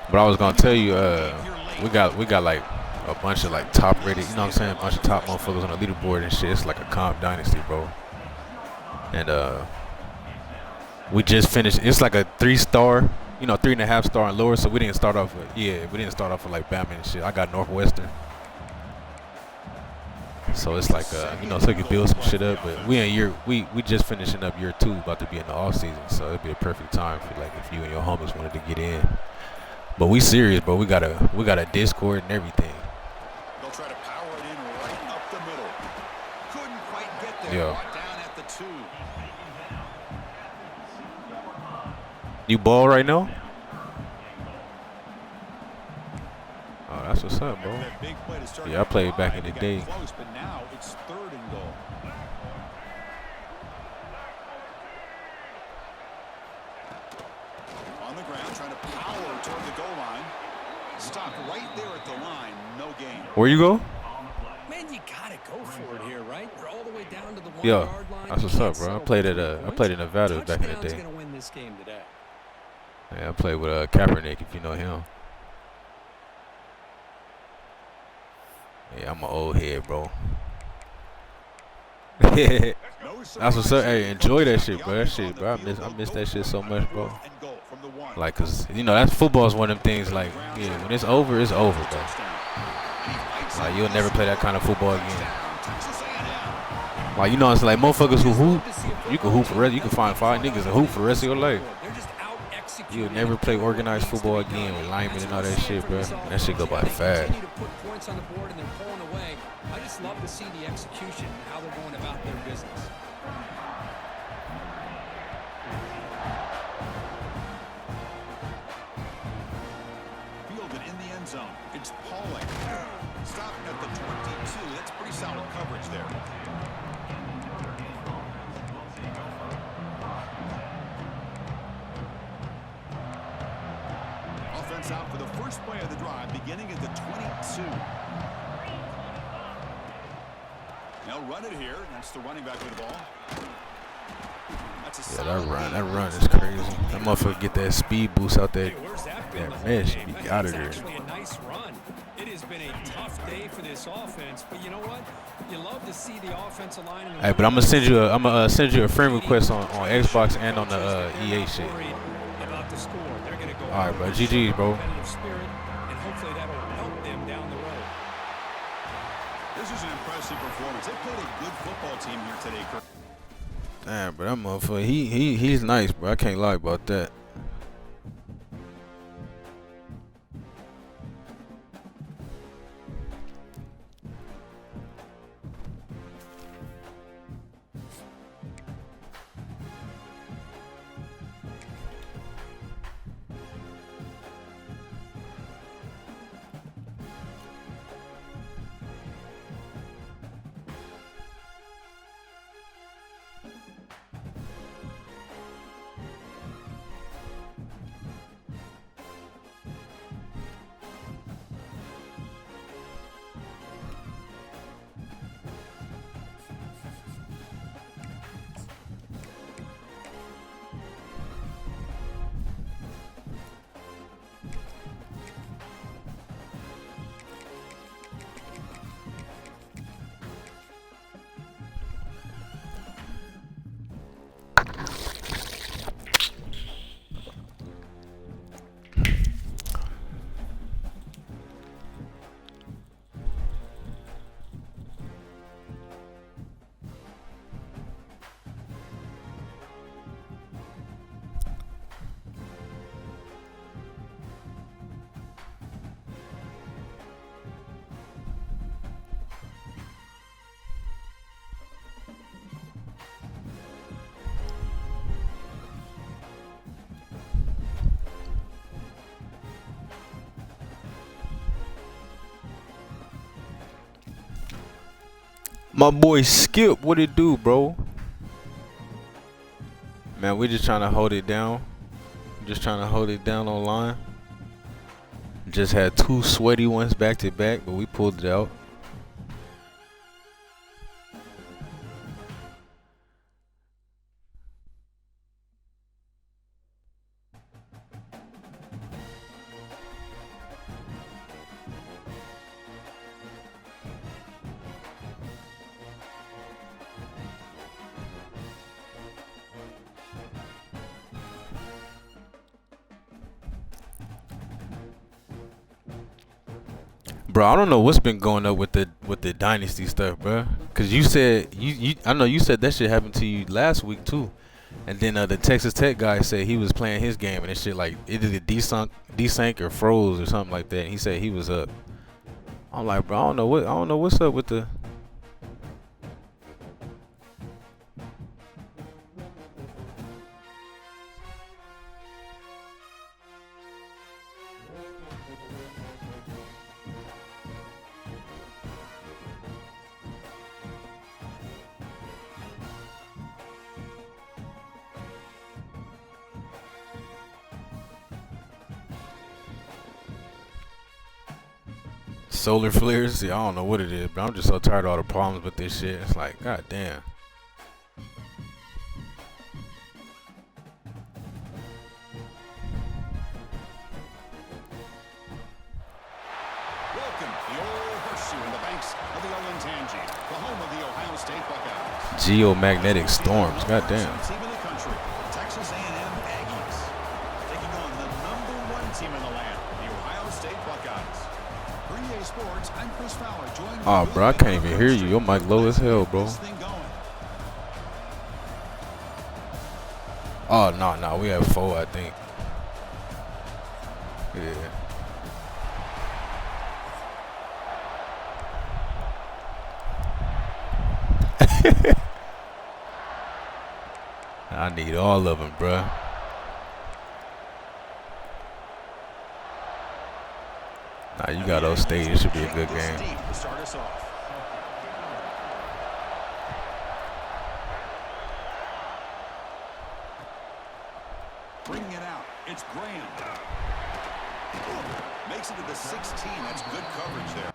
But I was gonna tell you, we got like a bunch of like top rated, you know what I'm saying? A bunch of top motherfuckers on the leaderboard and shit. It's like a comp dynasty, bro. And we just finished. It's like a 3-star, 3.5 star and lower. So we didn't start off with, with like Bama and shit. I got Northwestern. So it's like so you can build some shit up. But we just finishing up year 2, about to be in the off season. So it'd be a perfect time for like if you and your homies wanted to get in. But we serious, bro. We got a Discord and everything.
They'll try to power it in right up the middle. Couldn't quite get there.
Yeah.
Brought down at the 2.
You ball right now? Oh, that's what's up, bro.
That big play to start
Yeah, I played back in the
They got
day.
Close, but now it's 3rd and goal. On the ground, trying to power toward the goal line. Stopped right there at the line. No gain.
Where you go?
Man, you gotta go for it here, right? You're all the way down to the 1
Yeah,
yard line.
that's what's
You
up,
can't
bro. I
settle
played
for
at
2
I played in
points.
Nevada back in the
Touchdown's
day.
gonna win this game today.
Yeah, I played with Kaepernick, if you know him. Yeah, I'm an old head, bro. That's what's up. Hey, enjoy that shit, bro. That shit, bro. I miss that shit so much, bro. Like, cause that's football's one of them things. Like, yeah, when it's over, bro. Like, you'll never play that kind of football again. Like, it's like motherfuckers who hoop. You can hoop for you can find 5 niggas and hoop for the rest of your life. You'll never play organized football again with linemen and all that shit, bro. That shit go by fast.
I just love to see the execution and how they're going about their business.
Fielded in the end zone. It's Pauling. Stopping at the 22. That's pretty solid coverage there. Offense out for the first play of the drive, beginning at the 22. They'll run it here. That's the running back with the ball. That's
a
Yeah,
solid
that
lead.
run is crazy. That motherfucker get that speed boost out there.
Hey, where's that been?
That mesh, be out of
It's
there.
actually a nice run. It has been a tough day for this offense, but you know what? You love to see the offensive line. In
Hey, but I'm gonna send you a friend request on Xbox and on the EA shit.
About the score. They're going to go
All right, bro. GG, bro.
competitive spirit, and hopefully that'll help them down the road.
This is an impressive performance. They played a good football team here today, Kirk.
Damn, bro, that motherfucker, he's nice, bro. I can't lie about that. My boy Skip, what it do, bro? Man, we just trying to hold it down. Just trying to hold it down online. Just had 2 sweaty ones back to back, but we pulled it out. Bro, I don't know what's been going up with the dynasty stuff, bro. Cause you said I know you said that shit happened to you last week too, and then the Texas Tech guy said he was playing his game and this shit like it either desync or froze or something like that. And he said he was up. I'm like, bro, I don't know what's up with the. Solar flares, yeah, I don't know what it is, but I'm just so tired of all the problems with this shit. It's like, god damn.
Welcome, the old horseshoe in the banks of the Olentangy, the home of the Ohio State Buckeyes.
Geomagnetic storms, god damn.
Team in the country, Texas A&M Aggies, taking on the #1 team in the land, the Ohio State Buckeyes. For EA Sports, I'm Chris Fowler. Joined
Oh, bro, I can't even hear you. Your mic low as hell, bro. Oh, no, we have 4, I think. Yeah. I need all of them, bruh. Nah, you got those stage. It should be a good game.
To start us off. Bringing it out. It's Graham. Makes it to the 16. That's good coverage there.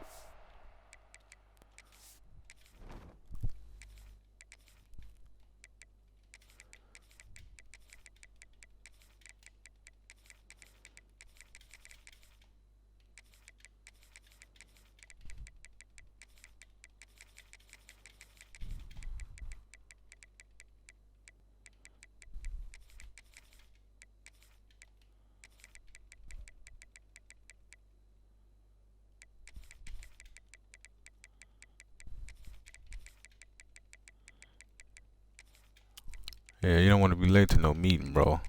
Yeah, you don't want to be late to no meeting, bro.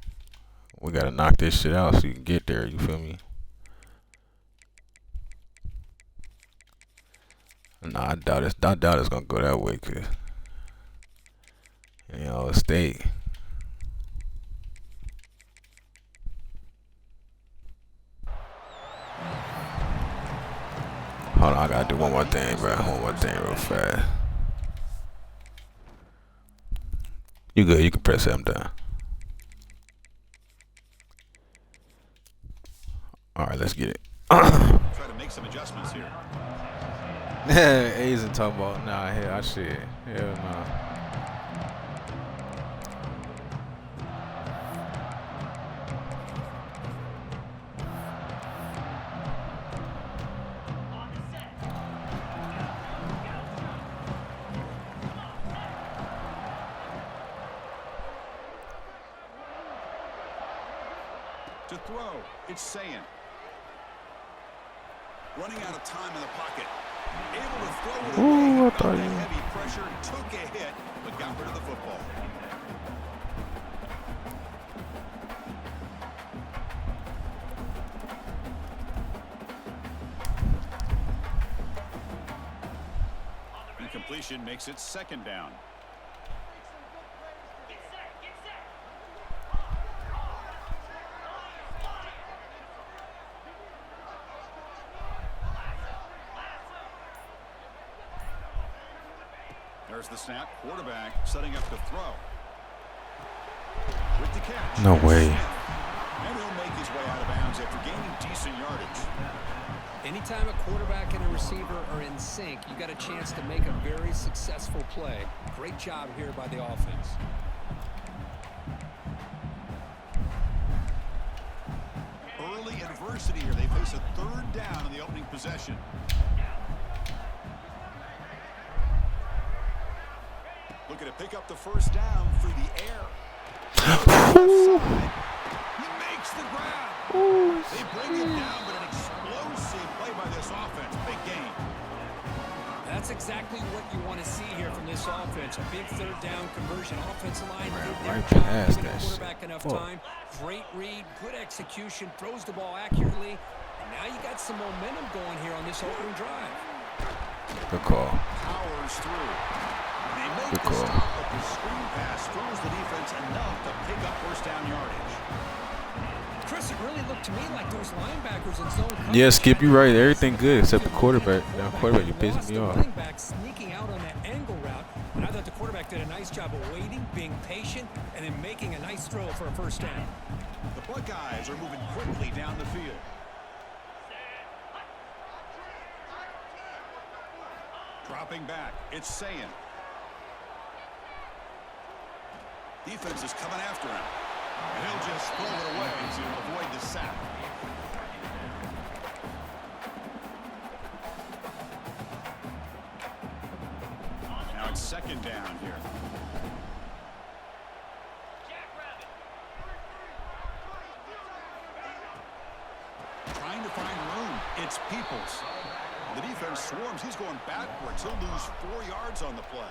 We gotta knock this shit out so you can get there. You feel me? Nah, I doubt it's gonna go that way, cause you know, State. Hold on, I gotta do one more thing, bro. One more thing real fast. You good? You can press him down. All right, let's get it.
Try to make some adjustments here.
A's and talking about nah, hell, I shit. Hell nah.
To throw, it's Sayin. Running out of time in the pocket. Able to throw it away.
Ooh, I
Felt
thought
the
you.
heavy pressure, took a hit, but got rid of the football. Incompletion makes it second down. There's the snap. Quarterback setting up to throw. With the catch.
No way.
And he'll make his way out of bounds after gaining decent yardage.
Anytime a quarterback and a receiver are in sync, you got a chance to make a very successful play. Great job here by the offense.
Early adversity here. They face a third down in the opening possession. Looking to pick up the first down through the air. He makes the grab. They bring him down, but an explosive play by this offense. Big game.
That's exactly what you want to see here from this offense. A big third down conversion. Offensive line did their
right
job,
past
giving the
that
quarterback
shit.
enough
Fuck.
time. Great read, good execution, throws the ball accurately. And now you got some momentum going here on this opening drive.
Good call.
Powers through. They make
Good
the
call.
stop, but the screen pass fools the defense enough to pick up first down yardage.
Chris, it really looked to me like those linebackers in zone coverage.
Yeah, Skip, you right. Everything good except the quarterback. Now, quarterback, you pissing me
The
off.
running back sneaking out on that angle route, and I thought the quarterback did a nice job of waiting, being patient, and then making a nice throw for a first down.
The Buckeyes are moving quickly down the field. Dropping back, it's Sayin. Defense is coming after him. And he'll just throw it away to avoid the sack. Now it's second down here. Trying to find room. It's Peoples. The defense swarms. He's going backwards. He'll lose 4 yards on the play.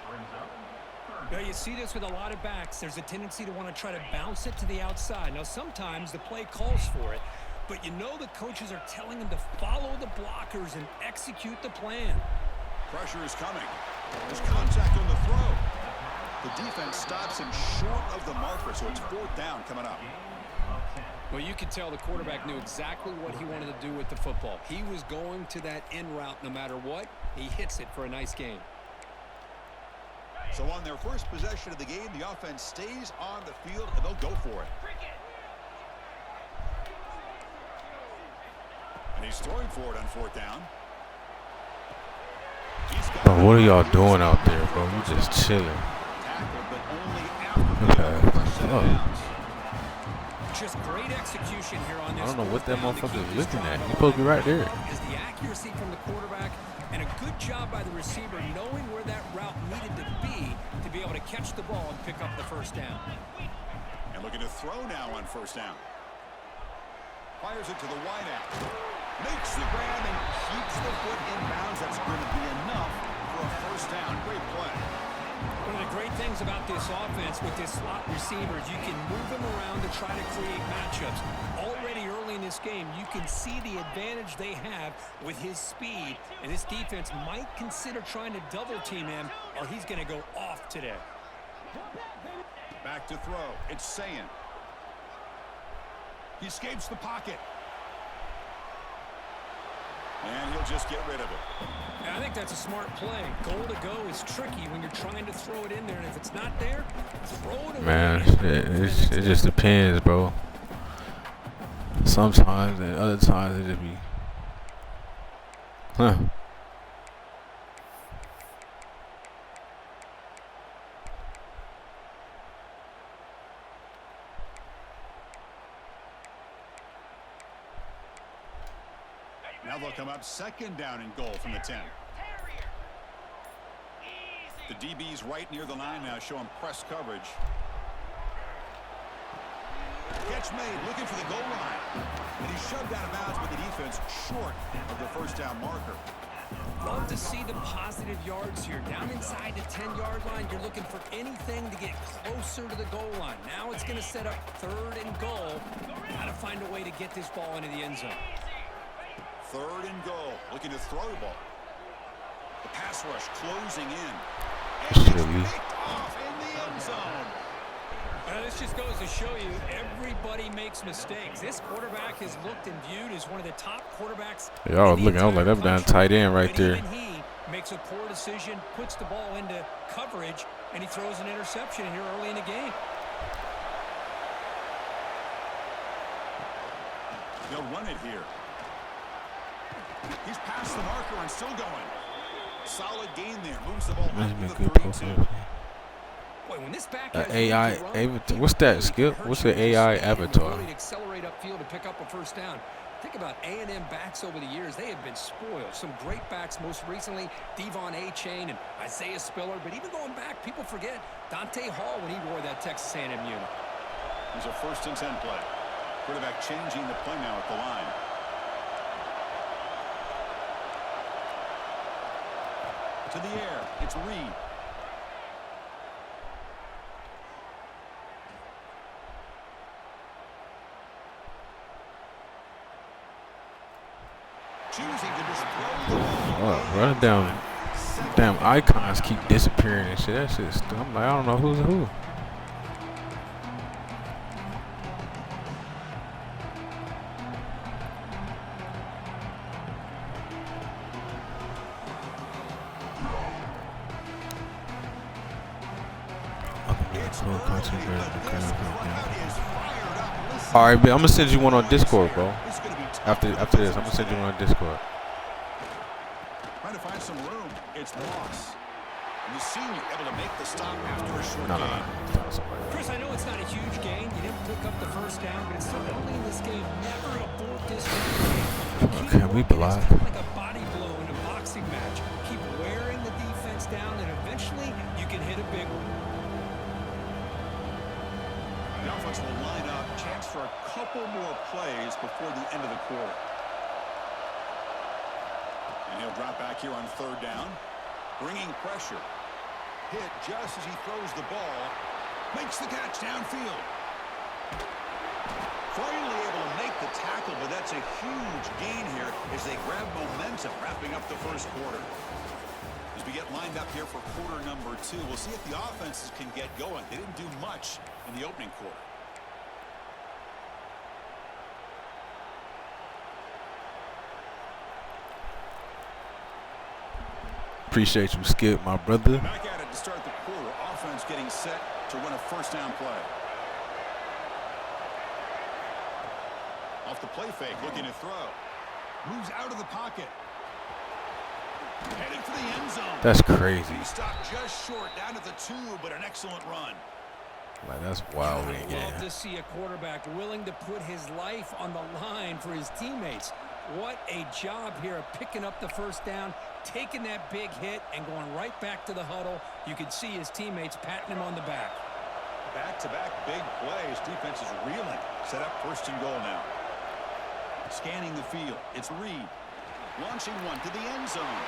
Now, you see this with a lot of backs. There's a tendency to want to try to bounce it to the outside. Now, sometimes the play calls for it, but you know the coaches are telling them to follow the blockers and execute the plan.
Pressure is coming. There's contact on the throw. The defense stops him short of the marker, so it's fourth down coming up.
Well, you could tell the quarterback knew exactly what he wanted to do with the football. He was going to that in route no matter what. He hits it for a nice gain.
So on their first possession of the game, the offense stays on the field, and they'll go for it. And he's throwing for it on fourth down.
Bro, what are y'all doing out there, bro? You just chilling.
Tackled, but only after
Just great execution here on this.
I don't know what that
fourth down to
motherfucker
keep
is
this
looking
drive
at. He's
alive.
supposed to be right there.
Is the accuracy from the quarterback and a good job by the receiver knowing where that route needed to be able to catch the ball and pick up the first down.
And looking to throw now on first down. Fires it to the wideout. Makes the grab and keeps the foot in bounds. That's going to be enough for a first down. Great play.
One of the great things about this offense with this slot receivers, you can move them around to try to create matchups. Already early in this game, you can see the advantage they have with his speed, and this defense might consider trying to double team him, or he's going to go off today.
Back to throw. It's Sayan. He escapes the pocket. And he'll just get rid of it.
I think that's a smart play. Goal to go is tricky when you're trying to throw it in there, and if it's not there, throw it away.
Man, it just depends, bro. Sometimes and other times it just be, huh.
Now they'll come up second down and goal from the 10. The DB's right near the line now, showing press coverage. Catch made, looking for the goal line. And he's shoved out of bounds with the defense short of the first down marker.
Love to see the positive yards here. Down inside the 10-yard line, you're looking for anything to get closer to the goal line. Now it's going to set up third and goal. Got to find a way to get this ball into the end zone.
Third and goal, looking to throw the ball. The pass rush closing in. And he's picked off in the end zone.
This just goes to show you everybody makes mistakes. This quarterback is looked and viewed as one of the top quarterbacks.
Yeah, I was looking. I was like, that down tight end right there.
Even he makes a poor decision, puts the ball into coverage, and he throws an interception here early in the game.
They'll run it here. He's past the marker and still going. Solid gain there. Moves the ball back to the 32.
Boy, when this back
AI avatar. What's that, Skip? What's the AI avatar?
Accelerate upfield to pick up a first down. Think about A&M backs over the years. They have been spoiled. Some great backs, most recently Devon A-Chain and Isaiah Spiller. But even going back, people forget Dante Hall when he wore that Texas A&M unit.
There's a 1st and 10 play. Quarterback changing the play now at the line. To the air. It's Reed. Choosing to just throw the ball.
Running down. Damn icons keep disappearing and shit. That shit's. I'm like, I don't know who's who. All right, I'm gonna send you one on Discord, bro. After this, I'm gonna send you one on Discord.
Trying to find some room. It's Moss. And the senior able to make the stop after a short gain.
Chris, I know it's not a huge gain. You didn't pick up the first down, but it's so early in this game. Never abort this game.
Can we block?
It's like a body blow in a boxing match. Keep wearing the defense down, and eventually you can hit a big one.
The offense will line up. Chance for a couple more plays before the end of the quarter. And he'll drop back here on 3rd down. Bringing pressure. Hit just as he throws the ball. Makes the catch downfield. Finally able to make the tackle, but that's a huge gain here as they grab momentum wrapping up the first quarter. As we get lined up here for quarter number 2, we'll see if the offenses can get going. They didn't do much in the opening quarter.
Appreciate you, Skip, my brother.
Back at it to start the quarter. Offense getting set to run a 1st down play. Off the play fake, looking to throw. Moves out of the pocket. Headed for the end zone.
That's crazy.
He stopped just short, down to the 2, but an excellent run.
Like, that's wild.
I love to see a quarterback willing to put his life on the line for his teammates. What a job here of picking up the first down, taking that big hit, and going right back to the huddle. You can see his teammates patting him on the back.
Back-to-back big plays. Defense is reeling. Set up 1st and goal now. Scanning the field. It's Reed. Launching one to the end zone.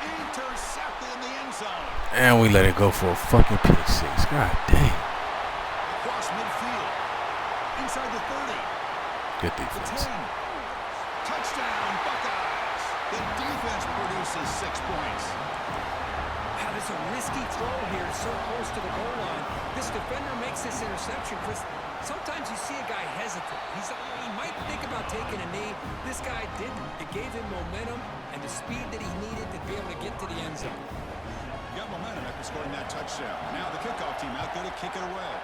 Intercepted in the end zone.
And we let it go for a fucking pick six. God damn.
Across midfield. Inside the 30.
Good
The
defense.
10. Touchdown, Buckeyes. The defense produces 6 points.
Wow, this is a risky throw here, so close to the goal line. This defender makes this interception because sometimes you see a guy hesitate. He might think about taking a knee. This guy didn't. It gave him momentum and the speed that he needed to be able to get to the end zone.
You got momentum after scoring that touchdown. Now the kickoff team out there to kick it away.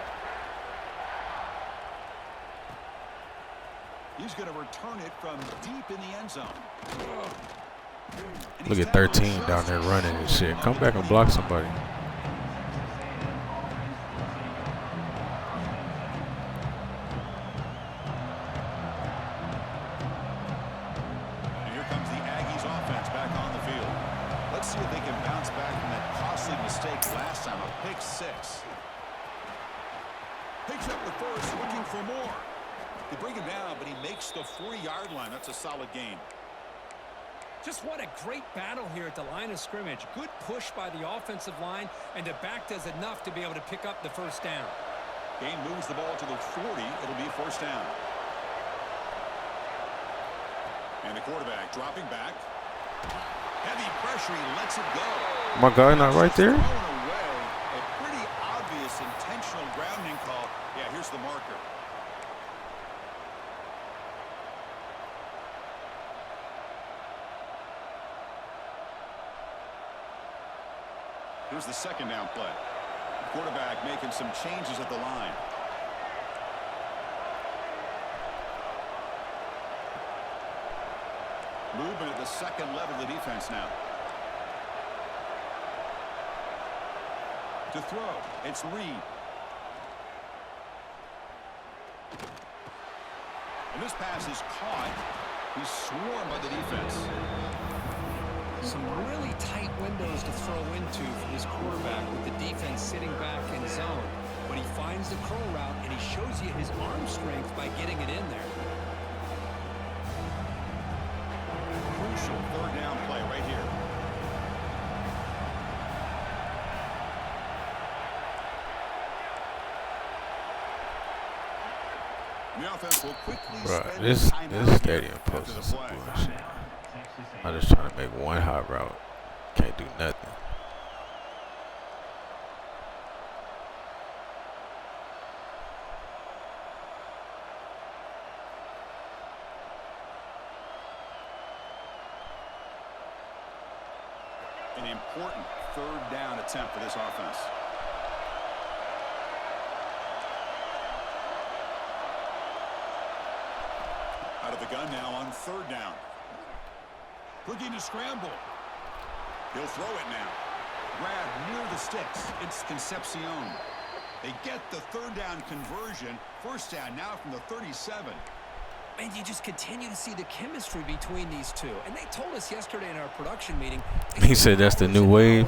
He's going to return it from deep in the end zone.
Look at 13 down there running and shit. Come back and block somebody.
And here comes the Aggies offense back on the field. Let's see if they can bounce back from that costly mistake last time, a pick six. Picks up the first, looking for more. They bring him down, but he makes the 40-yard line. That's a solid gain.
Just what a great battle here at the line of scrimmage. Good push by the offensive line, and the back does enough to be able to pick up the first down.
Gain moves the ball to the 40. It'll be a first down. And the quarterback dropping back. Heavy pressure. He lets it go.
My guy not right there?
Thrown away. A pretty obvious intentional grounding call. Yeah, here's the marker. Here's the second down play. The quarterback making some changes at the line. Movement at the second level of the defense now. To throw, it's Reed. And this pass is caught. He's swarmed by the defense.
Some really tight windows to throw into for this quarterback with the defense sitting back in zone. But he finds the curl route, and he shows you his arm strength by getting it in there.
Crucial third down play right here. The offense will quickly
Right,
spend
this
time out
stadium
after
post
the
is some
play.
bullshit. I'm just trying to make one hot route. Can't do nothing.
An important third down attempt for this offense. Out of the gun now on third down. Looking to scramble. He'll throw it now. Grab near the sticks. It's Concepcion. They get the third down conversion. First down now from the 37.
And you just continue to see the chemistry between these two. And they told us yesterday in our production meeting.
He said that's the new wave.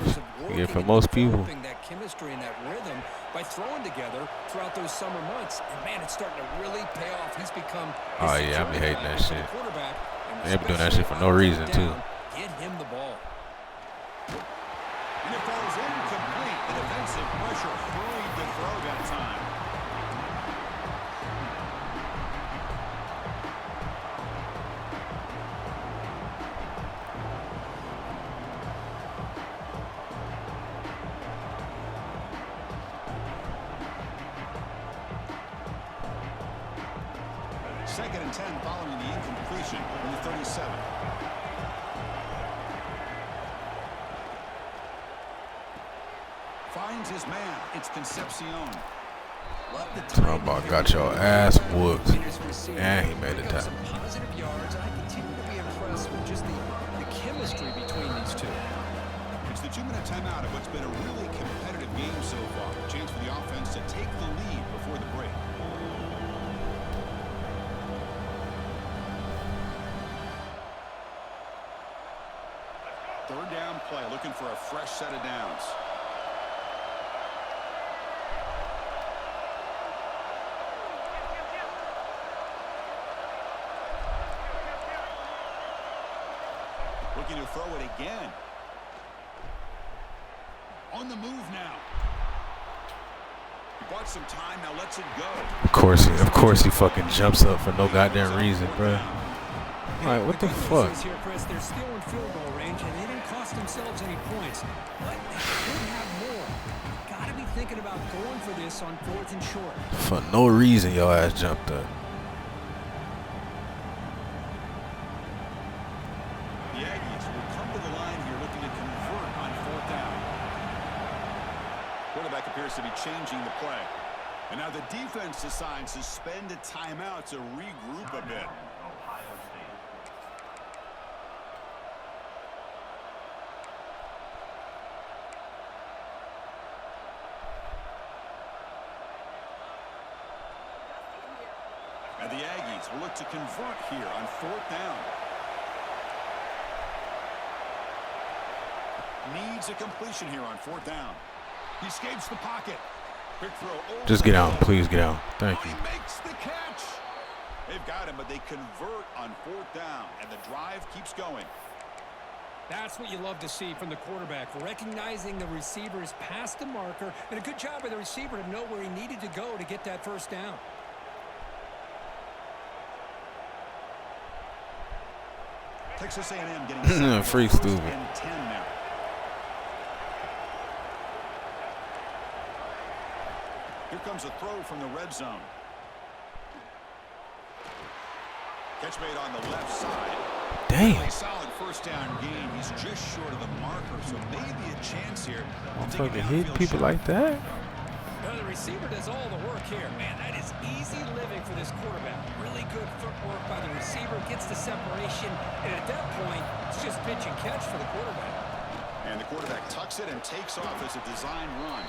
Yeah, for most people.
That chemistry and that rhythm by throwing together throughout those summer months. And man, it's starting to really pay off. He's become.
Oh yeah, I be hating that shit. They be doing that
especially
shit for no reason too.
Get him the ball.
And it falls incomplete. The defensive pressure hurried the throw that time. Second and 10 following the incompletion in the 37. Finds his man. It's Concepcion.
Talking about got your ass whooped. And he made it time.
Some positive yards, and I continue to be impressed with just the chemistry between these two.
It's the 2-minute timeout of what's been a really competitive game so far. A chance for the offense to take the lead before the break. Third down play, looking for a fresh set of downs. Looking to throw it again. On the move now. He bought some time, now lets it go.
Of course he fucking jumps up for no goddamn reason, bro. Like, what the fuck?
Here, Chris, they're still in field goal range, and they didn't cost themselves any points. But they could have more. Gotta be thinking about going for this on 4th and short.
For no reason, your ass jumped up.
The Aggies will come to the line here looking to convert on 4th down. Quarterback appears to be changing the play. And now the defense decides to spend a timeout to regroup a bit.
Ohio State.
And the Aggies will look to convert here on 4th down. Needs a completion here on 4th down. He escapes the pocket. Quick throw over.
Just get out, please get out. Thank you.
He makes the catch. They've got him, but they convert on 4th down, and the drive keeps going.
That's what you love to see from the quarterback, recognizing the receiver's past the marker, and a good job by the receiver to know where he needed to go to get that 1st down.
Texas A&M getting
free stupid.
and 10 now. Here comes a throw from the red zone. Catch made on the left side.
Damn.
Really solid 1st down gain. He's just short of the marker, so maybe a chance here.
Fucking hit people like that.
Well, the receiver does all the work here. Man, that is easy living for this quarterback. Really good footwork by the receiver, gets the separation, and at that point, it's just pitch and catch for the quarterback.
And the quarterback tucks it and takes off as a design run.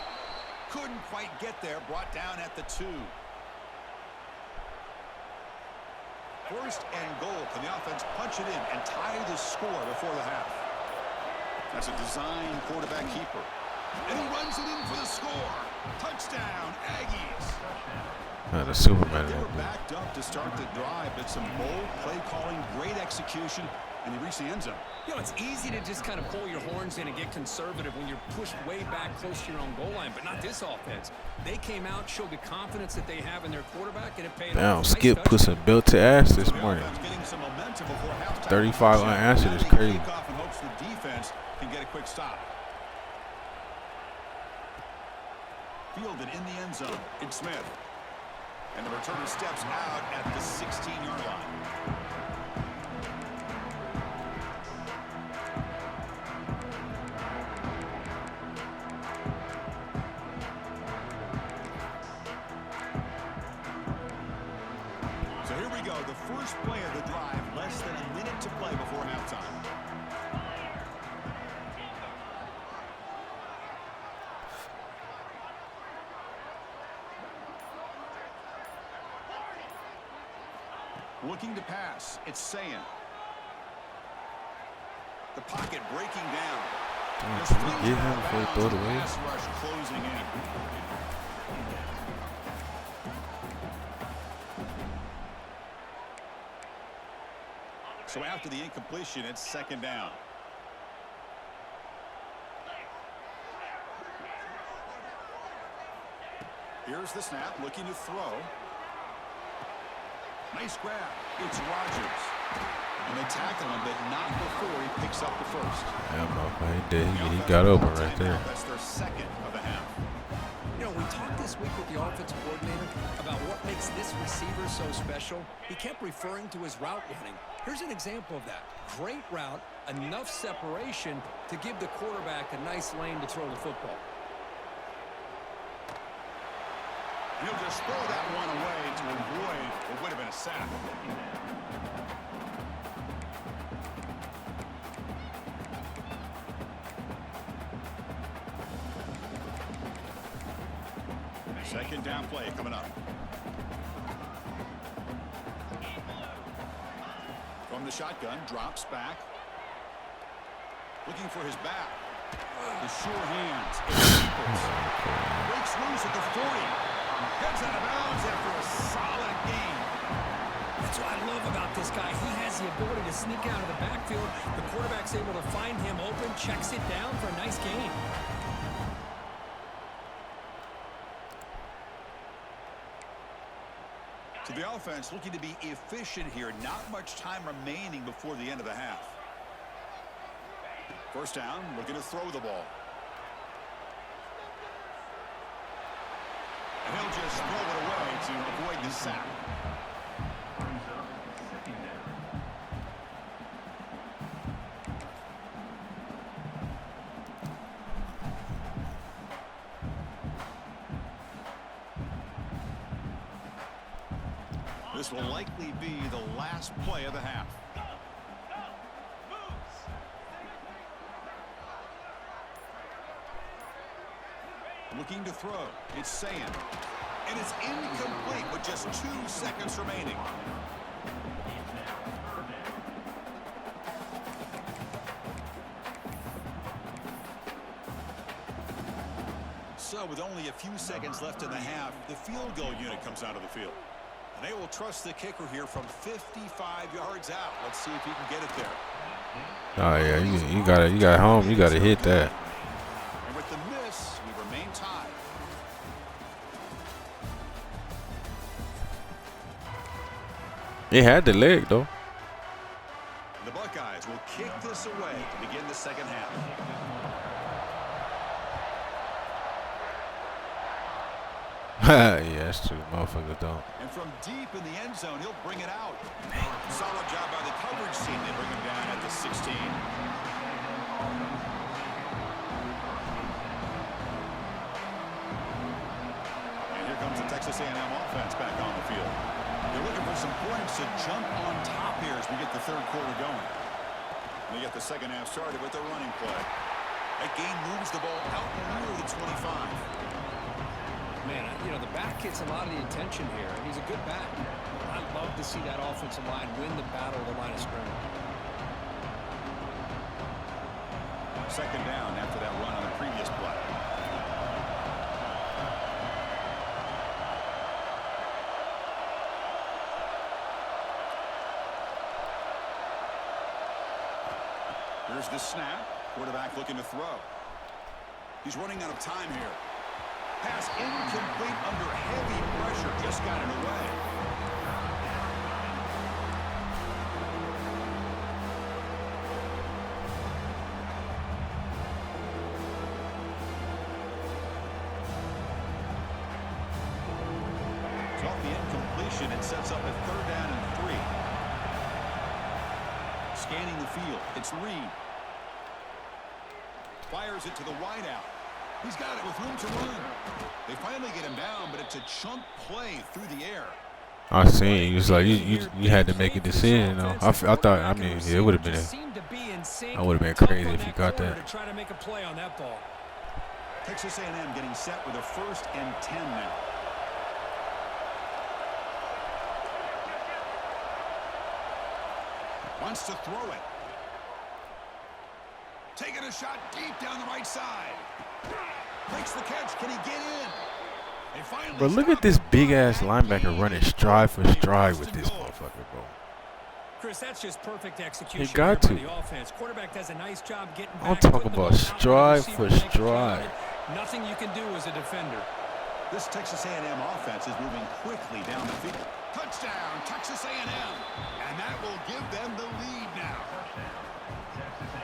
Couldn't quite get there, brought down at the 2. 1st and goal. Can the offense punch it in and tie the score before the half? That's a design quarterback keeper. And he runs it in for the score. Touchdown, Aggies.
The Superman.
They were backed up to start the drive, but some bold play calling, great execution, and they reached the end zone.
You know, it's easy to just kind of pull your horns in and get conservative when you're pushed way back close to your own goal line, but not this offense. They came out, showed the confidence that they have in their quarterback, and it paid off.
Damn, Skip put some built to ass this morning. 35 unanswered is crazy.
And hopes the defense can get a quick stop. Fielded in the end zone. It's Smith. And the returner steps out at the 16-yard line. So here we go. The first play of the drive. Less than a minute to play before halftime. Looking to pass. It's Sayan. The pocket breaking down.
Can we get him before he throw it away?
Pass rush closing in. So after the incompletion, it's 2nd down. Here's the snap, looking to throw. Nice grab. It's Rodgers. And they tackle him, but not before he picks up the 1st.
Yeah, motherfucker, he did. He got open right there.
That's their 2nd of the half.
You know, we talked this week with the offensive coordinator about what makes this receiver so special. He kept referring to his route running. Here's an example of that. Great route, enough separation to give the quarterback a nice lane to throw the football.
He'll just throw that one away to avoid what would have been a sack. Second down play coming up. From the shotgun, drops back. Looking for his back. The sure hands. Breaks loose at the 40. Gets out of bounds after a solid gain.
That's what I love about this guy. He has the ability to sneak out of the backfield. The quarterback's able to find him open, checks it down for a nice gain.
So the offense looking to be efficient here. Not much time remaining before the end of the half. First down, looking to throw the ball. And he'll just throw it away to avoid the sack.
Brings up second down.
This will likely be the last play of the half. Looking to throw. It's Sand. And it's incomplete with just 2 seconds remaining. So with only a few seconds left in the half, the field goal unit comes out of the field. And they will trust the kicker here from 55 yards out. Let's see if he can get it there.
Oh yeah, you got home. You gotta hit that.
And with the miss, we remain tied.
It had the leg though.
The Buckeyes will kick this away to begin the second half.
Yeah, that's true. Motherfuckers don't.
And from deep in the end zone, he'll bring it out. Solid job by the coverage team. They bring him down at the 16. And here comes the Texas A&M offense back on the field. They're looking for some points to jump on top here as we get the third quarter going. And they get the second half started with their running play. That gain moves the ball out near the 25.
Man, you know, the back gets a lot of the attention here. He's a good back. I'd love to see that offensive line win the battle of the line of scrimmage.
Second down after that run on the previous play. Here's the snap. Quarterback looking to throw. He's running out of time here. Pass incomplete under heavy pressure. Just got it away. So off the incompletion, it sets up a third down and 3. Scanning the field. It's Reed. Fires it to the wideout. He's got it with room to run. They finally get him down, but it's a chunk play through the air.
I seen you was like you had to make a decision though. I thought it would have been I would have been crazy if you got that.
Try to make a play on that ball.
Texas A&M getting set with a 1st and 10 now. Wants to throw it. Taking a shot deep down the right side. Makes the catch. Can he get in?
But look at this big-ass linebacker running stride for stride with this motherfucker, bro.
Chris, that's just perfect execution.
He got to.
The offense. Quarterback does a nice job getting back.
I'm talking about stride for stride.
Nothing you can do as a defender.
This Texas A&M offense is moving quickly down the field. Touchdown, Texas A&M. And that will give them the lead now.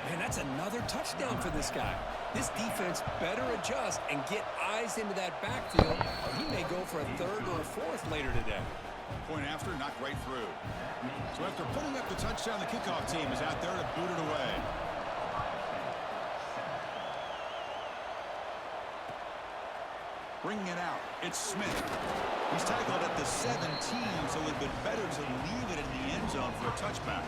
Man, that's another touchdown for this guy. This defense better adjust and get eyes into that backfield, or he may go for a 3rd or a 4th later today.
Point after, knocked right through. So after putting up the touchdown, the kickoff team is out there to boot it away. Bringing it out, it's Smith. He's tackled at the 17, so it'd been better to leave it in the end zone for a touchback.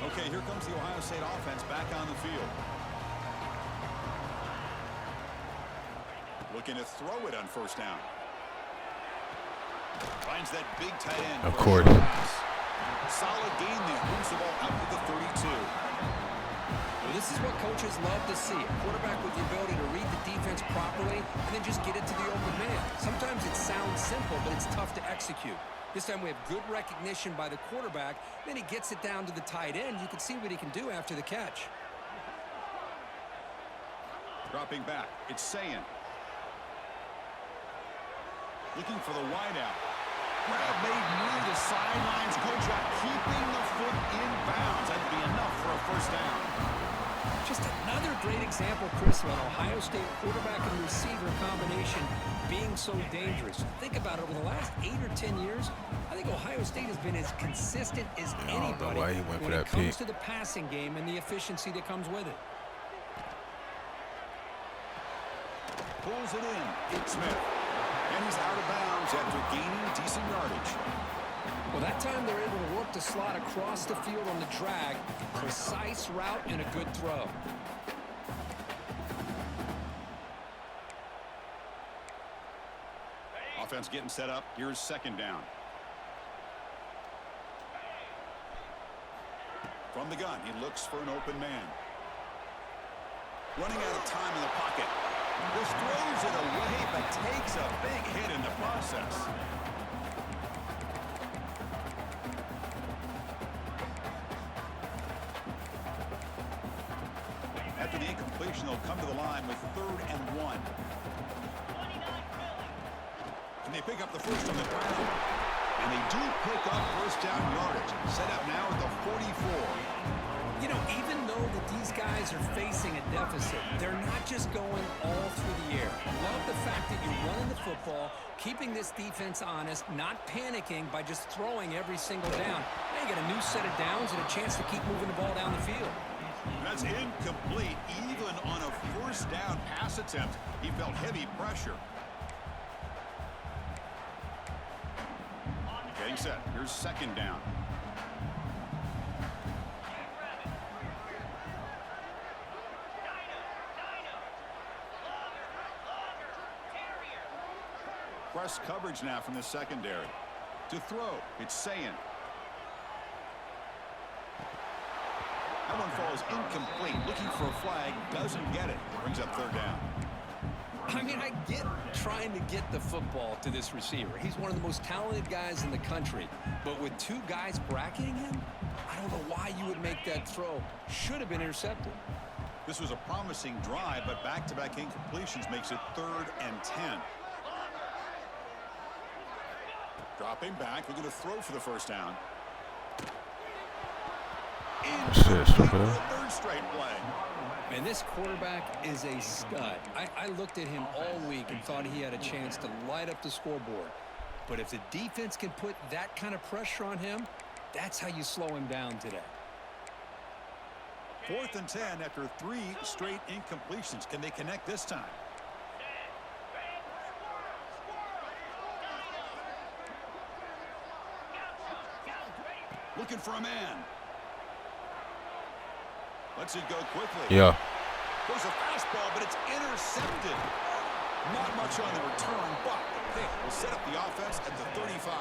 Okay, here comes the Ohio State offense back on the field. Looking to throw it on 1st down. Finds that big tight end.
Of course.
Solid gain there. Moves the ball out to the 32.
Well, this is what coaches love to see. A quarterback with the ability to read the defense properly and then just get it to the open man. Sometimes it sounds simple, but it's tough to execute. This time we have good recognition by the quarterback. Then he gets it down to the tight end. You can see what he can do after the catch.
Dropping back, it's Sayin. Looking for the wideout. Grab made near the sidelines. Good job keeping the foot in bounds. That'd be enough for a first down.
Just another great example, Chris, of an Ohio State quarterback and receiver combination being so dangerous. Think about it, over the last 8 or 10 years, I think Ohio State has been as consistent as anybody when it comes to the passing game and the efficiency that comes with it.
Pulls it in. It's Smith. And he's out of bounds after gaining decent yardage.
Well, that time they're able to work the slot across the field on the drag. Precise route and a good throw.
Offense getting set up. Here's second down. From the gun, he looks for an open man. Running out of time in the pocket. Just throws it away, but takes a big hit in the process. After the incompletion, they'll come to the line with 3rd and 1. Can they pick up the first on the ground? And they do pick up first down yardage. Set up now at the 44.
You know, even though that these guys are facing a deficit, they're not just going all through the air. Love the fact that you're running the football, keeping this defense honest, not panicking by just throwing every single down. Now you get a new set of downs and a chance to keep moving the ball down the field.
That's incomplete. Even on a first down pass attempt, he felt heavy pressure. Getting set. Here's second down. Press coverage now from the secondary. To throw, it's Sayin. That one falls incomplete. Looking for a flag, doesn't get it. Brings up 3rd down.
I mean, I get trying to get the football to this receiver. He's one of the most talented guys in the country. But with 2 guys bracketing him, I don't know why you would make that throw. Should have been intercepted.
This was a promising drive, but back-to-back incompletions makes it 3rd and 10. Dropping back, looking to throw for the first down. Incomplete for the 3rd straight play.
And this quarterback is a stud. I looked at him all week and thought he had a chance to light up the scoreboard. But if the defense can put that kind of pressure on him, that's how you slow him down today.
4th and 10 after 3 straight incompletions. Can they connect this time? Looking for a man. Lets it go quickly.
Yeah.
Goes a fastball, but it's intercepted. Not much on the return, but the pick will set up the offense at the 35.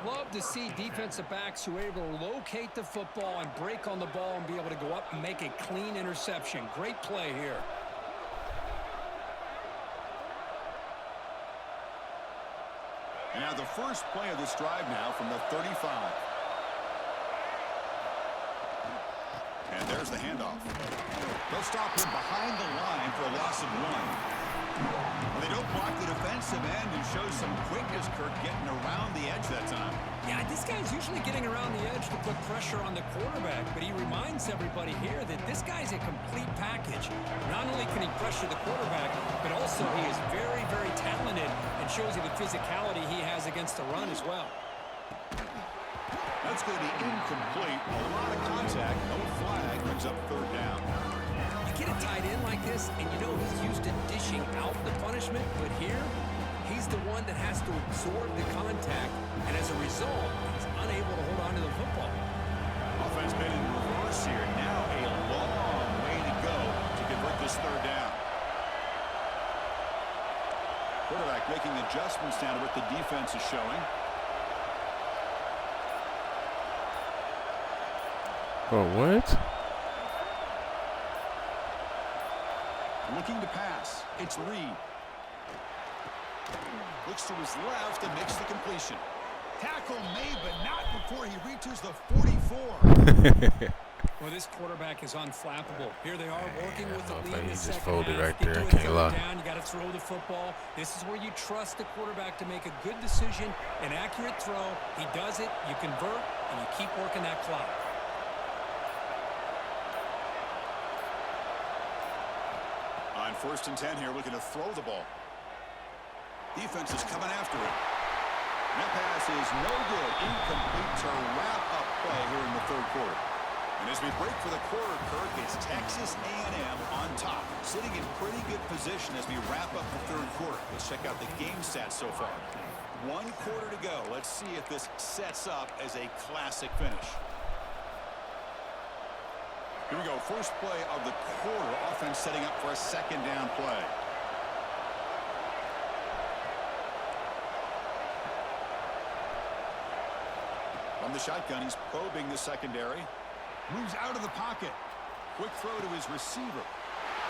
Love to see defensive backs who are able to locate the football and break on the ball and be able to go up and make a clean interception. Great play here.
And now the first play of this drive now from the 35. And there's the handoff. They'll stop him behind the line for a loss of 1. They don't block the defensive end and show some quickness, Kirk, getting around the edge that time.
Yeah, this guy's usually getting around the edge to put pressure on the quarterback, but he reminds everybody here that this guy's a complete package. Not only can he pressure the quarterback, but also he is very, very talented and shows you the physicality he has against the run as well.
That's going to be incomplete. A lot of contact. No flag. Brings up 3rd down.
You get a tight end like this, and you know he's used to dishing out the punishment, but here, he's the one that has to absorb the contact, and as a result, he's unable to hold on to the football.
Offense been in reverse here. Now a long way to go to convert this 3rd down. Quarterback making adjustments down to what the defense is showing.
Oh, what?
Looking to pass. It's Reed. Looks to his left and makes the completion. Tackle made, but not before he reaches the 44.
Well, this quarterback is unflappable. Here they are working with the lead in the
He just
second
folded
half.
right
Get
there.
to a
Can't
third
lie.
down. You got to throw the football. This is where you trust the quarterback to make a good decision, an accurate throw. He does it, you convert, and you keep working that clock.
On 1st and 10 here, looking to throw the ball. Defense is coming after him. That pass is no good. Incomplete to wrap up play here in the 3rd quarter. And as we break for the quarter, Kirk, it's Texas A&M on top, sitting in pretty good position as we wrap up the 3rd quarter. Let's check out the game stats so far. 1 quarter to go. Let's see if this sets up as a classic finish. Here we go. First play of the quarter. Offense setting up for a 2nd down play. From the shotgun, he's probing the secondary. Moves out of the pocket. Quick throw to his receiver.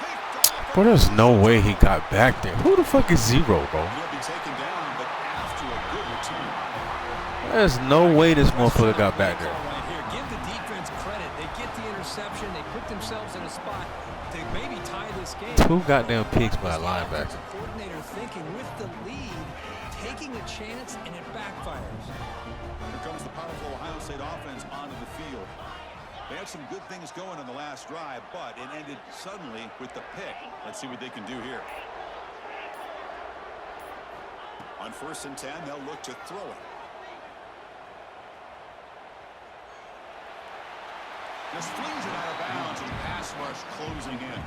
Picked off.
Bro, there's no way he got back there. Who the fuck is Zero, bro?
He'll be taken down, but after a good return.
There's no way this motherfucker got back there.
Right here, give the defense credit. They get the interception. They put themselves in a spot to maybe tie this game.
2 goddamn picks by a linebacker.
The coordinator thinking with the lead, taking a chance, and it backfires.
Here comes the powerful Ohio State offense onto the field. They had some good things going on the last drive, but it ended suddenly with the pick. Let's see what they can do here. On 1st and 10, they'll look to throw it. Just flings it out of bounds, and pass rush closing in.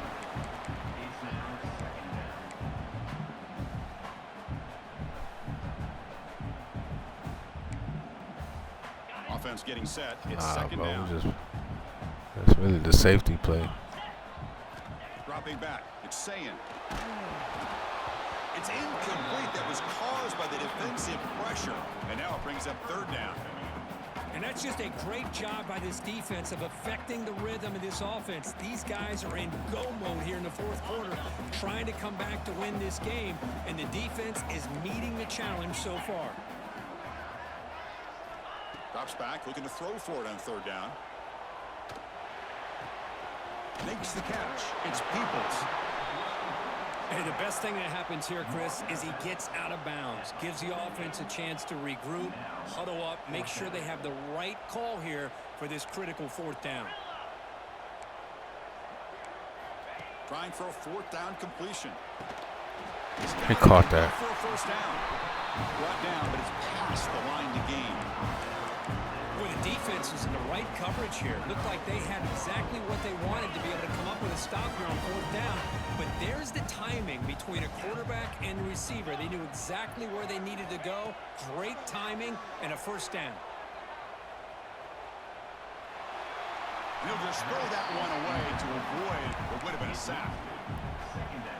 Offense getting set. It's 2nd down.
That's really the safety play.
Dropping back. It's saying. It's incomplete. That was caused by the defensive pressure. And now it brings up 3rd down.
And that's just a great job by this defense of affecting the rhythm of this offense. These guys are in go mode here in the 4th quarter, trying to come back to win this game, and the defense is meeting the challenge so far.
Drops back, looking to throw for it on 3rd down. Makes the catch. It's Peoples.
Hey, the best thing that happens here, Chris, is he gets out of bounds, gives the offense a chance to regroup, huddle up, make sure they have the right call here for this critical 4th down.
Trying for a 4th down completion.
He caught that.
For a 1st down. Brought down, but it's past the line to gain.
Well, the defense was in the right coverage here. Looked like they had exactly what they wanted to be able to come up with a stop here on 4th down. But there's the timing between a quarterback and receiver. They knew exactly where they needed to go. Great timing and a 1st down.
He'll just throw that one away to avoid what would have been a sack.
2nd down.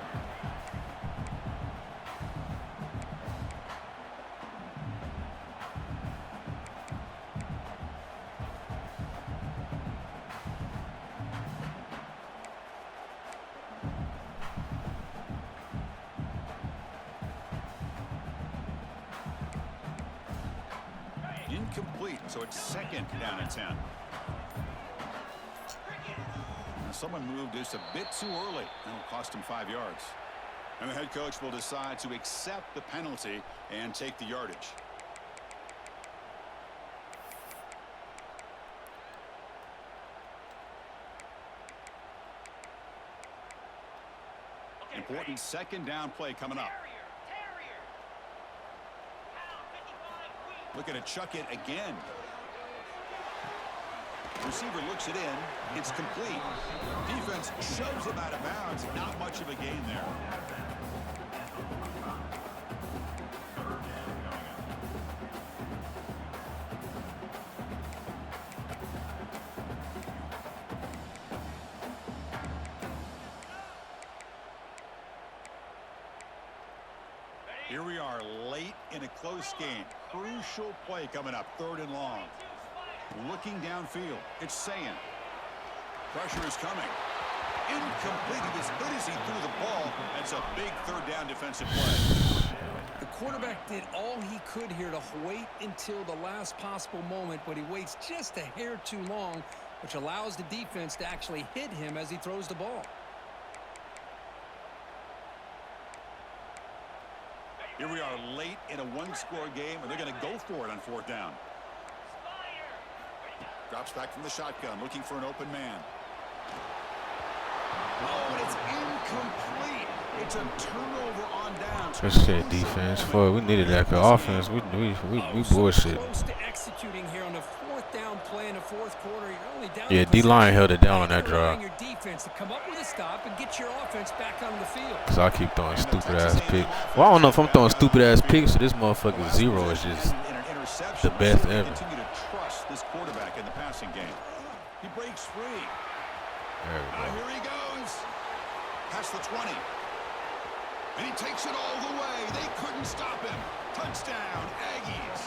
Incomplete, so it's 2nd down and 10. Now someone moved just a bit too early. That'll cost him 5 yards. And the head coach will decide to accept the penalty and take the yardage. Important 2nd down play coming up. Looking to chuck it again. Receiver looks it in. It's complete. Defense shoves him out of bounds. Not much of a gain there. Here we are late in a close game. Crucial play coming up. 3rd and long. Looking downfield. It's saying. Pressure is coming. Incomplete. As good as he threw the ball. That's a big 3rd down defensive play.
The quarterback did all he could here to wait until the last possible moment, but he waits just a hair too long, which allows the defense to actually hit him as he throws the ball.
Here we are late in a one-score game, and they're going to go for it on 4th down. Drops back from the shotgun, looking for an open man. Oh, and it's incomplete. It's a turnover on downs.
Good shit, defense. Fuck, we needed that. Cause offense, we bullshit.
Close to executing here on the 4th down play in the 4th quarter. You're only down.
Yeah, D-line held it down on that drive.
Your defense to come up with a stop and get your offense back on the field.
Cause I keep throwing stupid ass picks. Well, I don't know if I'm throwing stupid ass picks. So this motherfucker zero is just the best ever.
Continue to trust this quarterback in the passing game. He breaks free.
There we go.
Here he goes. Past the 20. And he takes it all the way. They couldn't stop him. Touchdown, Aggies.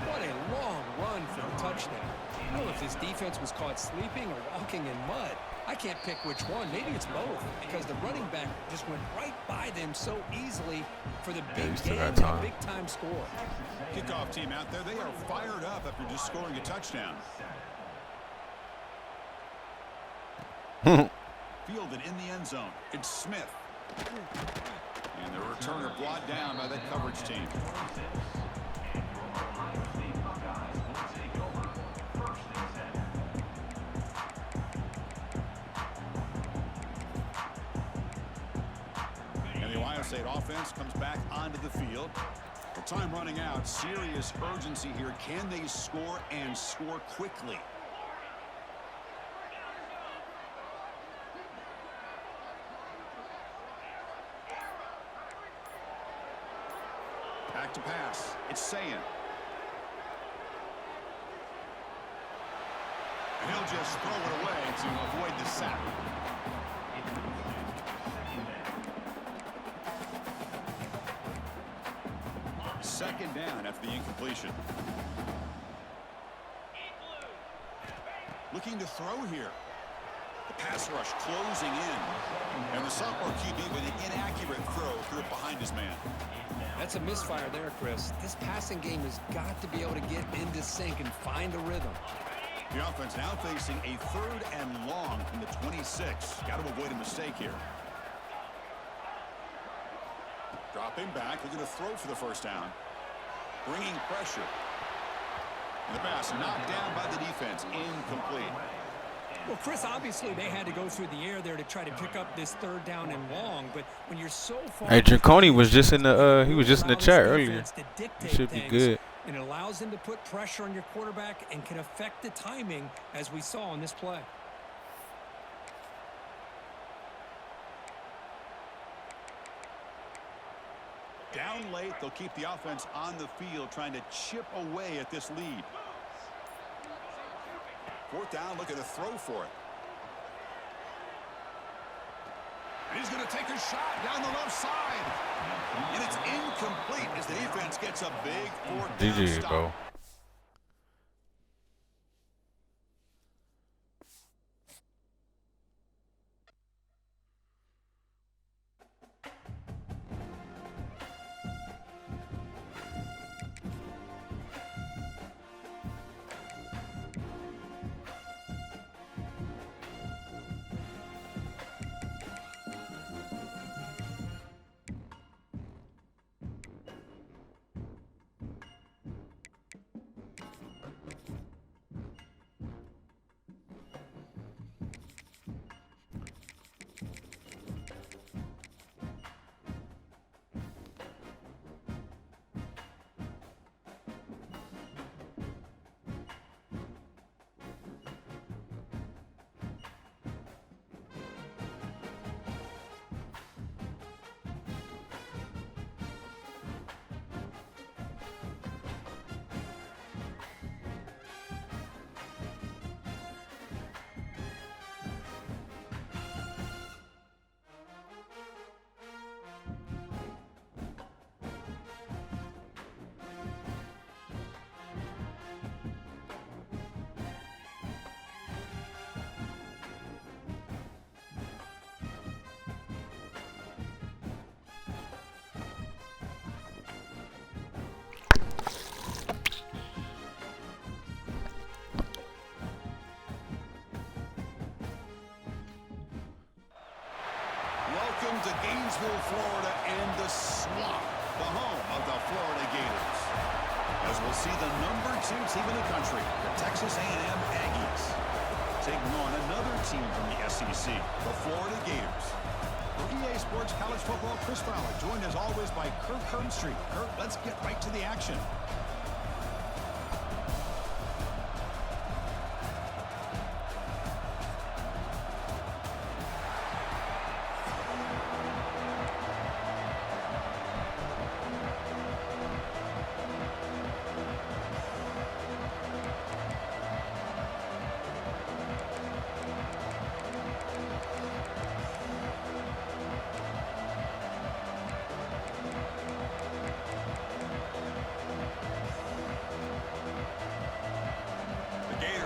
What a long run for the touchdown. I don't know if this defense was caught sleeping or walking in mud. I can't pick which one. Maybe it's both, because the running back just went right by them so easily for the big game and a big-time score.
Kickoff team out there. They are fired up after just scoring a touchdown. Fielded in the end zone. It's Smith. And the returner brought down by that coverage team. And the Ohio State offense comes back onto the field. With time running out, serious urgency here. Can they score and score quickly? Back to pass. It's Sayan. And he'll just throw it away to avoid the sack. Second down after the incompletion. Looking to throw here. The pass rush closing in. And the sophomore QB with an inaccurate throw threw it behind his man.
That's a misfire there, Chris. This passing game has got to be able to get into sync and find a rhythm.
The offense now facing a 3rd and long from the 26. Got to avoid a mistake here. Dropping back, looking to throw for the 1st down. Bringing pressure. And the pass knocked down by the defense. Incomplete.
Well, Chris, obviously they had to go through the air there to try to pick up this 3rd down and long, but when you're so far...
Hey, Draconi was just in the he was just in the chat earlier. He should be good.
And it allows them to put pressure on your quarterback and can affect the timing, as we saw on this play.
Down late, they'll keep the offense on the field, trying to chip away at this lead. 4th down, looking to throw for it. And he's going to take a shot down the left side. And it's incomplete as the defense gets a big 4th down
GG,
stop.
bro.
to Gainesville, Florida, and the swamp, the home of the Florida Gators. As we'll see the #2 team in the country, the Texas A&M Aggies, taking on another team from the SEC, the Florida Gators. For EA Sports College Football, Chris Fowler, joined as always by Kirk Herbstreit. Kirk, let's get right to the action.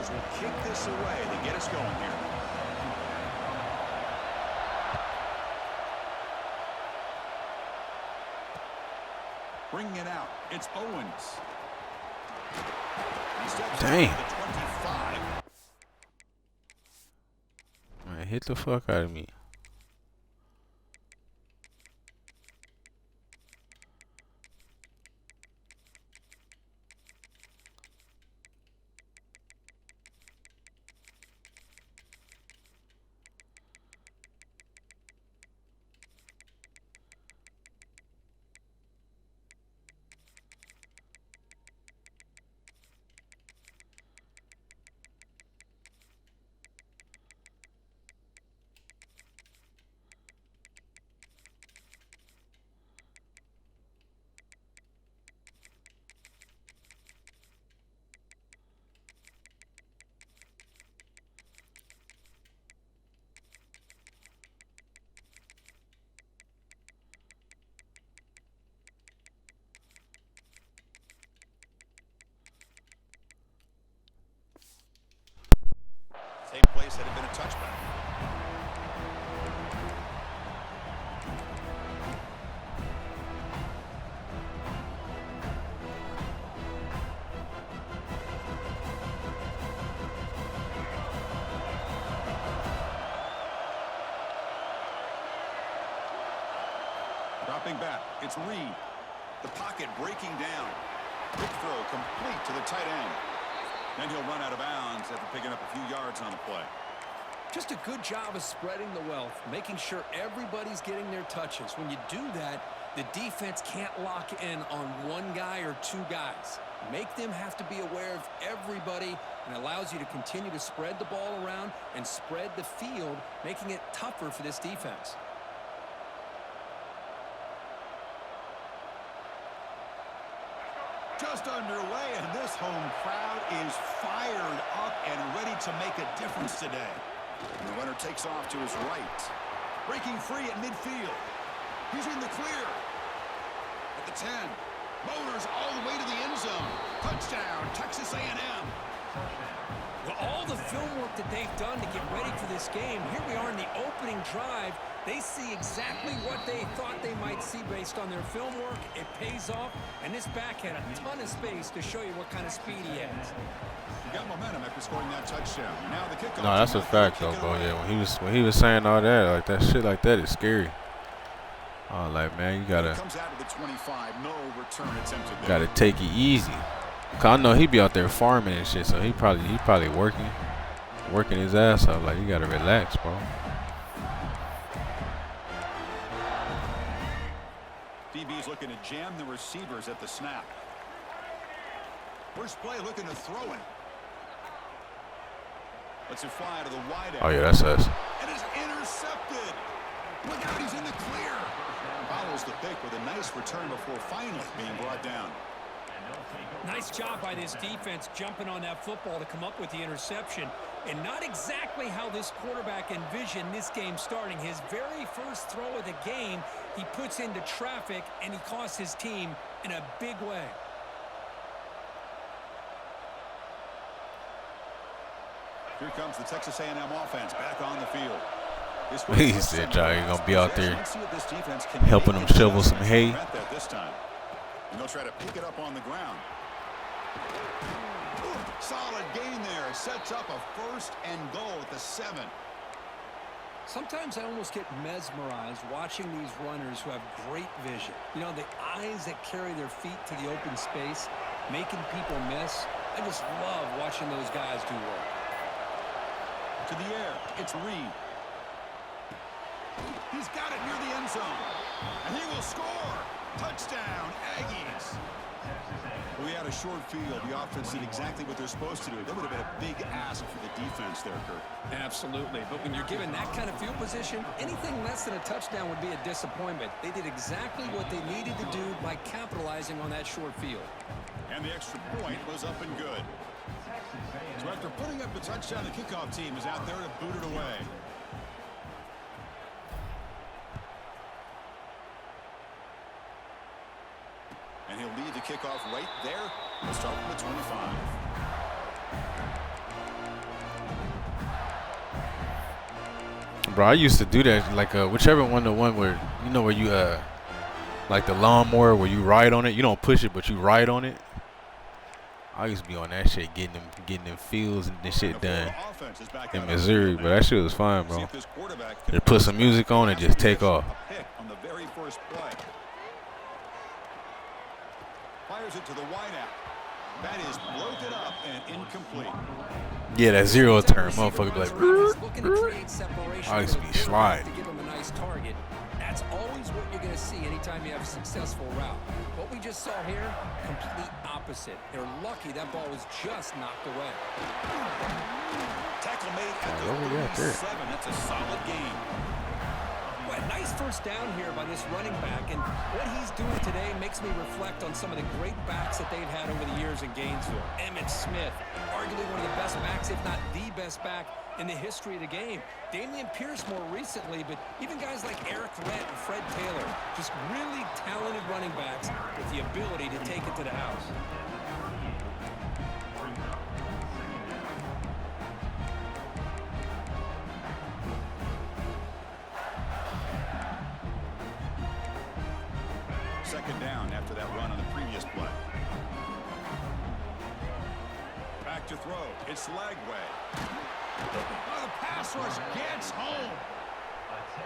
Will kick this away to get us going here. Bringing it out, it's Owens.
Dang.
25.
Man, hit the fuck out of me.
Same place that had been a touchback. Dropping back, it's Reed. The pocket breaking down. Quick throw complete to the tight end. Then he'll run out of bounds after picking up a few yards on the play.
Just a good job of spreading the wealth, making sure everybody's getting their touches. When you do that, the defense can't lock in on one guy or two guys. Make them have to be aware of everybody, and allows you to continue to spread the ball around and spread the field, making it tougher for this defense.
Just underway, and this home crowd is fired up and ready to make a difference today. And the runner takes off to his right. Breaking free at midfield. He's in the clear. At the 10. Motors all the way to the end zone. Touchdown, Texas A&M.
Well, all the film work that they've done to get ready for this game, here we are in the opening drive. They see exactly what they thought they might see based on their film work. It pays off, and this back had a ton of space to show you what kind of speed he has.
He got momentum after scoring that touchdown. Now the kickoff.
No, that's a fact though, bro. Yeah, when he was saying all that, like that shit like that is scary. Oh, like man, you gotta
comes out of the 25, no return attempted there.
gotta take it easy. Cause I know he be out there farming and shit, so he probably working his ass off. Like you gotta relax, bro.
DB's looking to jam the receivers at the snap. First play looking to throw it. Lets it fly to the wide.
Oh yeah, that's us.
And it's intercepted. Look out, he's in the clear. Follows the pick with a nice return before finally being brought down.
Nice job by this defense jumping on that football to come up with the interception. And not exactly how this quarterback envisioned this game starting. His very first throw of the game, he puts into traffic, and he costs his team in a big way.
Here comes the Texas A&M offense back on the field.
He said, Jai, you're going to be out there helping them shovel some hay.
This time. And they'll try to pick it up on the ground. Solid gain there. Sets up a 1st and goal at the 7.
Sometimes I almost get mesmerized watching these runners who have great vision. You know, the eyes that carry their feet to the open space, making people miss. I just love watching those guys do work.
To the air, it's Reed. He's got it near the end zone. And he will score. Touchdown, Aggies. We had a short field. The offense did exactly what they're supposed to do. That would have been a big ask for the defense there, Kurt.
Absolutely. But when you're given that kind of field position, anything less than a touchdown would be a disappointment. They did exactly what they needed to do by capitalizing on that short field.
And the extra point was up and good. So after putting up a touchdown, the kickoff team is out there to boot it away. And he'll lead the kickoff right there. We'll start from the 25.
Bro, I used to do that, like whichever one, the one where, you know, where you like the lawnmower where you ride on it. You don't push it, but you ride on it. I used to be on that shit, getting them fields and this shit done in Missouri, but that shit was fun, bro. Just put some music on and just take off.
On the very first play. Fires it to the wideout. That is broken up and incomplete.
Yeah, that zero turn, motherfucker be like, I used to be sliding.
To give him a nice target. That's always what you're going to see anytime you have a successful route. What we just saw here, complete opposite. They're lucky that ball was just knocked away.
Tackle made at the 37. That's a solid game.
Well, nice first down here by this running back, and what he's doing today makes me reflect on some of the great backs that they've had over the years in Gainesville. Emmitt Smith, arguably one of the best backs, if not the best back in the history of the game. Damian Pierce more recently, but even guys like Eric Rett and Fred Taylor, just really talented running backs with the ability to take it to the house.
Second down after that run on the previous play. Back to throw. It's Lagway. Oh, the pass rush gets home.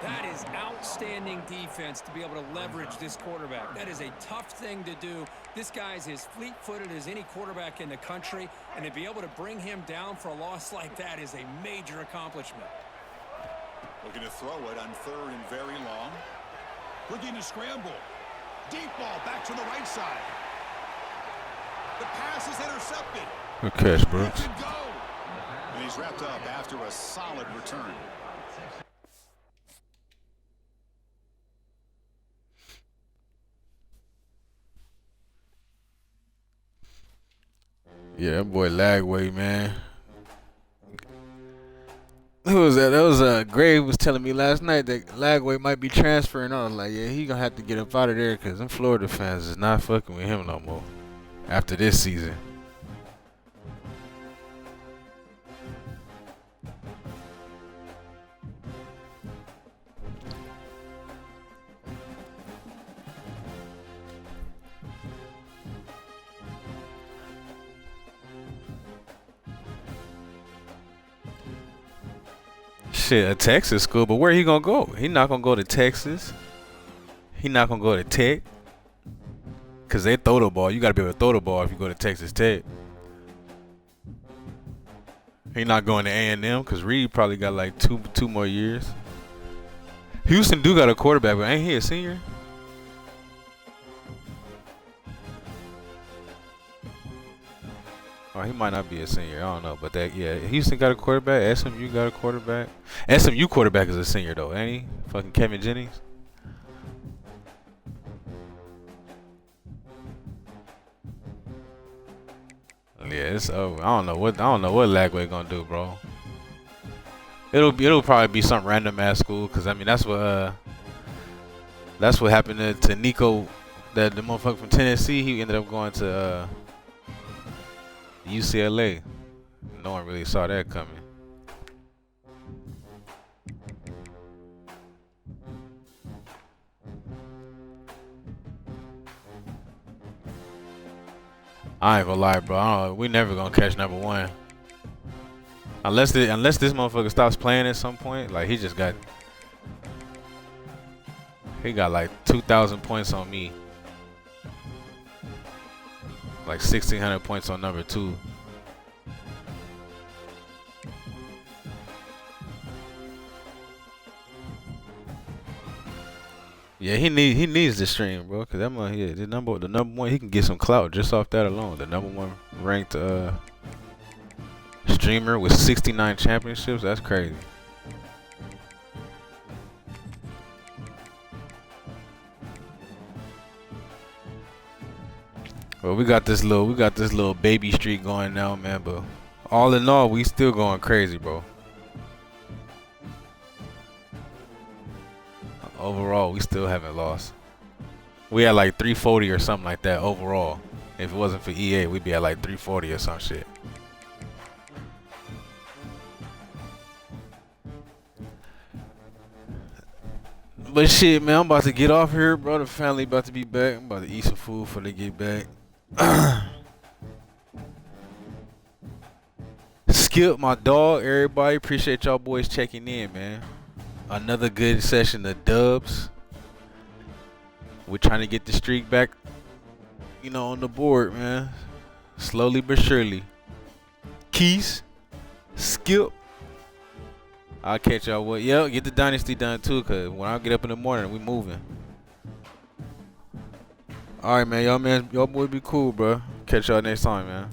That is outstanding defense to be able to leverage this quarterback. That is a tough thing to do. This guy's as fleet-footed as any quarterback in the country, and to be able to bring him down for a loss like that is a major accomplishment.
Looking to throw it on third and very long. Looking to scramble. Deep ball back to the right side. The pass is intercepted.
Good catch, Brooks.
And he's wrapped up after a solid return.
Yeah, that boy Lagway, man. Who was that? That was Gray was telling me last night that Lagway might be transferring. I was like, yeah, he gonna have to get up out of there because them Florida fans is not fucking with him no more after this season. Shit, a Texas school, but where he gonna go? He not gonna go to Texas. He not gonna go to Tech. Cause they throw the ball. You gotta be able to throw the ball if you go to Texas Tech. He not going to A&M cause Reed probably got like two more years. Houston do got a quarterback, but ain't he a senior? Oh, he might not be a senior. I don't know, but that Houston got a quarterback. SMU got a quarterback. SMU quarterback is a senior though, ain't he? Fucking Kevin Jennings. Yeah, it's over. I don't know what Lagway gonna do, bro. It'll probably be some random ass school, cause I mean that's what happened to Nico, that the motherfucker from Tennessee. He ended up going to UCLA. No one really saw that coming. I ain't gonna lie, bro. We never gonna catch number one. Unless this motherfucker stops playing at some point, like he got like 2,000 points on me, like 1,600 points on number 2. Yeah, he needs the stream, bro, cause that one here, the number 1, he can get some clout just off that alone. The number 1 ranked streamer with 69 championships. That's crazy. Well, we got this little baby streak going now, man. But all in all, we still going crazy, bro. Overall, we still haven't lost. We had like 340 or something like that overall. If it wasn't for EA, we'd be at like 340 or some shit. But shit, man, I'm about to get off here, bro. The family about to be back. I'm about to eat some food before they get back. Skip, my dog, everybody. Appreciate y'all boys checking in, man. Another good session of dubs. We're trying to get the streak back, you know, on the board, man. Slowly but surely. Keys, Skip. I'll catch y'all. Yeah, get the dynasty done too, cause when I get up in the morning, we moving. All right, man. Y'all boys be cool, bro. Catch y'all next time, man.